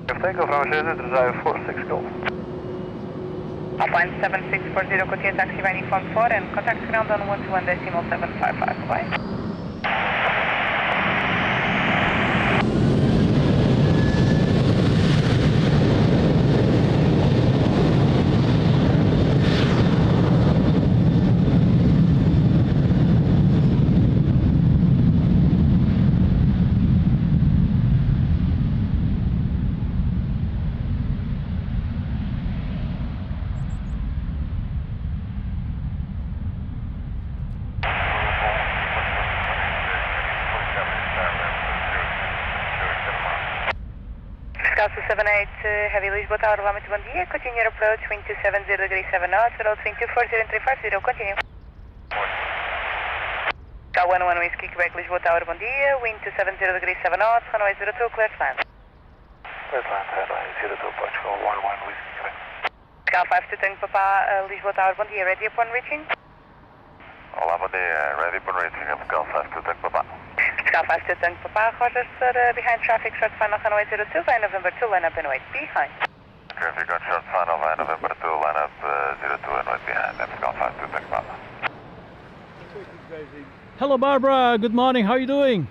Takeoff, runway 02, Drizzle 46 Golf. Offline 7640, continue taxi by uniform 4 and contact ground on 121.755, bye. Scala 278, Heavy Lisboa Tower, muito bom dia, continue approach, wind 270 degrees 7 knots, road wind 240 350, continue. Scala 11 Whiskey Quebec Lisboa Tower, bom dia, wind 270 degrees 7 knots, runway 02, cleared land. Cleared land, runway 02, Portugal 11 Whiskey Quebec. Scala 52 Tango Papa, Lisboa Tower, bom dia, ready upon reaching? Olá, bom dia, ready upon reaching, Scala 52 Tango Papa. Scala 52 Tango Papa, Roger sir, behind traffic, short final, runway 02, via November 2, line up and wait behind. Traffic on short final, via November 2, line up 02 and wait behind, Scala 52 Tango Papa. Hello Barbara, good morning, how are you doing?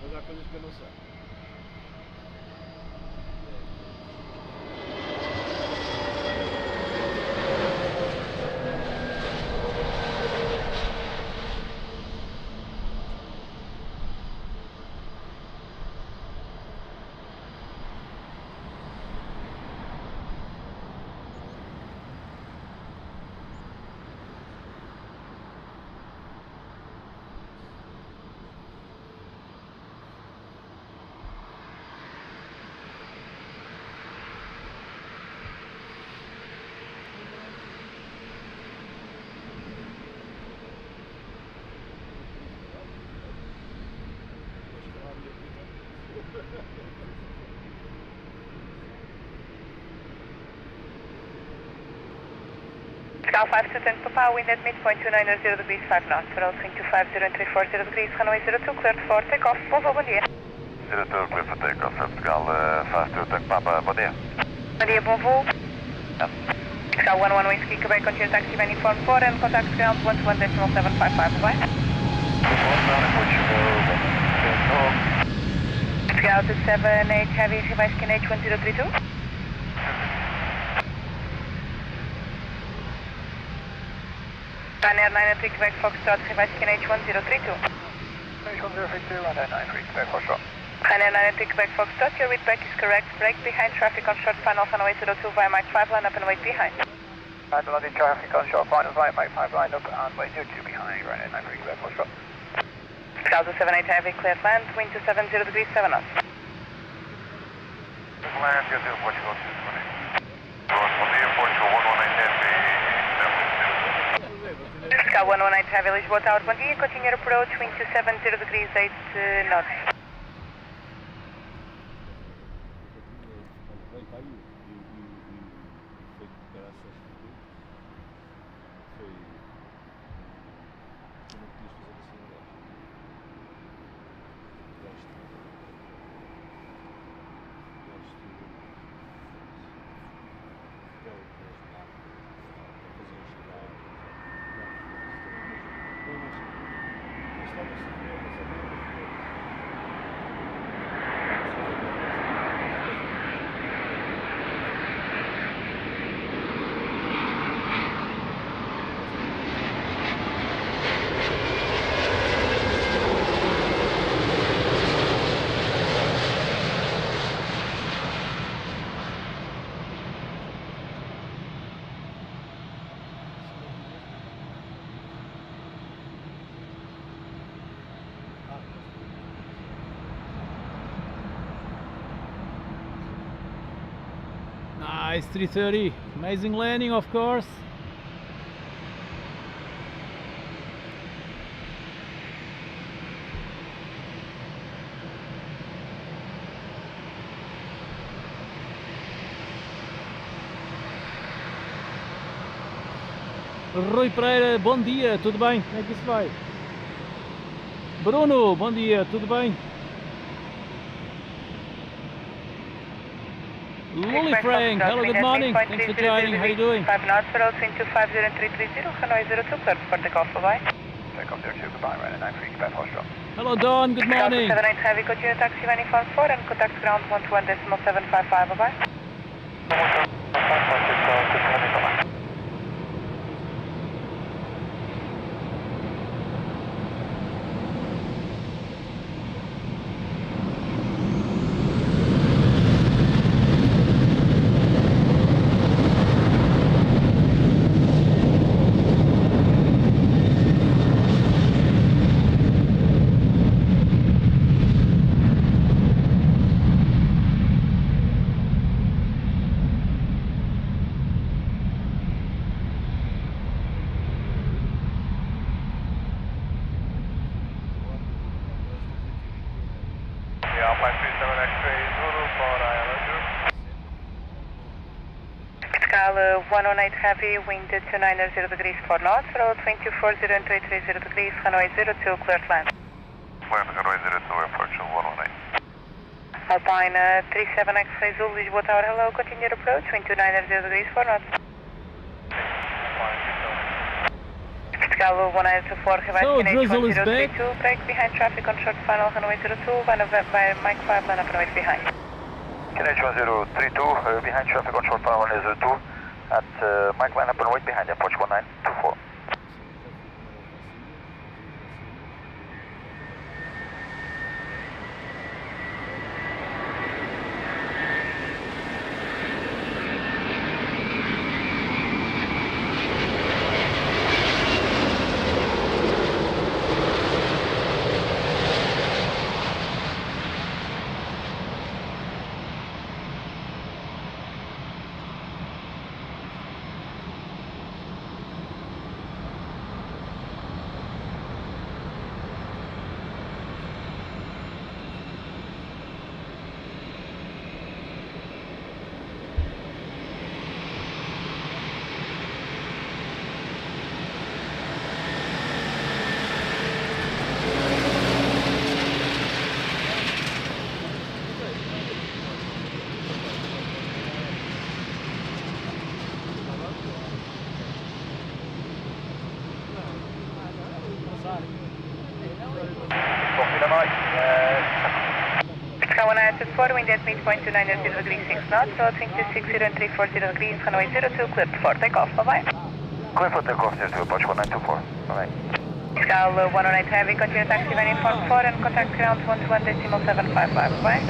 Mas há coisas que eu não sei. Scala 52 Tango Papa, wind at midpoint 290 degrees 5 knots, road wind 250 and 340 degrees, runway 02, cleared for takeoff, Volvo, bom dia. 02, cleared for takeoff, Scala 52 Tango Papa, bom dia. Bom dia, bom voo. Scala 11 Whiskey Quebec, continue taxi by uniform 4 and contact ground 121.755, bye. Delta 78 Heavy, revised KNH 1032. Ryanair 903 Quebec Foxtrot, revised KNH 1032. KNH 1032, Ryanair 93 Quebec Foxtrot. Ryanair 903 Quebec Foxtrot, your read back is correct. Brake behind traffic on short final, runway 02 via Mach 5, line up and wait behind. Atlantic traffic on short final, via Mach 5, line up and wait 02 behind, Ryanair 93 Quebec Foxtrot. Delta 78 Heavy, cleared land, wind 270 degrees, 7 knots. Land, get to Portugal 220. From the airport to 119 Heavy, Sky 118 Heavy, Lisbon Tower, bom dia, continue approach, wind 270 degrees, 8 knots. Nice 330, amazing landing of course. Rui Pereira, bom dia, tudo bem? Como é que isso vai? Bruno, bom dia, tudo bem? Lily Frank, hello, good morning, thanks for joining, how are you doing? 5 knots, for Route 250 and 330, runway 02, clear for takeoff, bye-bye. Takeoff 02, goodbye, Ryanair 93 Quebec Foxtrot. Hello Don, good morning. Delta 78 Heavy, continue taxi 94 and contact ground 121.755, bye-bye. Scala 118 Heavy, wind 290 degrees 4 knots, road 240 and 330 degrees, runway 02, cleared land. Runway 02, airport 118. Alpine 37 X-ray Zulu, Lisbon Tower, hello, continue approach, wind 290 degrees 4 knots. Scala 194, So, Drizzle is back. 1032, brake behind traffic on short final, runway 02, by Mike 5, line up and wait behind. KNH 1032, behind traffic on short final 102, at Mike line up and wait behind, approach 1924. requested for, wind at midpoint 290 degrees 6 knots, approaching 260 and 340 degrees, runway 02, cleared for takeoff, bye-bye. Clear for takeoff, near to approach 1924. Bye-bye. Scal 109 heavy, continue taxi when informed 4 and contact ground 121.755, bye-bye.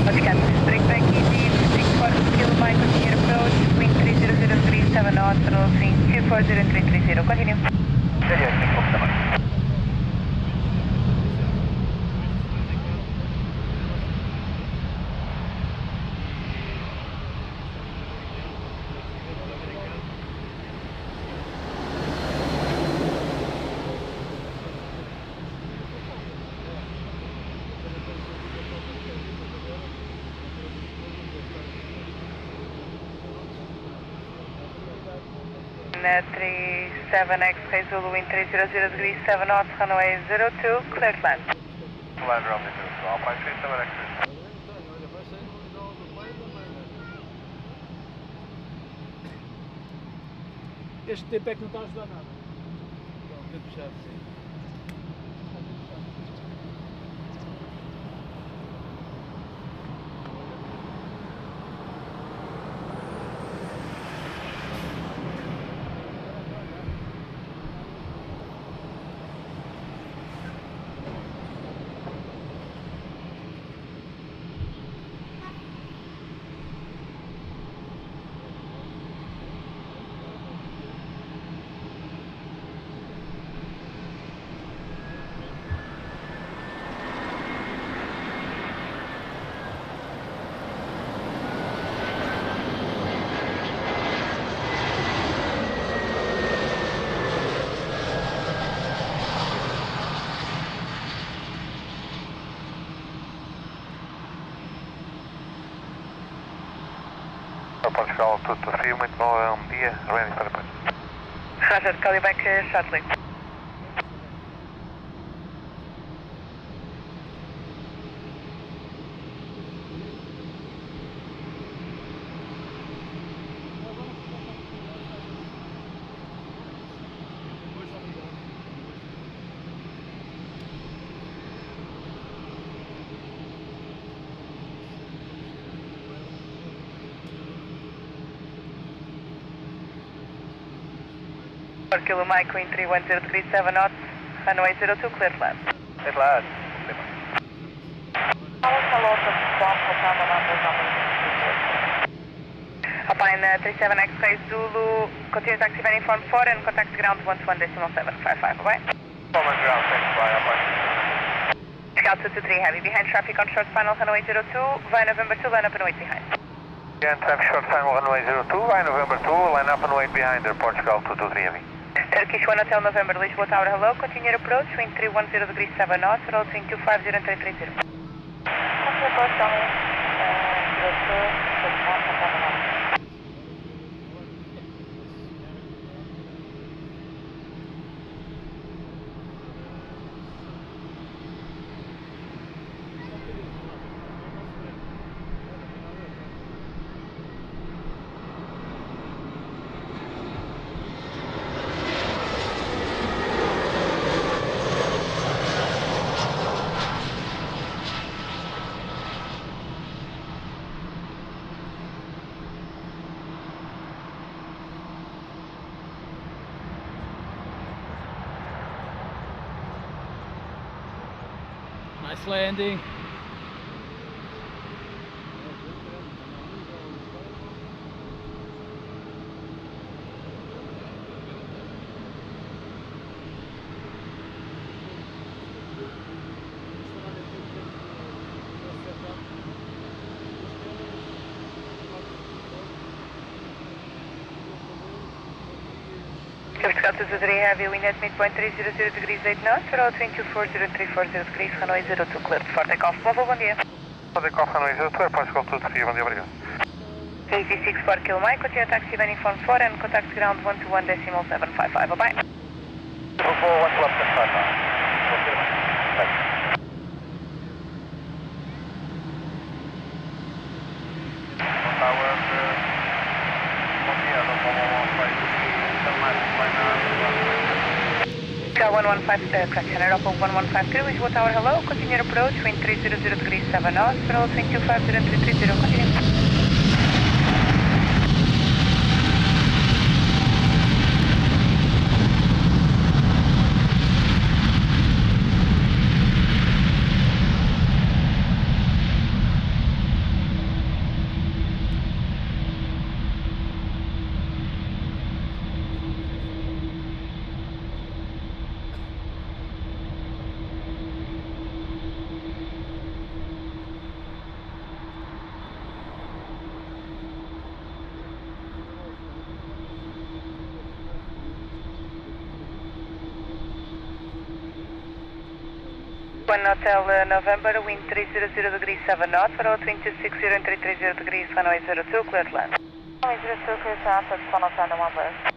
Vatican, brake back easy, 64 km, continue approach, wind 300 degrees 7 knots, approaching 240 and 330, continue. Net 37X, Zulu, wind 300 degrees 7 knots, runway 02, cleared land. Land runway 02, Alpine 37X. Este tempo é que não está a ajudar nada. Então, puxar assim. Portugal 223, muito bom dia, ready para depois. Roger, call you back shortly. Kilo Mike, wind 310 degrees 7 knots, runway 02, cleared land. Cleared land. Alpine 37X, Zulu, continue taxi when informed 4 and contact ground 121.755, bye-bye. Common ground, thanks, bye, Alpine. Scout 223 heavy, behind traffic on short final, runway 02, via November 2, line up and wait behind. Again, traffic short final, runway 02, via November 2, line up and wait behind there, Portugal 223 heavy. Turkish 1 Hotel November, Lisbon Tower, hello, continue approach, wind 310 degrees 7 knots, approaching 250 and 330. Nice landing. Scout 223 heavy, wind at midpoint 300 degrees 8 knots, approaching 240 and 340 degrees, runway 02, cleared for takeoff. Bom dia. For takeoff, runway 02, Portugal 223, bom dia, obrigado. 86 kilo Mike, continue taxi when informed 4 and contact ground 121.755, bye-bye. 04, 1 left and 5 now. Tower, bom dia, correction, Aeroport 1153, Lisbon Tower, hello, continue approach, wind 300 degrees 7 knots, parallel wind 250 continue. One Hotel November, wind 300 degrees 7 knots, parallel wind 260 and 330 degrees, runway 02, clear to land. Runway 02, clear to land, full on time, one left.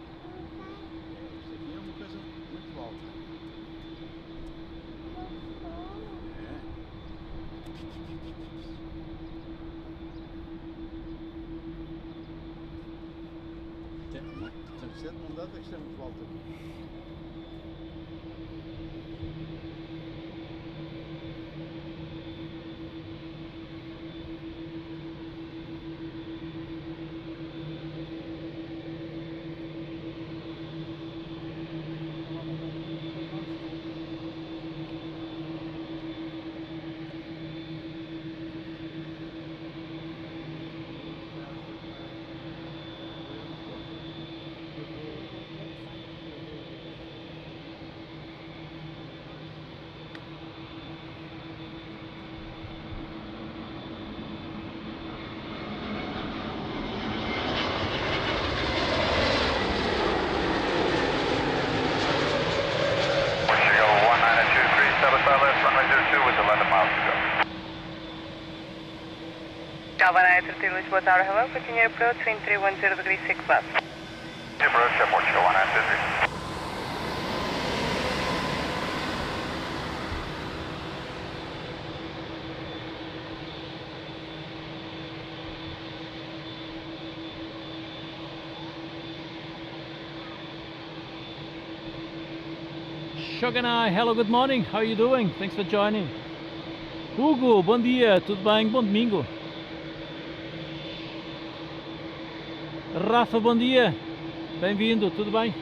Não dá, tem que ser muito alto. Havana 13 Lisbon Tower, hello, continue approach, wind 310 degrees 6 knots. Approach, Portugal 1923. Shogunai, hello, good morning, how are you doing? Thanks for joining. Hugo, bom dia, tudo bem? Bom domingo. Rafa, bom dia, bem-vindo, tudo bem?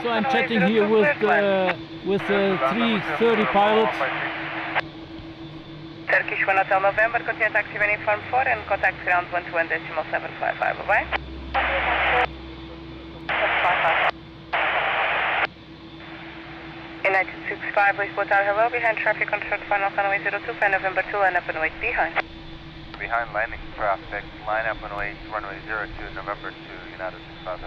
So I'm chatting here with 330 pilots. Turkish 1 Hotel November, continue taxi when informed 4 and contact ground 121.755, bye-bye. United 65, Lisbon Tower, hello, behind traffic on short final runway 02, flight November 2, line up and wait behind. Behind landing traffic, line up and wait, runway 02, November 2, United 65.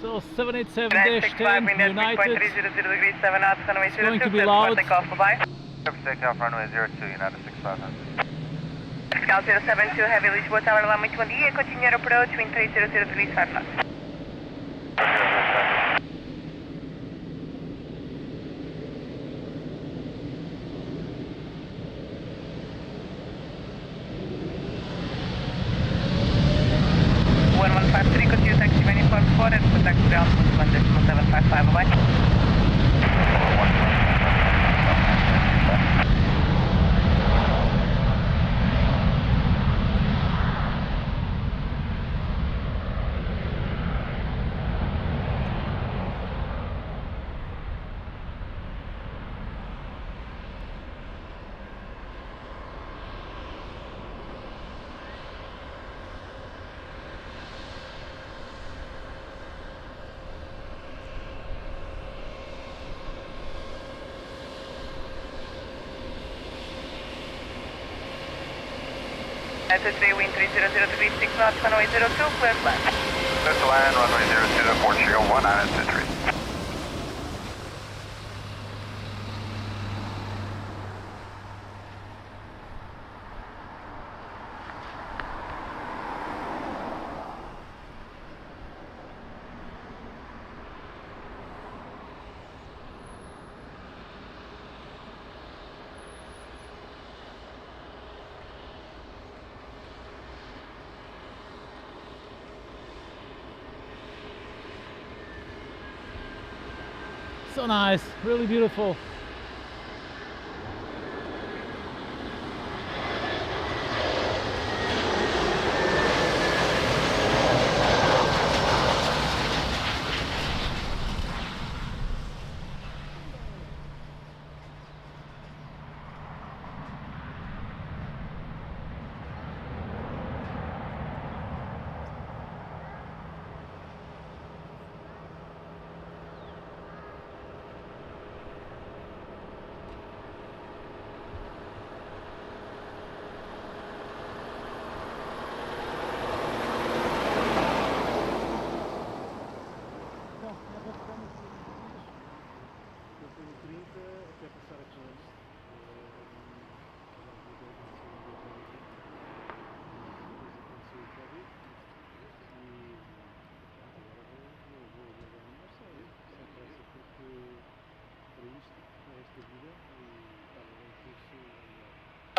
So 787-10 United, it's going to be loud. Takeoff, runway 02, United 65. Scout 072, heavy Lisbon Tower, line 1 dia, continue approach, wind 300 degrees 5 knots. Continue taxi when informed 4 and contact ground 121.755, bye-bye. 3 wind 300 degrees 6 knots, runway 02, clear to land. Clear to land, runway 02, Portugal 1923. So nice, really beautiful.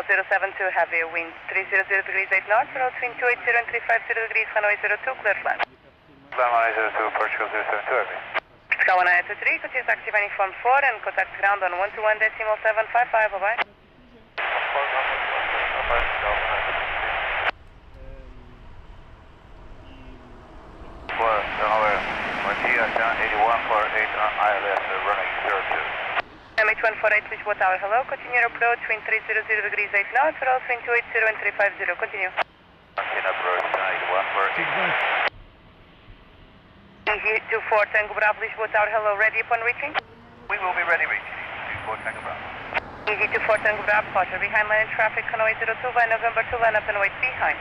Zero 72 heavy wind 300 degrees 8 knots, road between 280 and 350 degrees, runway 02, clear to land. Runway 02, Portugal 072 heavy. Sky 193, continue taxi landing form 4 and contact ground on 121.755, bye bye. Bom dia, 8148 ILS, running 02. MH148, Lisbon Tower, hello, continue your approach, wind 300 degrees 8 knots, road between 280 and 350, continue. Continue approach, 8148. EG24 Tango Bravo, Lisbon Tower, hello, ready upon reaching? We will be ready reaching. 24 Tango Bravo. EG24 Tango Bravo, departure, behind landing traffic, runway 02, by November 2, line up and wait behind.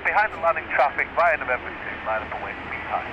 Behind the landing traffic, via November 2, line up and wait behind.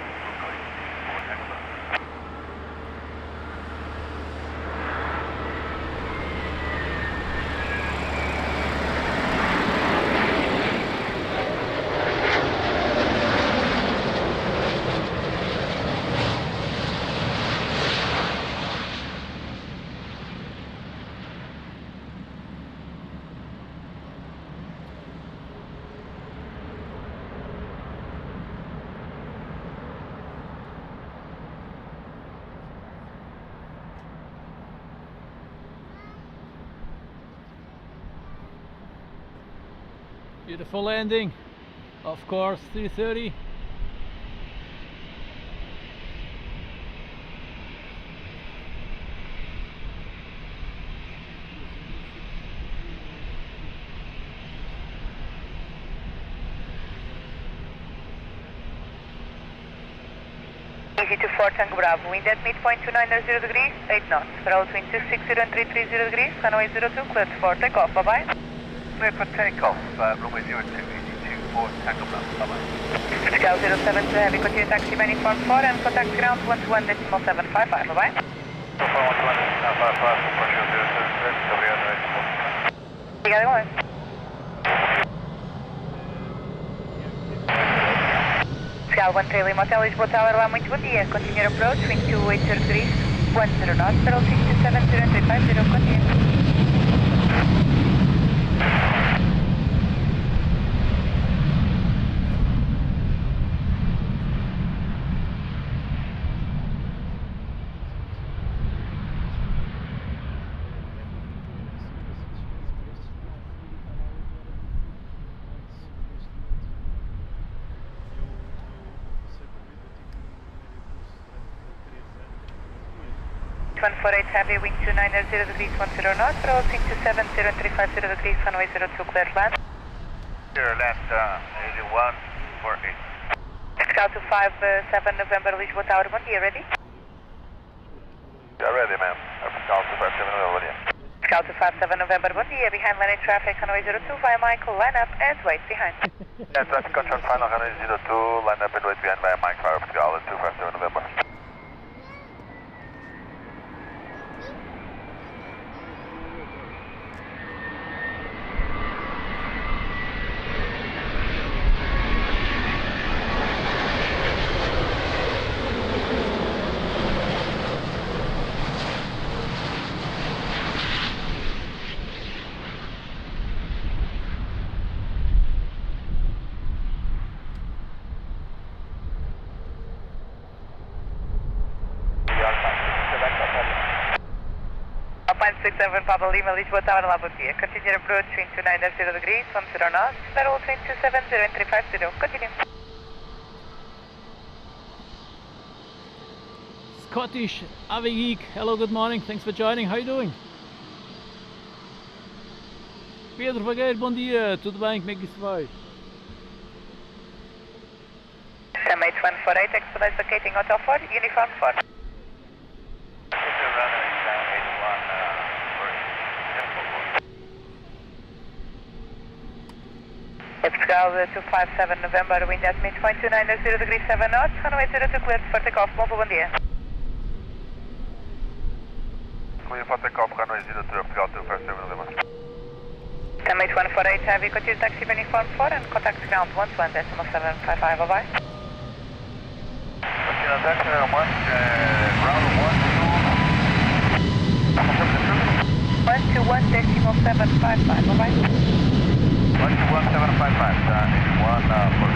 Beautiful landing, of course, 330. EG24 Tango Bravo, wind at midpoint 290 degrees, 8 knots, road between 260 and 330 degrees, runway 02, clear for takeoff, bye bye. Clear for takeoff, runway 02, EG24 Tango Bravo, bye-bye. Sky 072 heavy, continue taxi landing form 4 and contact ground 121.755, bye bye. 121.755, Portugal 076, obrigado, Obrigado, igual. Sky 13 Lima Hotel, Lisboa Tower, lá, muito bom dia. Continue your approach, wind 280 degrees, 10 knots, pedal 627 and 350, continue. Heavy wind 290 degrees 10 knots, roll 627 and 350 degrees, runway 02, clear land. Clear land, 8148. Scout 257 November, Lisboa Tower, bom dia, ready? Yeah, ready, ma'am. Scout 257 November, yeah. Scout Delta 57 November, bom dia, behind landing traffic, runway 02, via Michael, line up and wait behind. Yeah, traffic control final, runway 02, line up and wait behind via Mike 5 Portugal, 257 November. Alpine 67 Papa Lima, Lisbon Tower, La Botia. Continue approach between 29.0 degrees, 10 knots, federal between 270 and 350. Continue. Scottish Avi Geek, hello, good morning, thanks for joining, how are you doing? Pedro Vagueiro, bom dia, tudo bem, como é que isso vai? Summit 148, expedite vacating Hotel 4, Uniform 4. Portugal 257 November, wind at midpoint 290 degrees 7 knots, runway 02 cleared for takeoff, bom dia. Clear for takeoff, runway 02, Portugal 257 November. Summit 148, heavy, continue taxi uniform 4 and contact ground 11.755, bye-bye. Continue taxi, ground 1, 121.755, bye-bye. 121.755, 81 for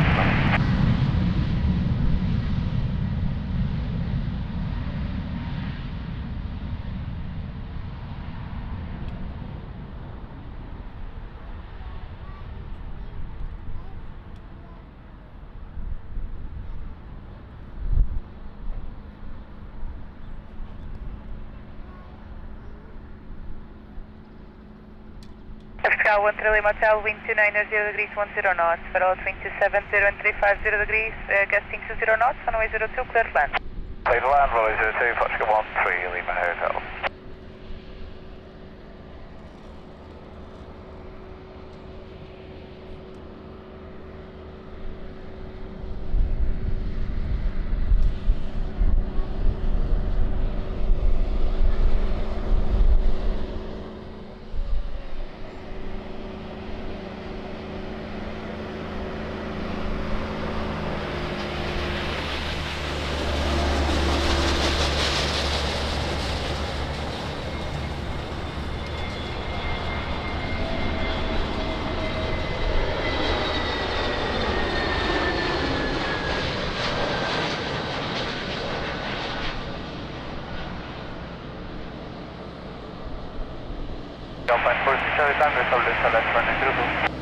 Portugal 1 Trillium Hotel, wind 290 degrees 10 knots, federal between 270 and 350 degrees, gusting 20 knots, runway 02, clear to land. Clear to land, runway 02, Portugal 13 Lima Hotel. Alpine 46 Charlie Tango, establish select runway 02.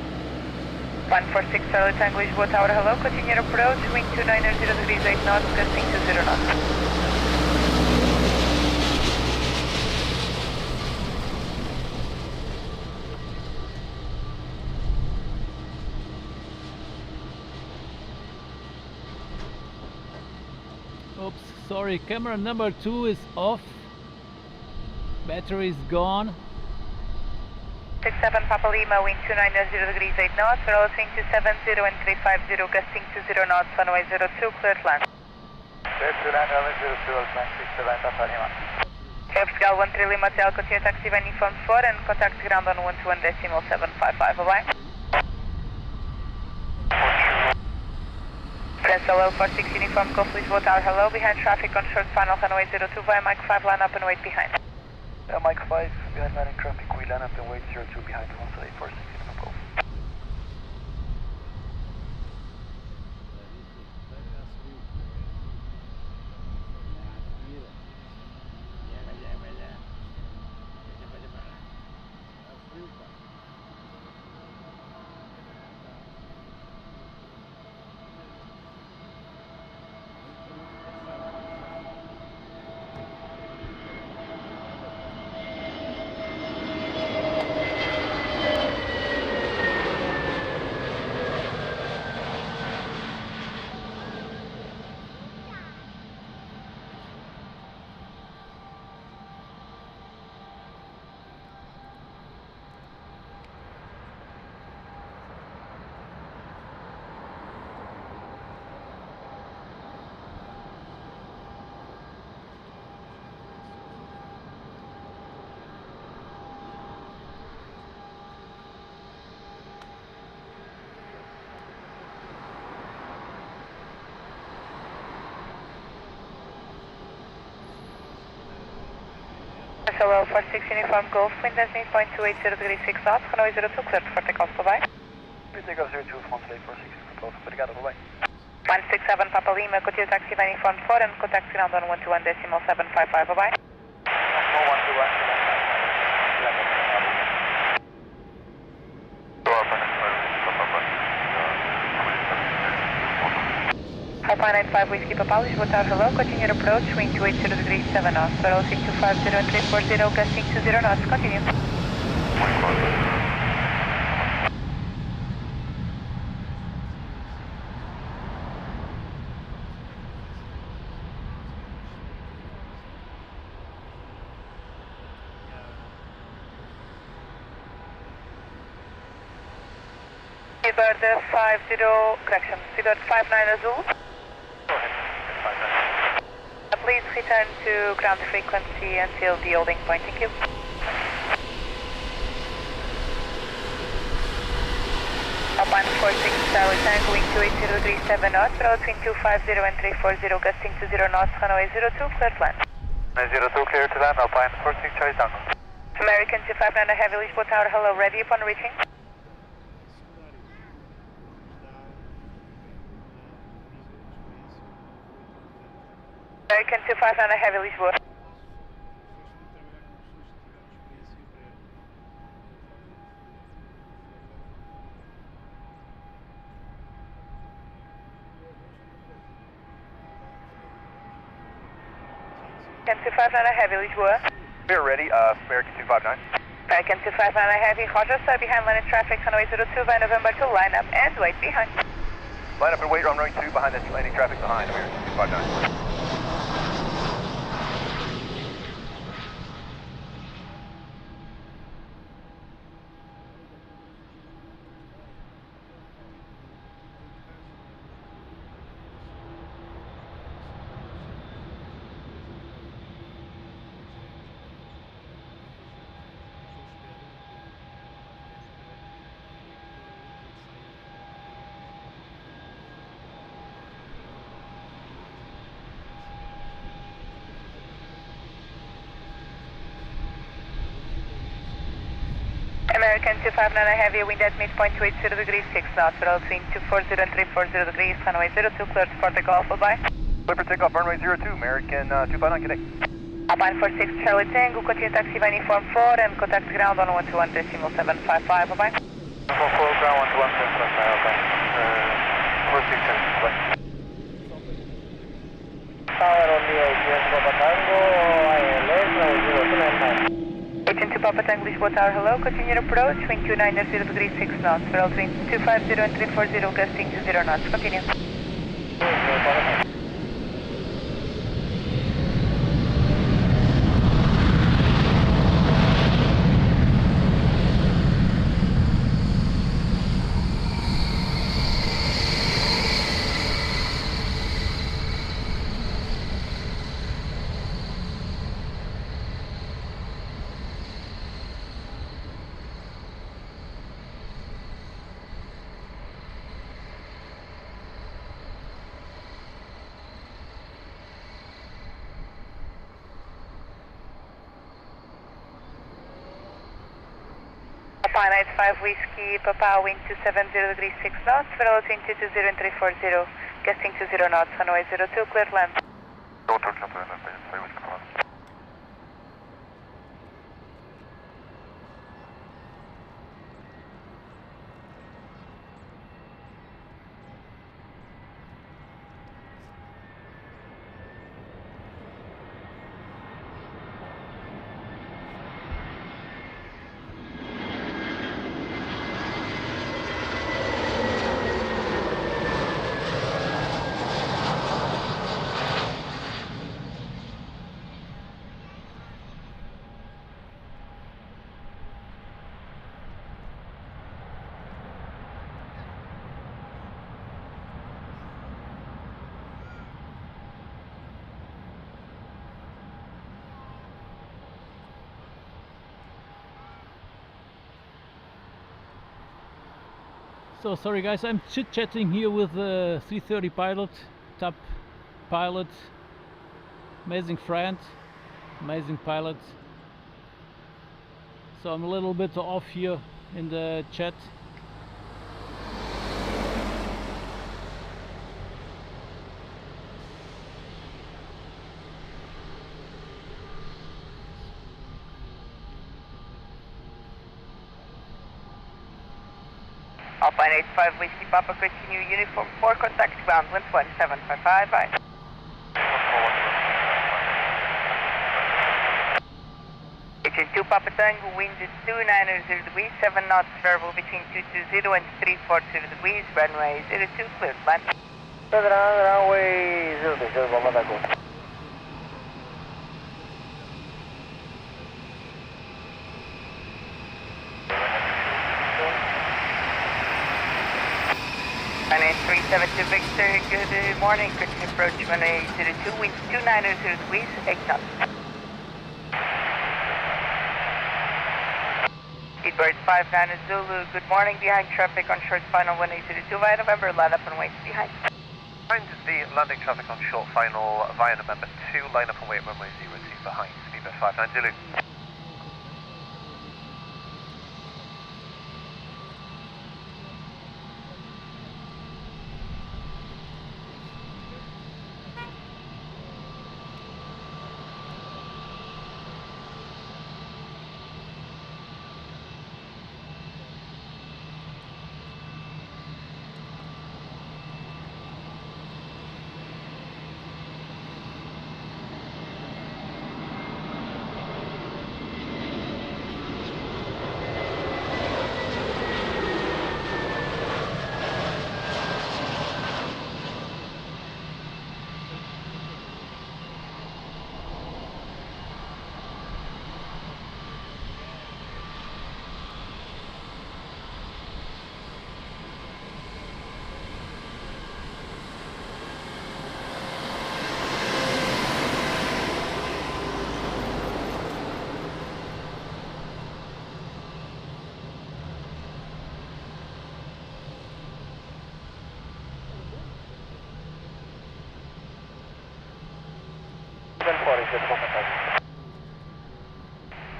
146 Charlie Tango, Lisbon Tower, hello, continue approach, wind 290 degrees 8 knots, gusting 20 knots. Oops, sorry, camera number 2 is off, battery is gone. 67 Papa Lima, wind 290 degrees 8 knots, federal between 270 and 350, gusting 20 knots, runway 02, clear to land. Clear to land, runway 02, Alpine 67 Papa Lima. Portugal 1 Trillium Hotel, continue taxi uniform 4 and contact ground on 121.755, bye-bye. Press LO 46 uniform, Golf Lisbon Tower, hello, behind traffic on short final, runway 02 via Mike 5, line up and wait behind. Mike 5, behind landing traffic, we line up and wait 02 behind 17846 in the Gulf. Hello, 46 Uniform Golf, wind at midpoint 280 degrees 6 knots, runway 02, clear for takeoff, bye-bye. Takeoff 02, Frontier 46, obrigado, bye-bye. 167 Papa Lima, continue taxi by uniform 4 and contact ground on 121.755, bye-bye. 121. Alpha 95 Whiskey Papa, Lisbon Tower, hello, continue approach, wind 280 degrees 7 knots, runway 250 and 340, gusting 20 knots, continue. Seabird 50, correction, Seabird 59 Azul. Please return to ground frequency until the holding point, thank you. Alpine 46 Charlie Tango, wind 280 degrees 7 knots, between 250 and 340, gusting 20 knots, runway 02, clear to land. Runway 02, clear to land, Alpine 46 Charlie Tango. American 259 Heavy, Lisbon Tower, hello, ready upon reaching. American 259 Heavy, Lisbon. American 259 Heavy, Lisbon. We are ready, American 259. American 259 Heavy, Roger, sir, behind line in traffic, runway 02 by November 2, line up and wait behind. Line up and wait on runway 2 behind this landing traffic behind American 259. American 259 Heavy, wind at midpoint 280 degrees 6 knots, between 240 and 340 degrees, runway 02, cleared for takeoff, bye-bye. Clear for takeoff, runway 02, American 259, connect. Alpine 46 Charlie Tango, continue taxi by uniform 4 and contact ground on 121.755, bye-bye. 44, ground 121.755, okay. 46 Charlie, bye. Tower on the AGS Papa Tango, ILS, runway 02, 82 Papa Tango, Lisbon Tower, hello, continue approach, wind 290 degrees 6 knots, between 250 and 340, gusting 20 knots, continue. Alpine 95 Whiskey Papa, wind 270 degrees 6 knots, between 220 and 340, gusting 20 knots, runway 02, clear to land. So sorry guys, I'm chit-chatting here with the 330 pilot, top pilot, amazing friend, amazing pilot. So I'm a little bit off here in the chat. Alpine 85 Whiskey Papa, continue uniform 4, contact ground, wind 1755, bye. Agent 2 Papa Tango, wind is 290 degrees, 7 knots, variable between 220 and 340 degrees, runway 02, cleared, land. Runway 02, Papa Tango. Runway 372 Victor, good morning, continue approach runway 02, wind 290 degrees, 8 knots. Speedbird 59 Zulu, good morning, behind traffic on short final 1802 via November, line up and wait behind. Behind the landing traffic on short final via November 2, line up and wait runway 02 behind, Speedbird 59 Zulu.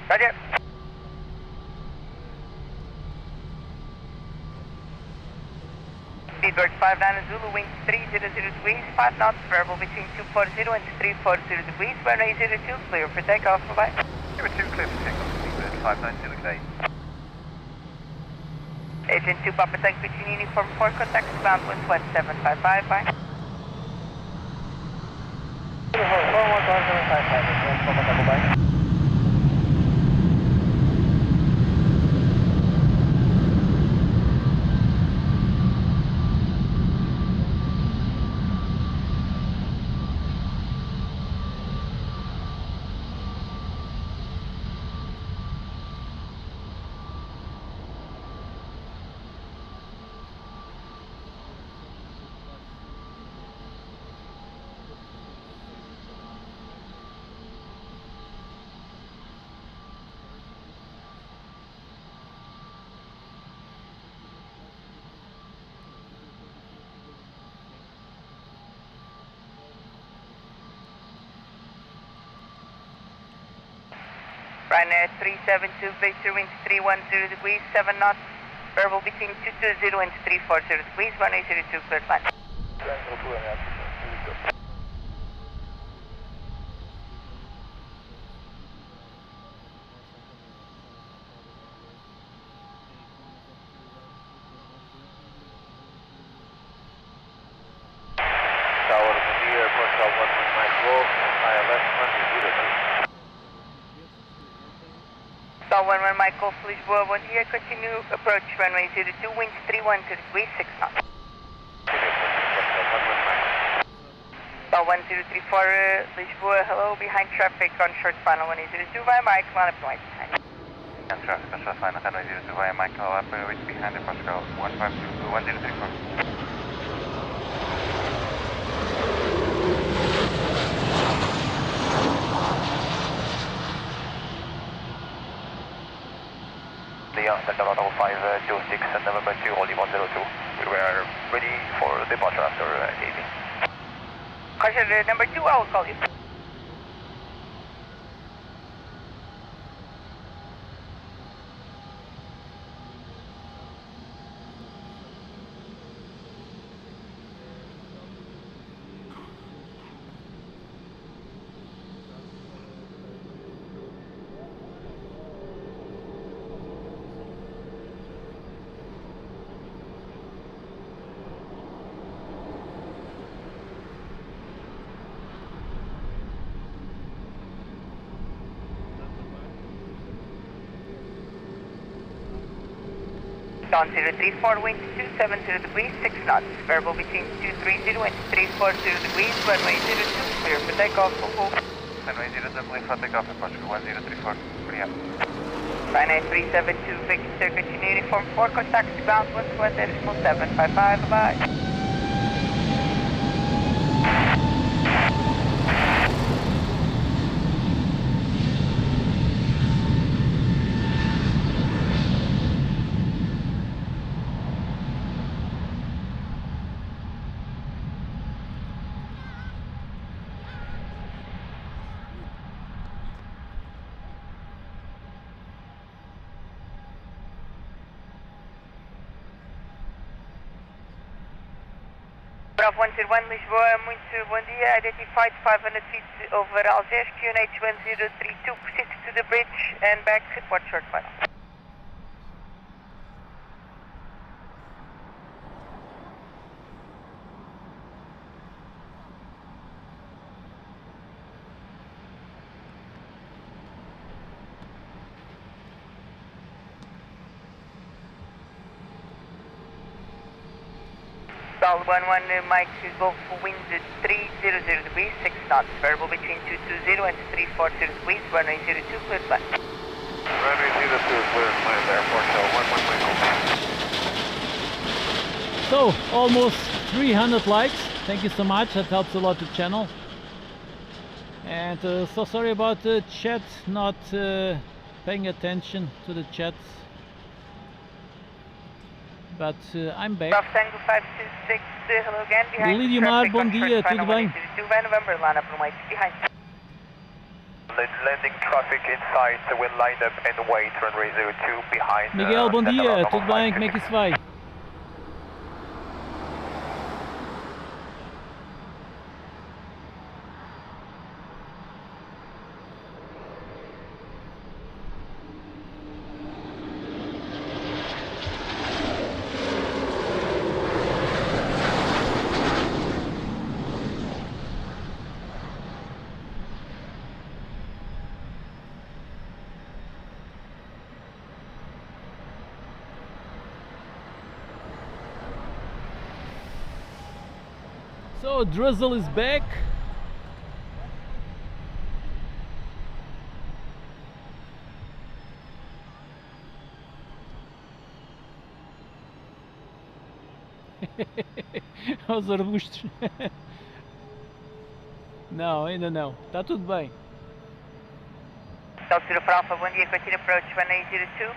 Roger. Speedbird 59 Zulu, wind 300 degrees, 5 knots, variable between 240 and 340 degrees, runway 02, clear for takeoff, bye-bye. 02, clear for takeoff, Speedbird 59 Zulu, good day. Agent 2 Papa Tank, between uniform 4, contact ground wind 1755, bye. Ryanair 372 Victor, wind 310 degrees, 7 knots, variable between 220 and 340 degrees, runway 02, cleared land. Tower, bom dia, Portugal 1 Mike Wolf, ILS 102. Star 11 Michael, Lisbon, bom dia, continue approach runway 02, wind 312 degrees, 6 knots. Star 1034 Lisbon, hello, behind traffic on short final 1802 via Mike, line up and wait behind. And traffic on short final runway 02 via Mike, line up and wait behind the Portugal 1034. Delta 526 and November 2, only 102. We were ready for departure after gazing. Roger, number 2, I will call you. Dawn 034, wind 270 degrees, 6 knots. Variable between 230 and 340 degrees, runway 02, clear for takeoff. Runway 02, clear for takeoff at Portugal 1034. Pretty up. 99372, Victor Circuit, uniform 4, contact ground 121.755, bye-bye. Bravo 101, Lisboa, muito bom dia. Identified 500 feet over Algiers, QNH 1032, proceed to the bridge and back, report short final. Bell 11, Mike, Golf wind 300 degrees, 6 knots, variable between 220 and 340 degrees, runway 02, clear flight. Runway 02, clear flight, airport show 11 So, almost 300 likes. Thank you so much. That helps a lot the channel. And so sorry about the chat, not paying attention to the chat. But I'm back. Tango 526, hello again, behind Lidimar, bom dia, tudo bem? November, line up runway behind. Landing traffic inside, the wind line up and wait, runway 02 behind. Miguel, bom dia, tudo bem? Como é que isso vai? So Drizzle is back. Aos arbustos. Não, ainda não. Está tudo bem. Delta for Alpha, bom dia, continue approach 1802.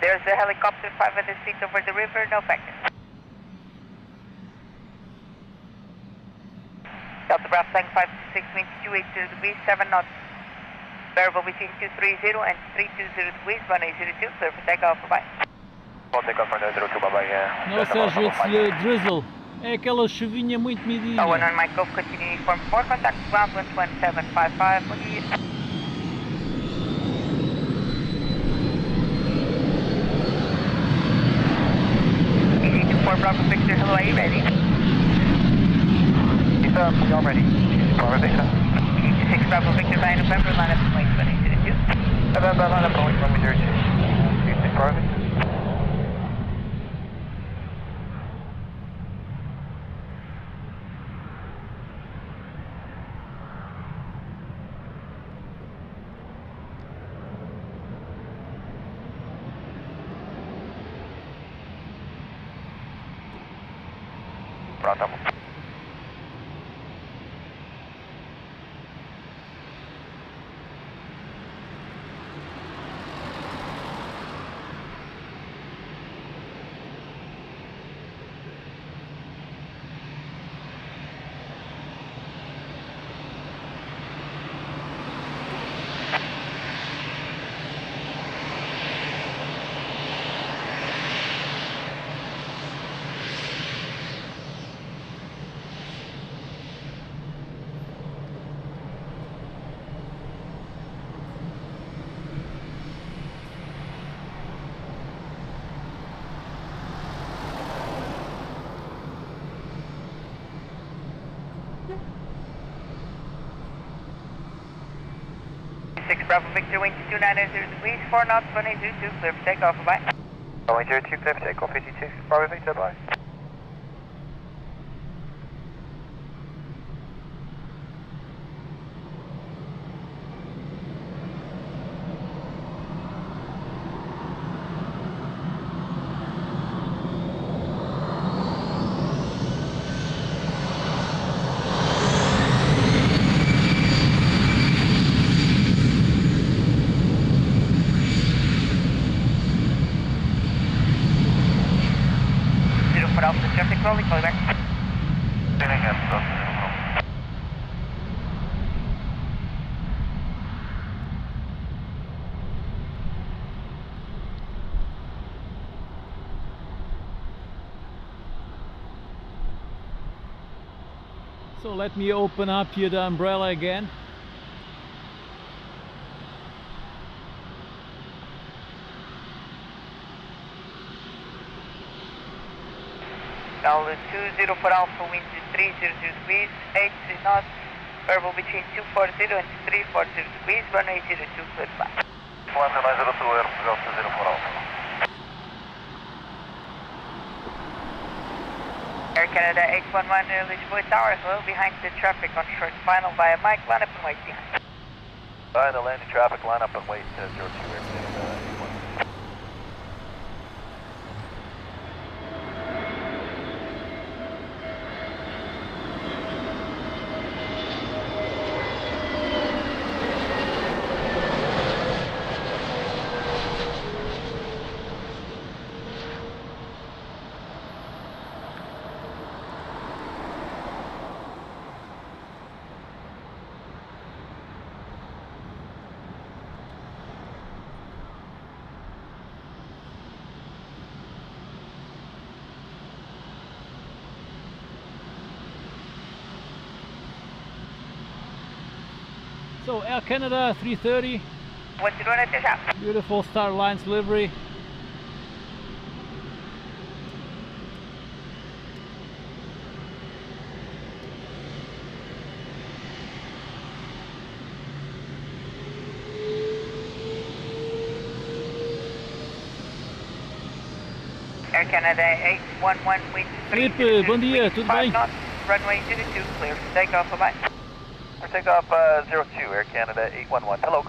There's a helicopter 500 feet over the river, no factor. Delta Bravo Tank 526, wind 280 degrees, 7 knots. Variable between 230 and 320 degrees, runway 02, clear for takeoff, bye-bye. Take off runway 02, bye-bye. Não, Sérgio, it's Drizzle. É aquela chuvinha muito medinha. Oh, on Mike Golf, continue uniform 4, contact ground 11755, bom dia. EG24 Bravo Victor, hello, are you ready? We are ready. Bravo Victor. 6 Bravo Victor by November, line up runway 2002. November, line up runway 02. 6 Bravo Victor. Bravo. Bravo Victor, wind 2990 degrees, 4 knots, runway 02, clear for takeoff, bye-bye. Runway 02, clear for takeoff, 52, Bravo Victor, bye. Rolling, call back. So let me open up here the umbrella again. Now 20 for Alpha, wind 300 degrees, 83 knots, verbal between 240 and 340 degrees, runway 02, clear for flight. 1902, Airport 0 for Alpha. Air Canada 811, Lisbon Tower, hello, behind the traffic on short final via Mike, line up and wait behind. Behind the landing traffic, line up and wait 02, Air Canada 811. So Air Canada 330, What's it doing at this house? beautiful Star Alliance livery. Air Canada 811, wind Felipe, bom dia, tudo bem? Runway 02, clear for takeoff, bye-bye. For takeoff 02, Air Canada 811, hello.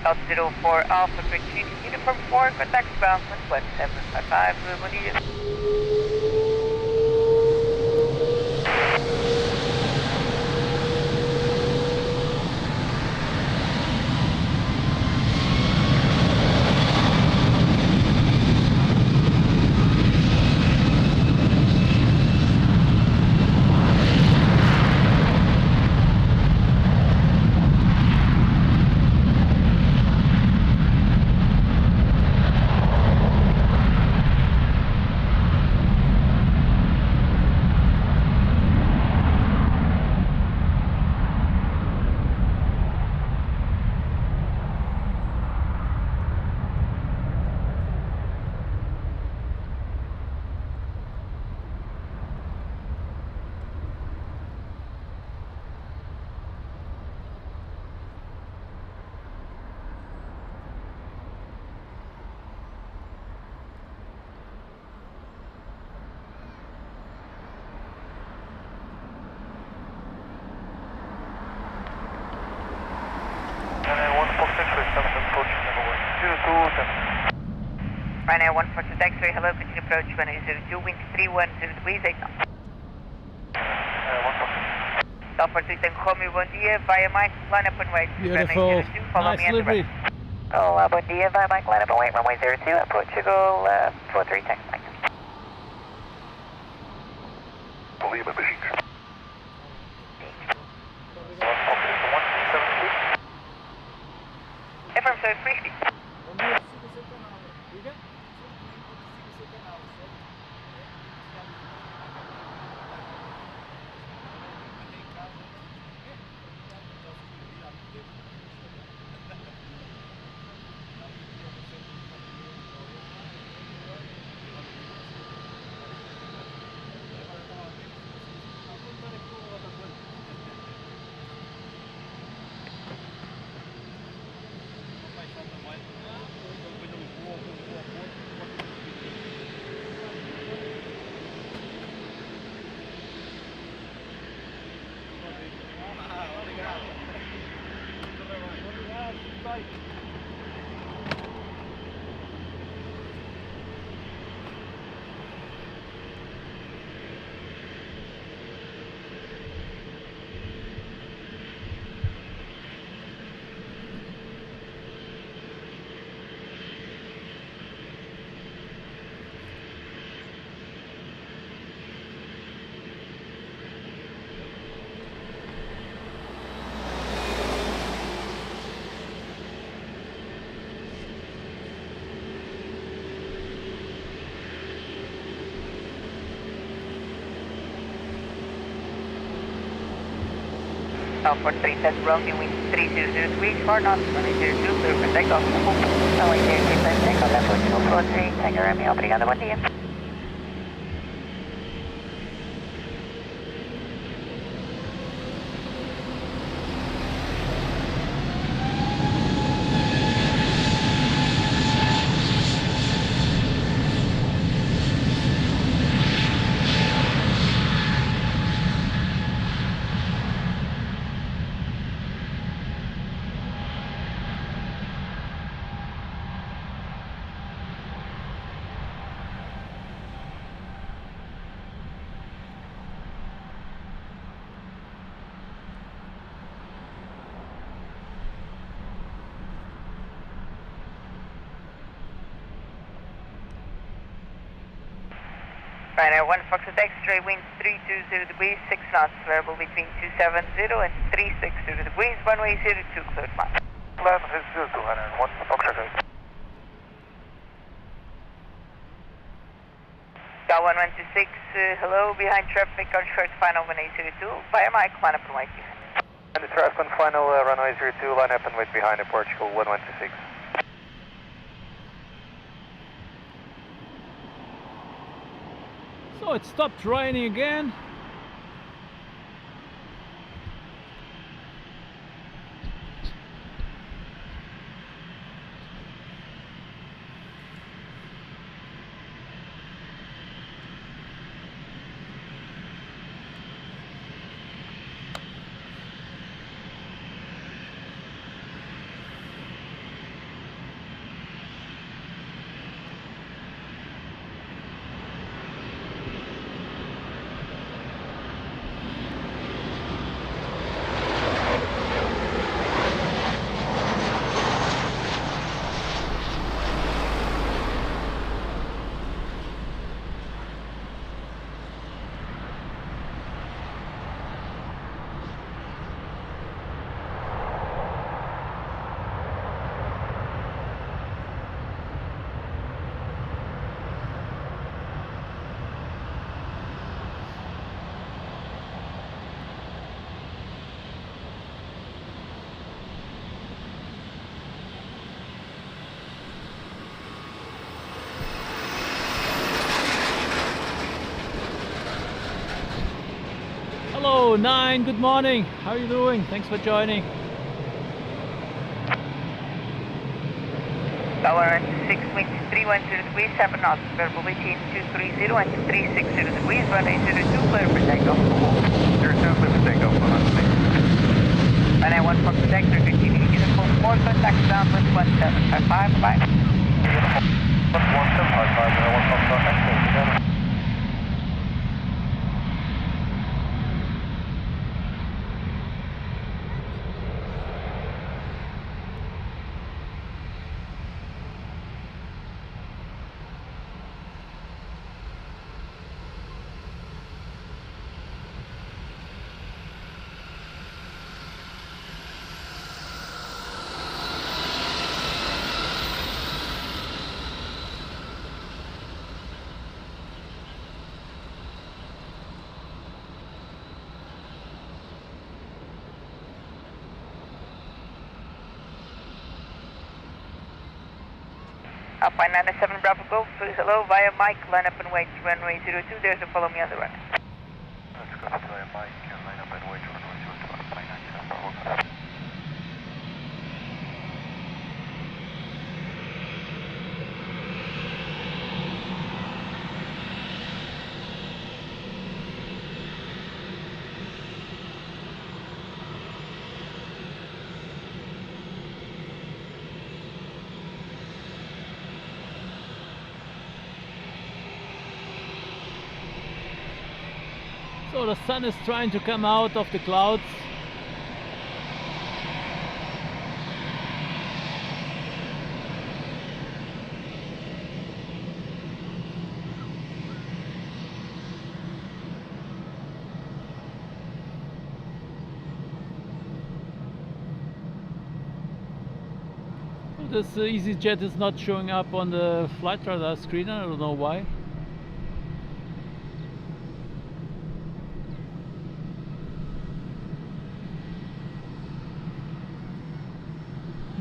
Altitude 4 Alpha, continue uniform 4, contact ground 1755, bom dia. Ryanair 146 X-ray, hello, continue approach, runway 02, wind 310 degrees, 8 knots. Alpha 3 Romeo, bom dia, via Mike, line up and wait. Beautiful, Runway 02, follow nice me livery. Olá, bom dia, via Mike, line up and wait, runway 02, Portugal 43, thanks, Mike. Lima, Beijinho. Affirm, so free speed. Alpha 3 set wrong, wind 300 degrees, 4 knots, runway 02, clear for takeoff. Runway 03, clear for takeoff, Air Portugal 43, Tango Romeo, obrigada, bom dia. Ryanair 1 Foxtrot X-ray, wind 320 degrees, 6 knots, variable between 270 and 360 degrees, runway 02, cleared mile. Land is 02, Ryanair 1 Foxtrot X. Gal 1126, hello, behind traffic on short final runway 02, via Mike, line up and wait. And the traffic on final runway 02, line up and wait behind the Portugal 1126. So it stopped raining again. Hello, 9, good morning. How are you doing? Thanks for joining. Tower 6, wind 310 degrees, 7 knots, variable between 230 and 360 degrees, runway 02, clear for takeoff. 02, clear for takeoff, 106. Runway 1 Fox Detector, continuing uniform 4, contact downwind 1755, bye. 1755, 1 Fox Detector. Alpine 97 Bravo Golf, hello, via Mike, line up and wait, runway 02, there's a follow me on the run. Let's go to Mike, line up and wait, runway 02, Alpine 97 Bravo Golf. So the sun is trying to come out of the clouds. This EasyJet is not showing up on the flight radar screen, I don't know why.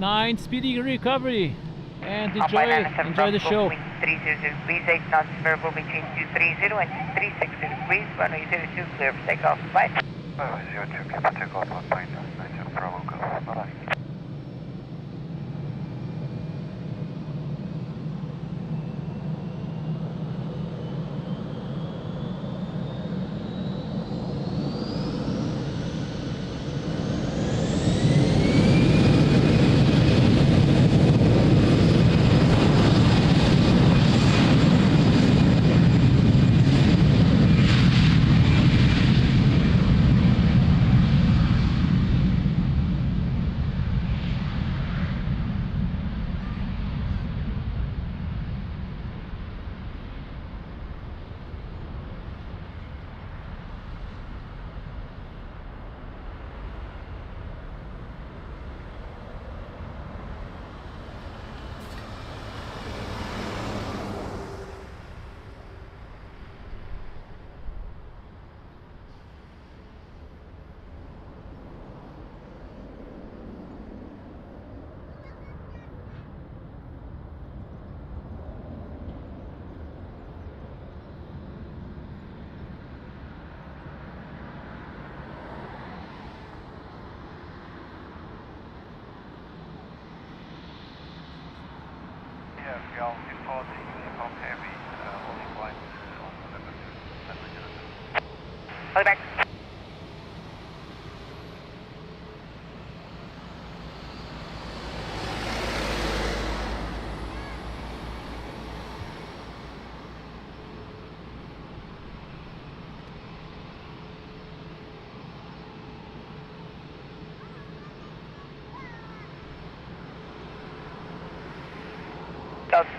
9, speedy recovery, and enjoy the show. Wind 300 degrees, 8 knots, variable between 230 and 360 degrees, runway 02, clear for takeoff, bye. Runway 02, clear for takeoff, 1.90 Bravo, go, bye-bye. Yes, we are reporting uniform heavy, only flight on November 2, Hold back.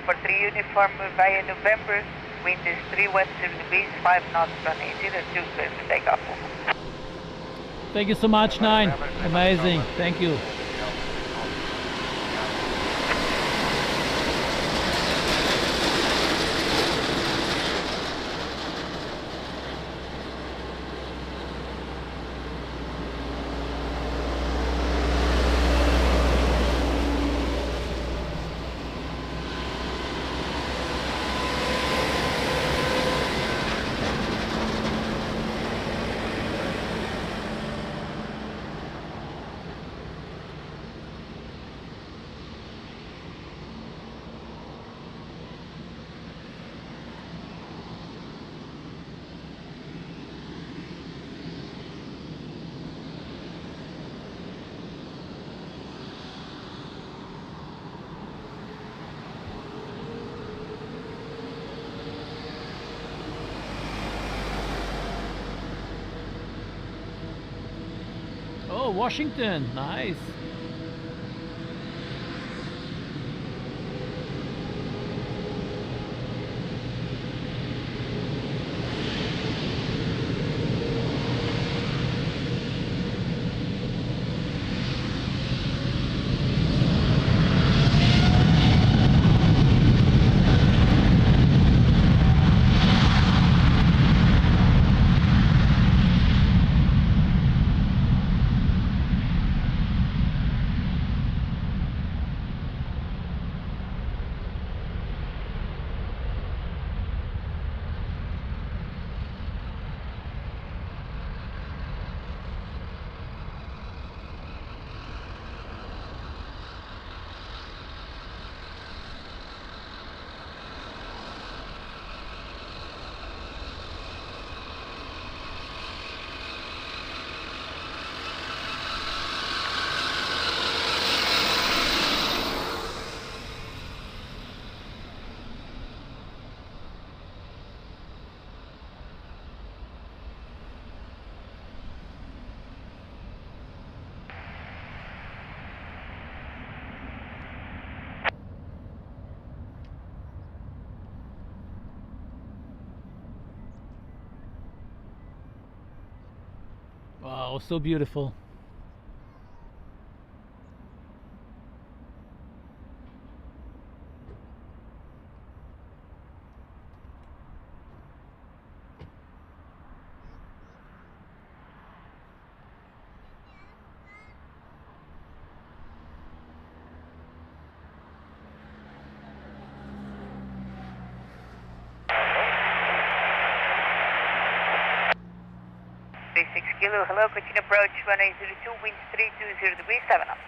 For 3 uniform via November, wind is 3 western degrees, 5 knots, runway 02, clear for takeoff. Thank you so much, 9. Amazing. Thank you. Oh, Washington, nice. Wow, so beautiful. Zulu, hello, continue approach, runway 02, wind 320 degrees, 7 knots.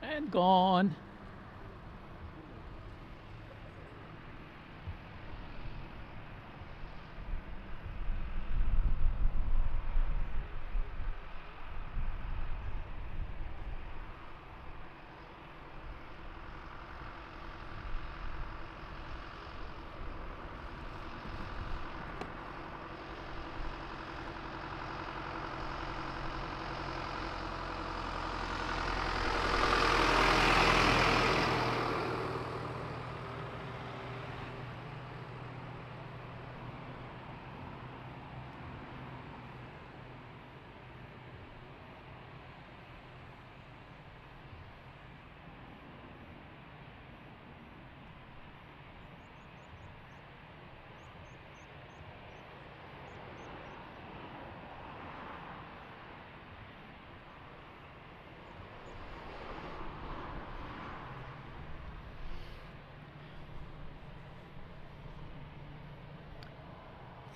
And gone.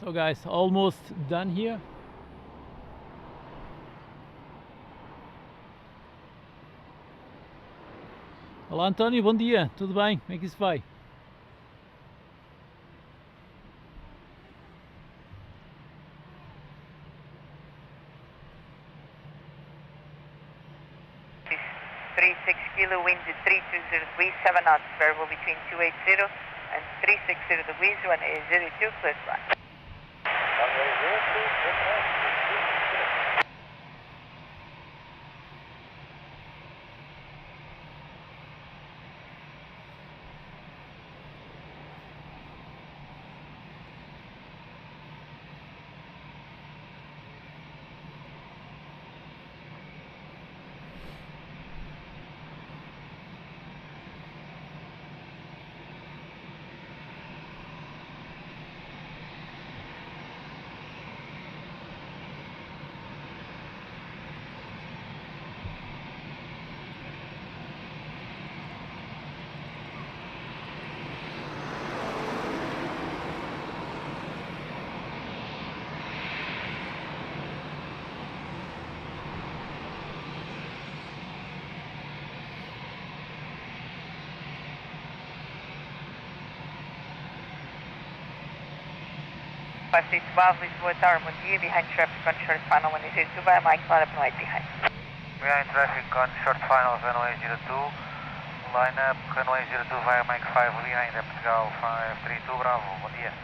So guys, almost done here. Olá António, bom dia, tudo bem? Como é que isso vai? This 36 kilo, wind 320 degrees, 7 knots, variable between 280 and 360 degrees, 102, clear to fly. Runway 02, good night. State 12, Lisbon Tower, bom dia, behind traffic on short final 102, via Mike, line up and right behind. Behind traffic on short final runway 02, line up runway 02 via Mike 5 behind Portugal 532 Bravo, bom dia.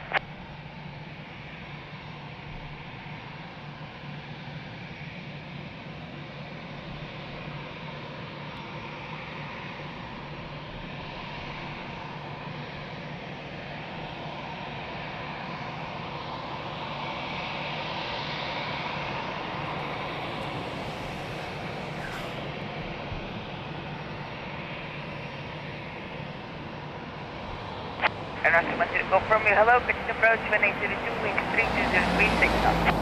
Airline 210, go from you, hello, continue approach, runway 02, wind 320 degrees, 6 knots.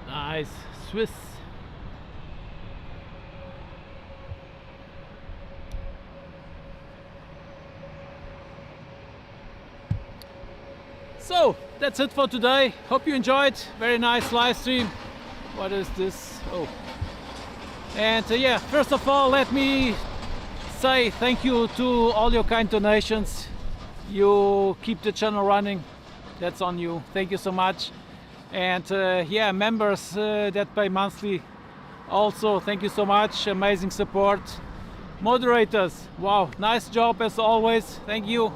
Nice, Swiss. So that's it for today. Hope you enjoyed. Very nice live stream. What is this? Oh, and yeah, first of all, let me say thank you to all your kind donations. You keep the channel running. That's on you. Thank you so much. And yeah, members that pay monthly, also thank you so much. Amazing support. moderators. Wow, nice job as always. Thank you.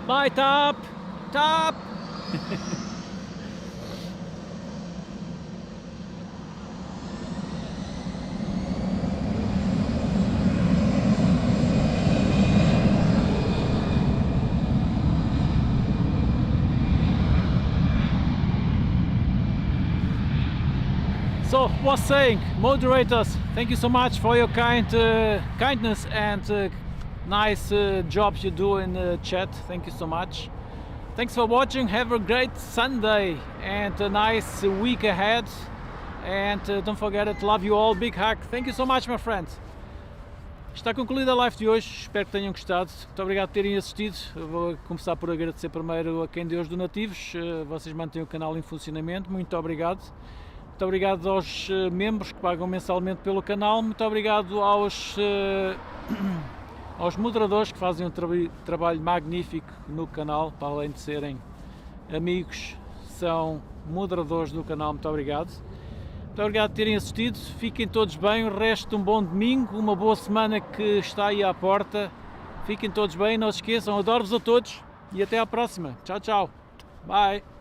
Bye, Top. Top. So, was saying, moderators, thank you so much for your kindness and nice jobs you do in the chat. Thank you so much. Thanks for watching. Have a great Sunday and a nice week ahead. And don't forget it. Love you all. Big hug. Thank you so much, my friends. Está concluída a live de hoje. Espero que tenham gostado. Muito obrigado por terem assistido. Eu vou começar por agradecer primeiro a quem deu os donativos. Vocês mantêm o canal em funcionamento. Muito obrigado. Muito obrigado aos membros que pagam mensalmente pelo canal, muito obrigado aos moderadores que fazem um trabalho magnífico no canal, para além de serem amigos, são moderadores do canal, muito obrigado. Muito obrigado por terem assistido, fiquem todos bem, o resto de um bom domingo, uma boa semana que está aí à porta, fiquem todos bem, não se esqueçam, adoro-vos a todos e até à próxima, tchau, tchau, bye!